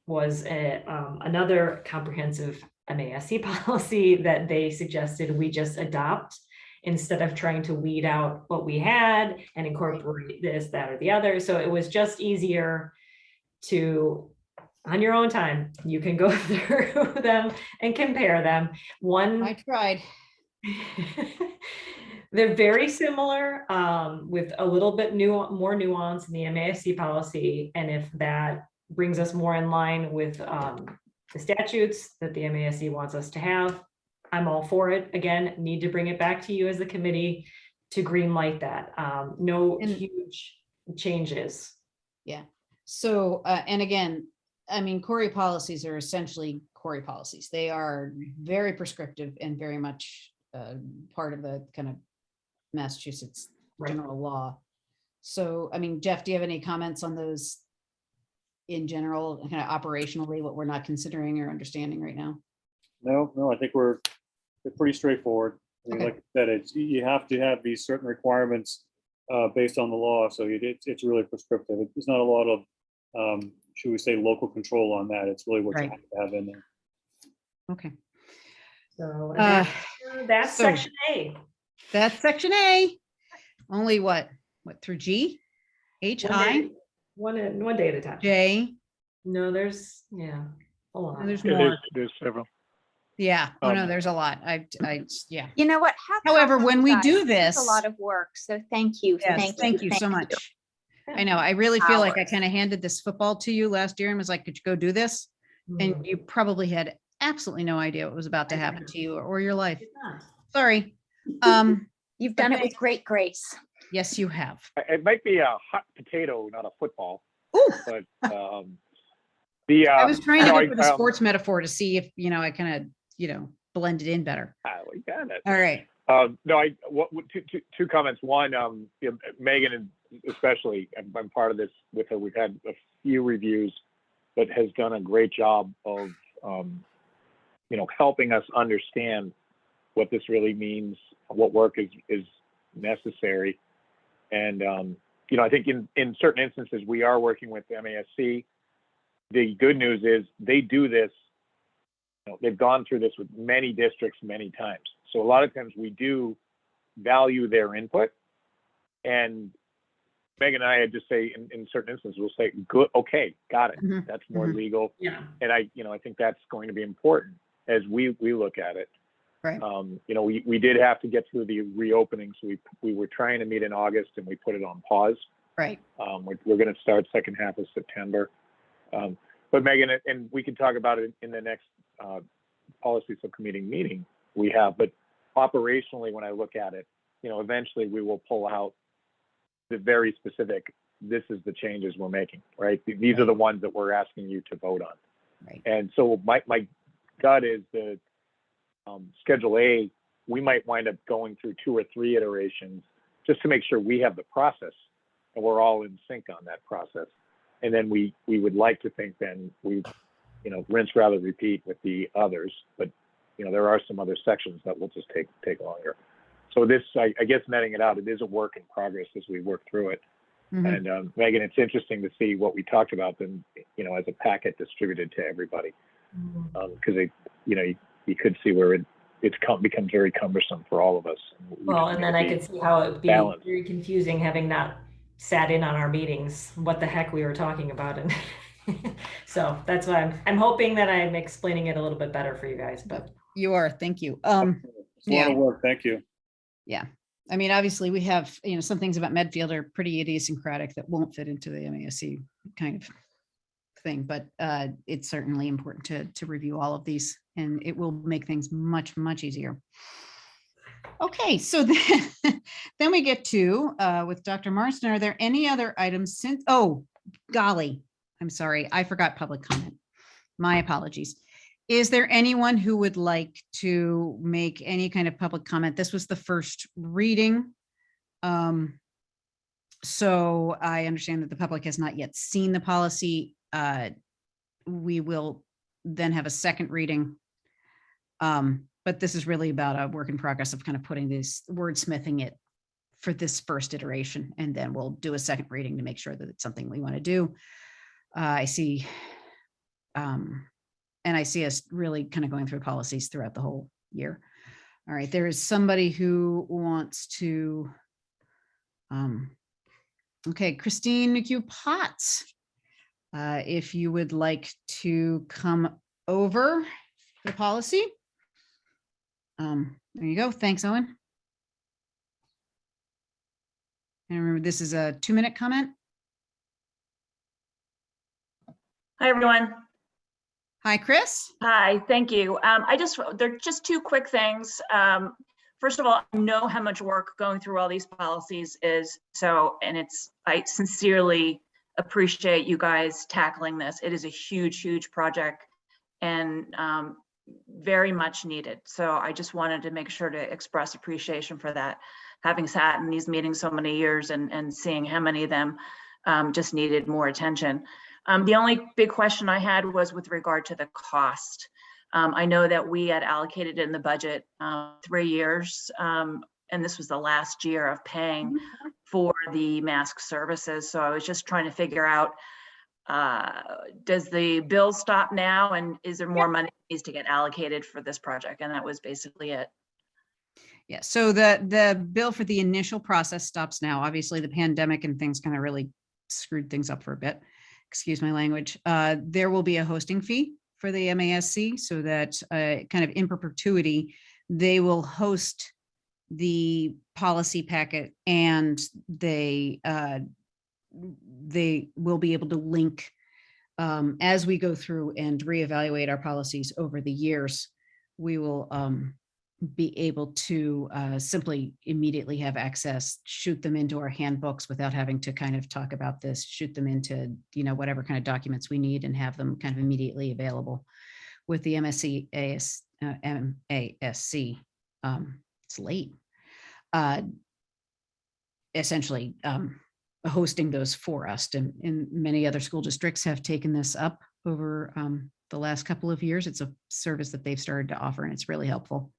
was another comprehensive MASC policy that they suggested we just adopt instead of trying to weed out what we had and incorporate this, that, or the other. So it was just easier to, on your own time, you can go through them and compare them. I tried. They're very similar, with a little bit more nuance in the MASC policy. And if that brings us more in line with the statutes that the MASC wants us to have, I'm all for it. Again, need to bring it back to you as the committee to green light that. No huge changes. Yeah. So, and again, I mean, Corey policies are essentially Corey policies. They are very prescriptive and very much part of the kind of Massachusetts general law. So, I mean, Jeff, do you have any comments on those in general, kind of operationally, what we're not considering or understanding right now? No, I think they're pretty straightforward. I mean, Okay. like I said, you have to have these certain requirements based on the law. So it's really prescriptive. There's not a lot of, should we say, local control on that. It's really what you Right. have to have in there. Okay. So that's so- section A. That's section A. Only what through G? H, I, One day at a time. J. No, there's, a lot. There's Yeah, more. there's several. Yeah. Oh, no, Um, there's a lot. Yeah. You know what? Hats However, off to when you we guys. do This is this- a lot of work. So thank you. Yes, thank you so much. I know, I really feel like I Hours. kind of handed this football to you last year and was like, could you go do this? Mm. And you probably had absolutely no idea what was about to I happen did. to you or your life. Did not. Sorry. You've done it Okay. with great grace. Yes, you have. It might be a hot potato, not a football, Ooh, but I was trying to no, look for the sports metaphor to see if, I kind of, blended in better. we got it. All right. No, two comments. One, Megan, and especially, I'm part of this with her. We've had a few reviews, but has done a great job of, helping us understand what this really means, what work is necessary. And, I think in certain instances, we are working with MASC. The good news is they do this. They've gone through this with many districts many times. So a lot of times we do value their input. And Megan and I just say in certain instances, we'll say, good, okay, got it. Mhm. That's more Mhm. legal. Yeah. And I think that's going to be important as we look at it. Right. We did have to get through the reopening. So we were trying to meet in August and we put it on pause. Right. We're going to start second half of September. But Megan, and we can talk about it in the next policy subcommittee meeting we have, but operationally, when I look at it, eventually we will pull out the very specific, this is the changes we're making, right? These are the ones that we're asking you to vote on. Right. And so my gut is the Schedule A, we might wind up going through 2 or 3 iterations just to make sure we have the process and we're all in sync on that process. And then we would like to think then we, rinse, rather, repeat with the others. But, there are some other sections that will just take longer. So this, I guess, netting it out, it is a work in progress as we work through it. Mhm. And Megan, it's interesting to see what we talked about then, as a packet distributed to everybody. Because you could see where it becomes very cumbersome for all of us. Well, and then I could see how it would be balanced. very confusing having not sat in on our meetings, what the heck we were talking about. And so that's why I'm hoping that I'm explaining it a little bit better for you guys, but. You are. Thank you. It's a lot yeah. of work. Thank you. Yeah. I mean, obviously we have, some things about Medfield are pretty idiosyncratic that won't fit into the MASC kind of thing, but it's certainly important to review all of these, and it will make things much, much easier. Okay, so then we get to with Dr. Marston, are there any other items since, oh, golly, I'm sorry, I forgot public comment. My apologies. Is there anyone who would like to make any kind of public comment? This was the first reading. So I understand that the public has not yet seen the policy. We will then have a second reading. But this is really about a work in progress of kind of putting this wordsmithing it for this first iteration. And then we'll do a second reading to make sure that it's something we want to do. I see, and I see us really kind of going through policies throughout the whole year. All right, there is somebody who wants to, okay, Christine McHugh-Potts, if you would like to come over the policy. There you go. Thanks, Owen. And remember, this is a 2-minute comment. Hi, everyone. Hi, Chris. Hi, thank you. They're just 2 quick things. First of all, I know how much work going through all these policies is. I sincerely appreciate you guys tackling this. It is a huge, huge project and very much needed. So I just wanted to make sure to express appreciation for that. Having sat in these meetings so many years and seeing how many of them just needed more attention. The only big question I had was with regard to the cost. I know that we had allocated in the budget 3 years, and this was the last year of paying for the mask services. So I was just trying to figure out, does the bill stop now, and is there more money that needs to get allocated for this project? And that was basically it. Yeah, so the bill for the initial process stops now. Obviously, the pandemic and things kind of really screwed things up for a bit. Excuse my language. There will be a hosting fee for the MASC, so that kind of in perpetuity, they will host the policy packet, and they will be able to link as we go through and reevaluate our policies over the years. We will be able to simply immediately have access, shoot them into our handbooks without having to kind of talk about this, shoot them into, you know, whatever kind of documents we need and have them kind of immediately available. With the MASC, it's late. Essentially hosting those for us, and many other school districts have taken this up over the last couple of years. It's a service that they've started to offer, and it's really helpful.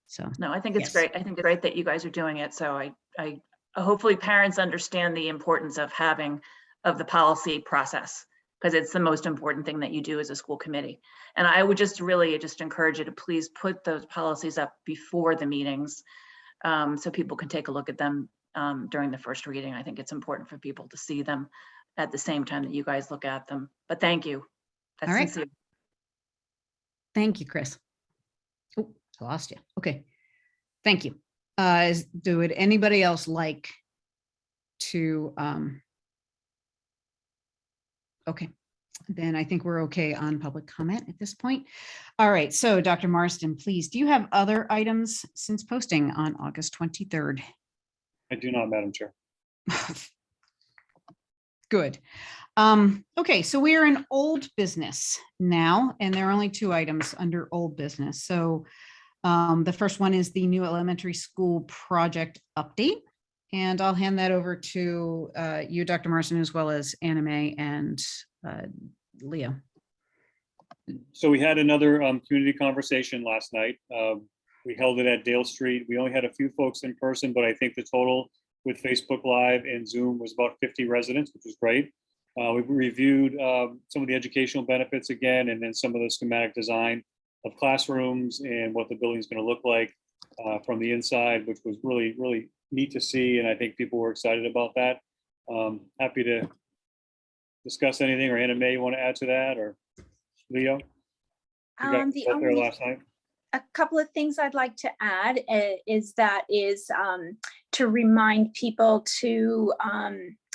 So No, I think it's yes. great. I think it's great that you guys are doing it. So I hopefully parents understand the importance of the policy process, because it's the most important thing that you do as a school committee. And I would just really encourage you to please put those policies up before the meetings, so people can take a look at them during the first reading. I think it's important for people to see them at the same time that you guys look at them. But thank you. That's All right. sincere. Thank you, Chris. Oh, I lost you. Okay. Thank you. Would anybody else like to, okay, then I think we're okay on public comment at this point. All right. So Dr. Marston, please, do you have other items since posting on August 23rd? I do not, Madam Chair. Good. Okay, so we are in old business now, and there are only 2 items under old business. So the first one is the new elementary school project update. And I'll hand that over to you, Dr. Marston, as well as Anna Mae and Leo. So we had another community conversation last night. We held it at Dale Street. We only had a few folks in person, but I think the total with Facebook Live and Zoom was about 50 residents, which was great. We reviewed some of the educational benefits again, and then some of the schematic design of classrooms and what the building is going to look like from the inside, which was really, really neat to see. And I think people were excited about that. Happy to discuss anything, or Anna Mae, you want to add to that, or Leo? You guys The both there only last night. a couple of things I'd like to add is to remind people to,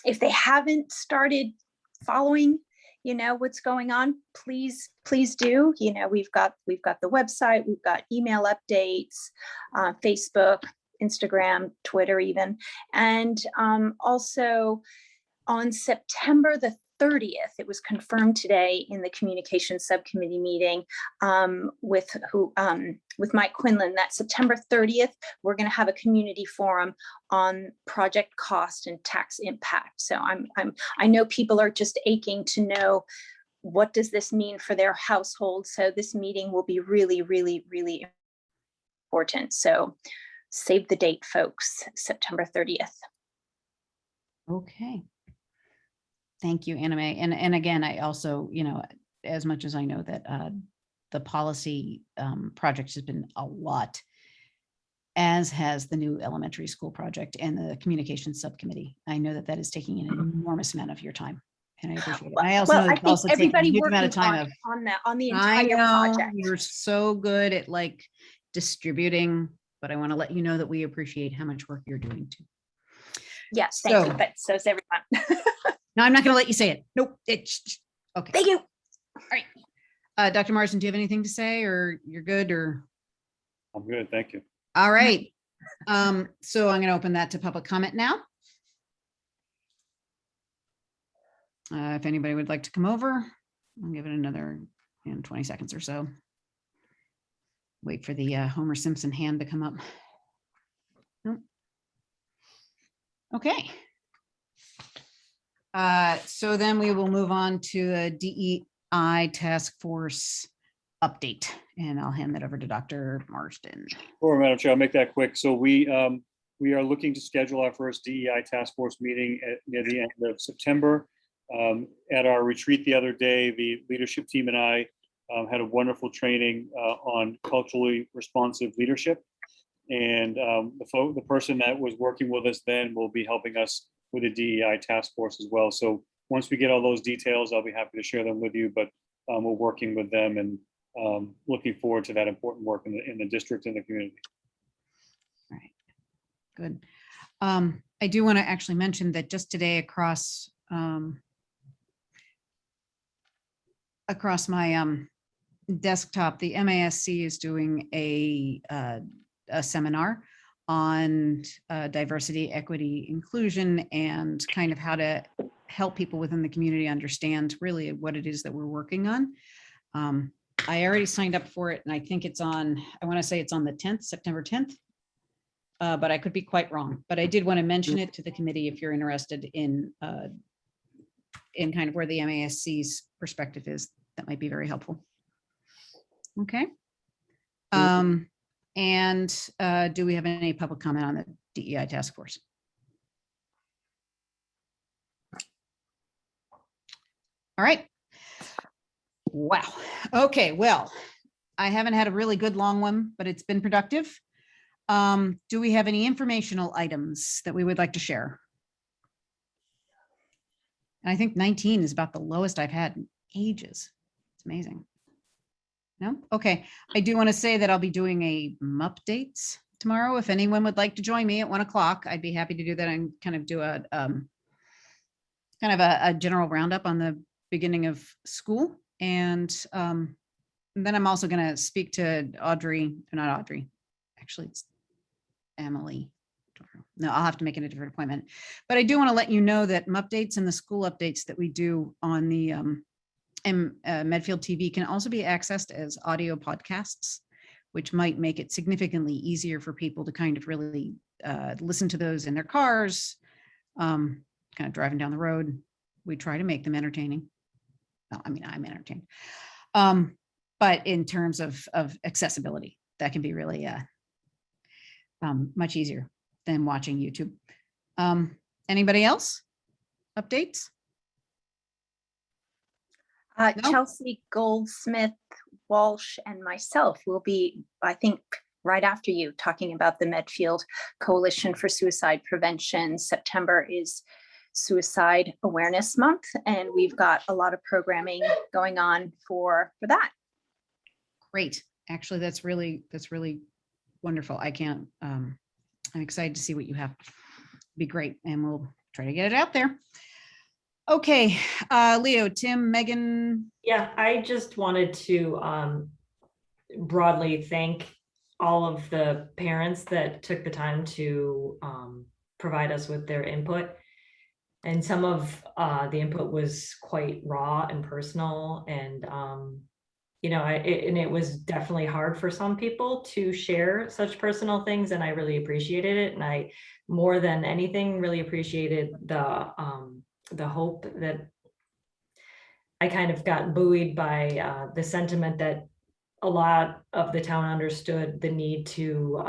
if they haven't started following, you know, what's going on, please do. You know, we've got the website, we've got email updates, Facebook, Instagram, Twitter even. And also on September the 30th, it was confirmed today in the communications subcommittee meeting with Mike Quinlan, that September 30th, we're going to have a community forum on project cost and tax impact. So I know people are just aching to know, what does this mean for their household? So this meeting will be really, really, really important. So save the date, folks, September 30th. Okay. Thank you, Anna Mae. And again, I also, you know, as much as I know that the policy project has been a lot, as has the new elementary school project and the communications subcommittee. I know that is taking an enormous amount of your time, and I appreciate it. And I also know I it's also think taking a everybody huge amount of working time on the I entire know project. you're so good at like distributing, but I want to let you know that we appreciate how much work you're doing too. Yes, thank So- you, but so is everyone. No, I'm not going to let you say it. Nope. Okay. Thank you. All right. Dr. Marston, do you have anything to say, or you're good, or? I'm good, thank you. All right. So I'm going to open that to public comment now. If anybody would like to come over, I'll give it another 20 seconds or so. Wait for the Homer Simpson hand to come up. Nope. Okay. So then we will move on to a DEI task force update, and I'll hand that over to Dr. Marston. Sure, Madam Chair, I'll make that quick. So we are looking to schedule our first DEI task force meeting near the end of September. At our retreat the other day, the leadership team and I had a wonderful training on culturally responsive leadership. And the person that was working with us then will be helping us with the DEI task force as well. So once we get all those details, I'll be happy to share them with you, but we're working with them and looking forward to that important work in the district and the community. All right, good. I do want to actually mention that just today across my desktop, the MASC is doing a seminar on diversity, equity, inclusion, and kind of how to help people within the community understand really what it is that we're working on. I already signed up for it, and I think it's on, I want to say it's on the 10th, September 10th. But I could be quite wrong. But I did want to mention it to the committee if you're interested in kind of where the MASC's perspective is. That might be very helpful. Okay. And do we have any public comment on the DEI task force? All right. Wow. Okay. Well, I haven't had a really good long one, but it's been productive. Do we have any informational items that we would like to share? And I think 19 is about the lowest I've had in ages. It's amazing. No? Okay. I do want to say that I'll be doing a updates tomorrow. If anyone would like to join me at 1 o'clock, I'd be happy to do that and kind of do a a general roundup on the beginning of school. And then I'm also going to speak to Audrey, not Audrey, actually it's Emily. No, I'll have to make it a different appointment. But I do want to let you know that updates and the school updates that we do on the Medfield TV can also be accessed as audio podcasts, which might make it significantly easier for people to kind of really listen to those in their cars, kind of driving down the road. We try to make them entertaining. Well, I mean, I'm entertained. But in terms of accessibility, that can be really much easier than watching YouTube. Anybody else? Updates? No? Chelsea Goldsmith Walsh and myself will be, I think, right after you, talking about the Medfield Coalition for Suicide Prevention. September is Suicide Awareness Month, and we've got a lot of programming going on for that. Great. Actually, that's really wonderful. I can't, I'm excited to see what you have. Be great. And we'll try to get it out there. Okay. Leo, Tim, Megan. Yeah, I just wanted to broadly thank all of the parents that took the time to provide us with their input. And some of the input was quite raw and personal, and it was definitely hard for some people to share such personal things, and I really appreciated it. And I, more than anything, really appreciated the hope that I kind of got buoyed by the sentiment that a lot of the town understood the need to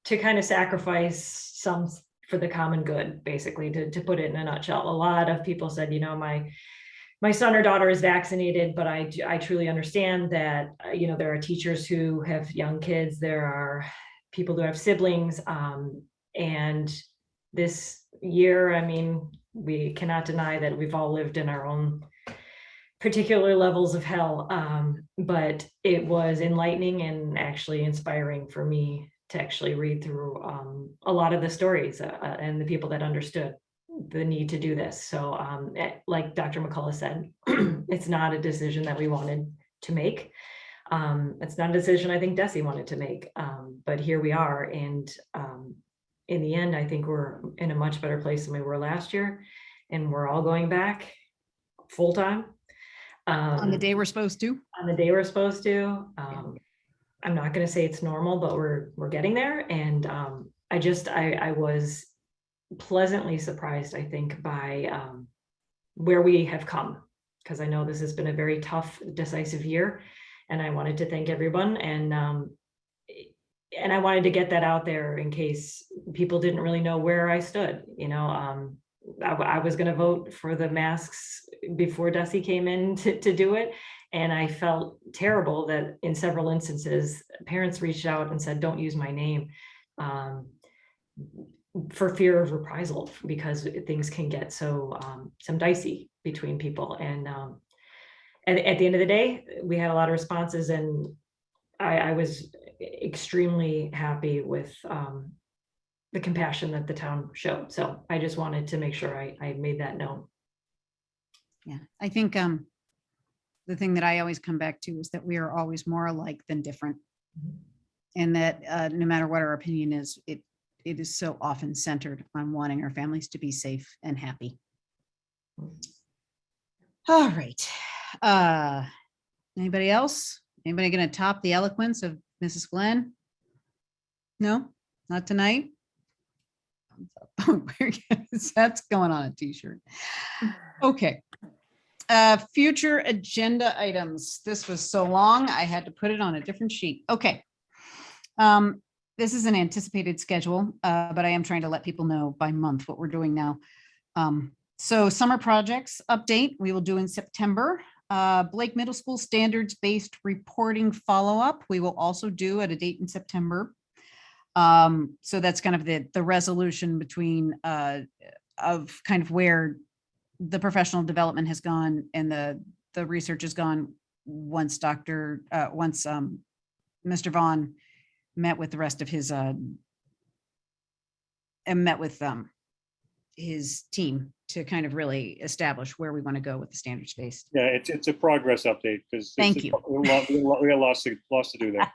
kind of sacrifice some for the common good, basically, to put it in a nutshell. A lot of people said, my son or daughter is vaccinated, but I truly understand that, there are teachers who have young kids, there are people who have siblings, and this year, I mean, we cannot deny that we've all lived in our own particular levels of hell, but it was enlightening and actually inspiring for me to actually read through a lot of the stories and the people that understood the need to do this. So like Dr. McCullough said, it's not a decision that we wanted to make. It's not a decision I think Desi wanted to make, but here we are. And in the end, I think we're in a much better place than we were last year. And we're all going back full time. On the day we're supposed to. On the day we're supposed to. I'm not going to say it's normal, but we're getting there. And I was pleasantly surprised, I think, by where we have come, because I know this has been a very tough, decisive year, and I wanted to thank everyone, and I wanted to get that out there in case people didn't really know where I stood. I was going to vote for the masks before Desi came in to do it, and I felt terrible that in several instances parents reached out and said, "Don't use my name." For fear of reprisal, because things can get so some dicey between people. And at the end of the day, we had a lot of responses, and I was extremely happy with the compassion that the town showed. So I just wanted to make sure I made that known. Yeah, I think the thing that I always come back to is that we are always more alike than different. And that no matter what our opinion is, it is so often centered on wanting our families to be safe and happy. All right. Anybody else? Anybody going to top the eloquence of Mrs. Glenn? No, not tonight. That's going on a t-shirt. Okay. Future agenda items. This was so long, I had to put it on a different sheet. Okay. This is an anticipated schedule, but I am trying to let people know by month what we're doing now. So summer projects update, we will do in September. Blake Middle School standards-based reporting follow-up, we will also do at a date in September. So that's kind of the resolution between of kind of where the professional development has gone and the research has gone once Mr. Vaughn met with the rest of his and met with his team to kind of really establish where we want to go with the standards based. Yeah, it's a progress update because. Thank you. We got lots to do there.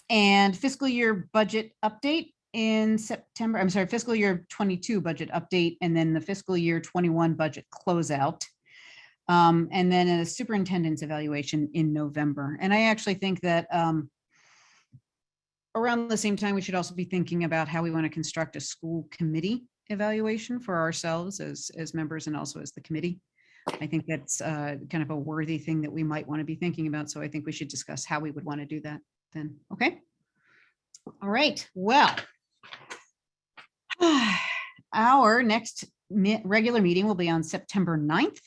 And fiscal year budget update in September, I'm sorry, fiscal year 22 budget update, and then the fiscal year 21 budget closeout. And then a superintendent's evaluation in November. And I actually think that around the same time, we should also be thinking about how we want to construct a school committee evaluation for ourselves as members and also as the committee. I think that's kind of a worthy thing that we might want to be thinking about. So I think we should discuss how we would want to do that then. Okay. All right. Well, our next regular meeting will be on September 9th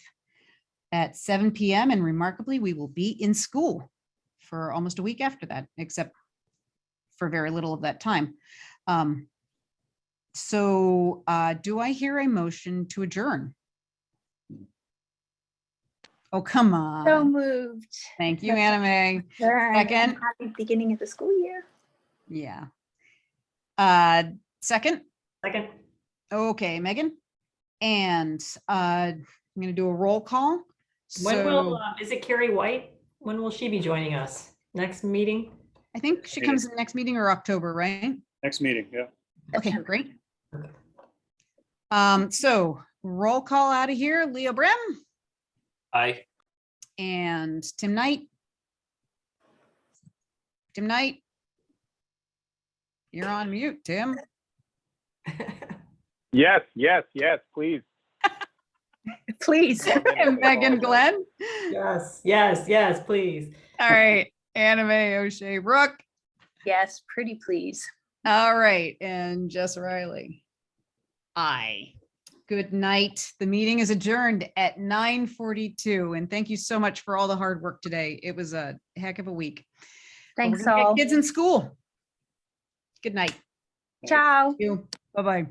at 7 p.m. And remarkably, we will be in school for almost a week after that, except for very little of that time. So do I hear a motion to adjourn? Oh, come on. So moved. Thank you, Anna Mae. Sure. Second. Happy beginning of the school year. Yeah. Second? Second. Okay, Megan. And I'm going to do a roll call. When will, So is it Carrie White? When will she be joining us? Next meeting? I think she comes in the next meeting or October, right? Next meeting, yeah. Okay, great. So roll call out of here, Leo Brem Aye. and Tim Knight. Tim Knight. You're on mute, Tim. Yes, please. Please. And Megan Glenn. Yes, please. All right, Anna Mae O'Shea Brooke. Yes, pretty please. All right, and Jess Riley. Aye. Good night. The meeting is adjourned at 9:42. And thank you so much for all the hard work today. It was a heck of a week. But we're Thanks gonna get all. kids in school. Good night. Ciao. Thank you. Bye-bye.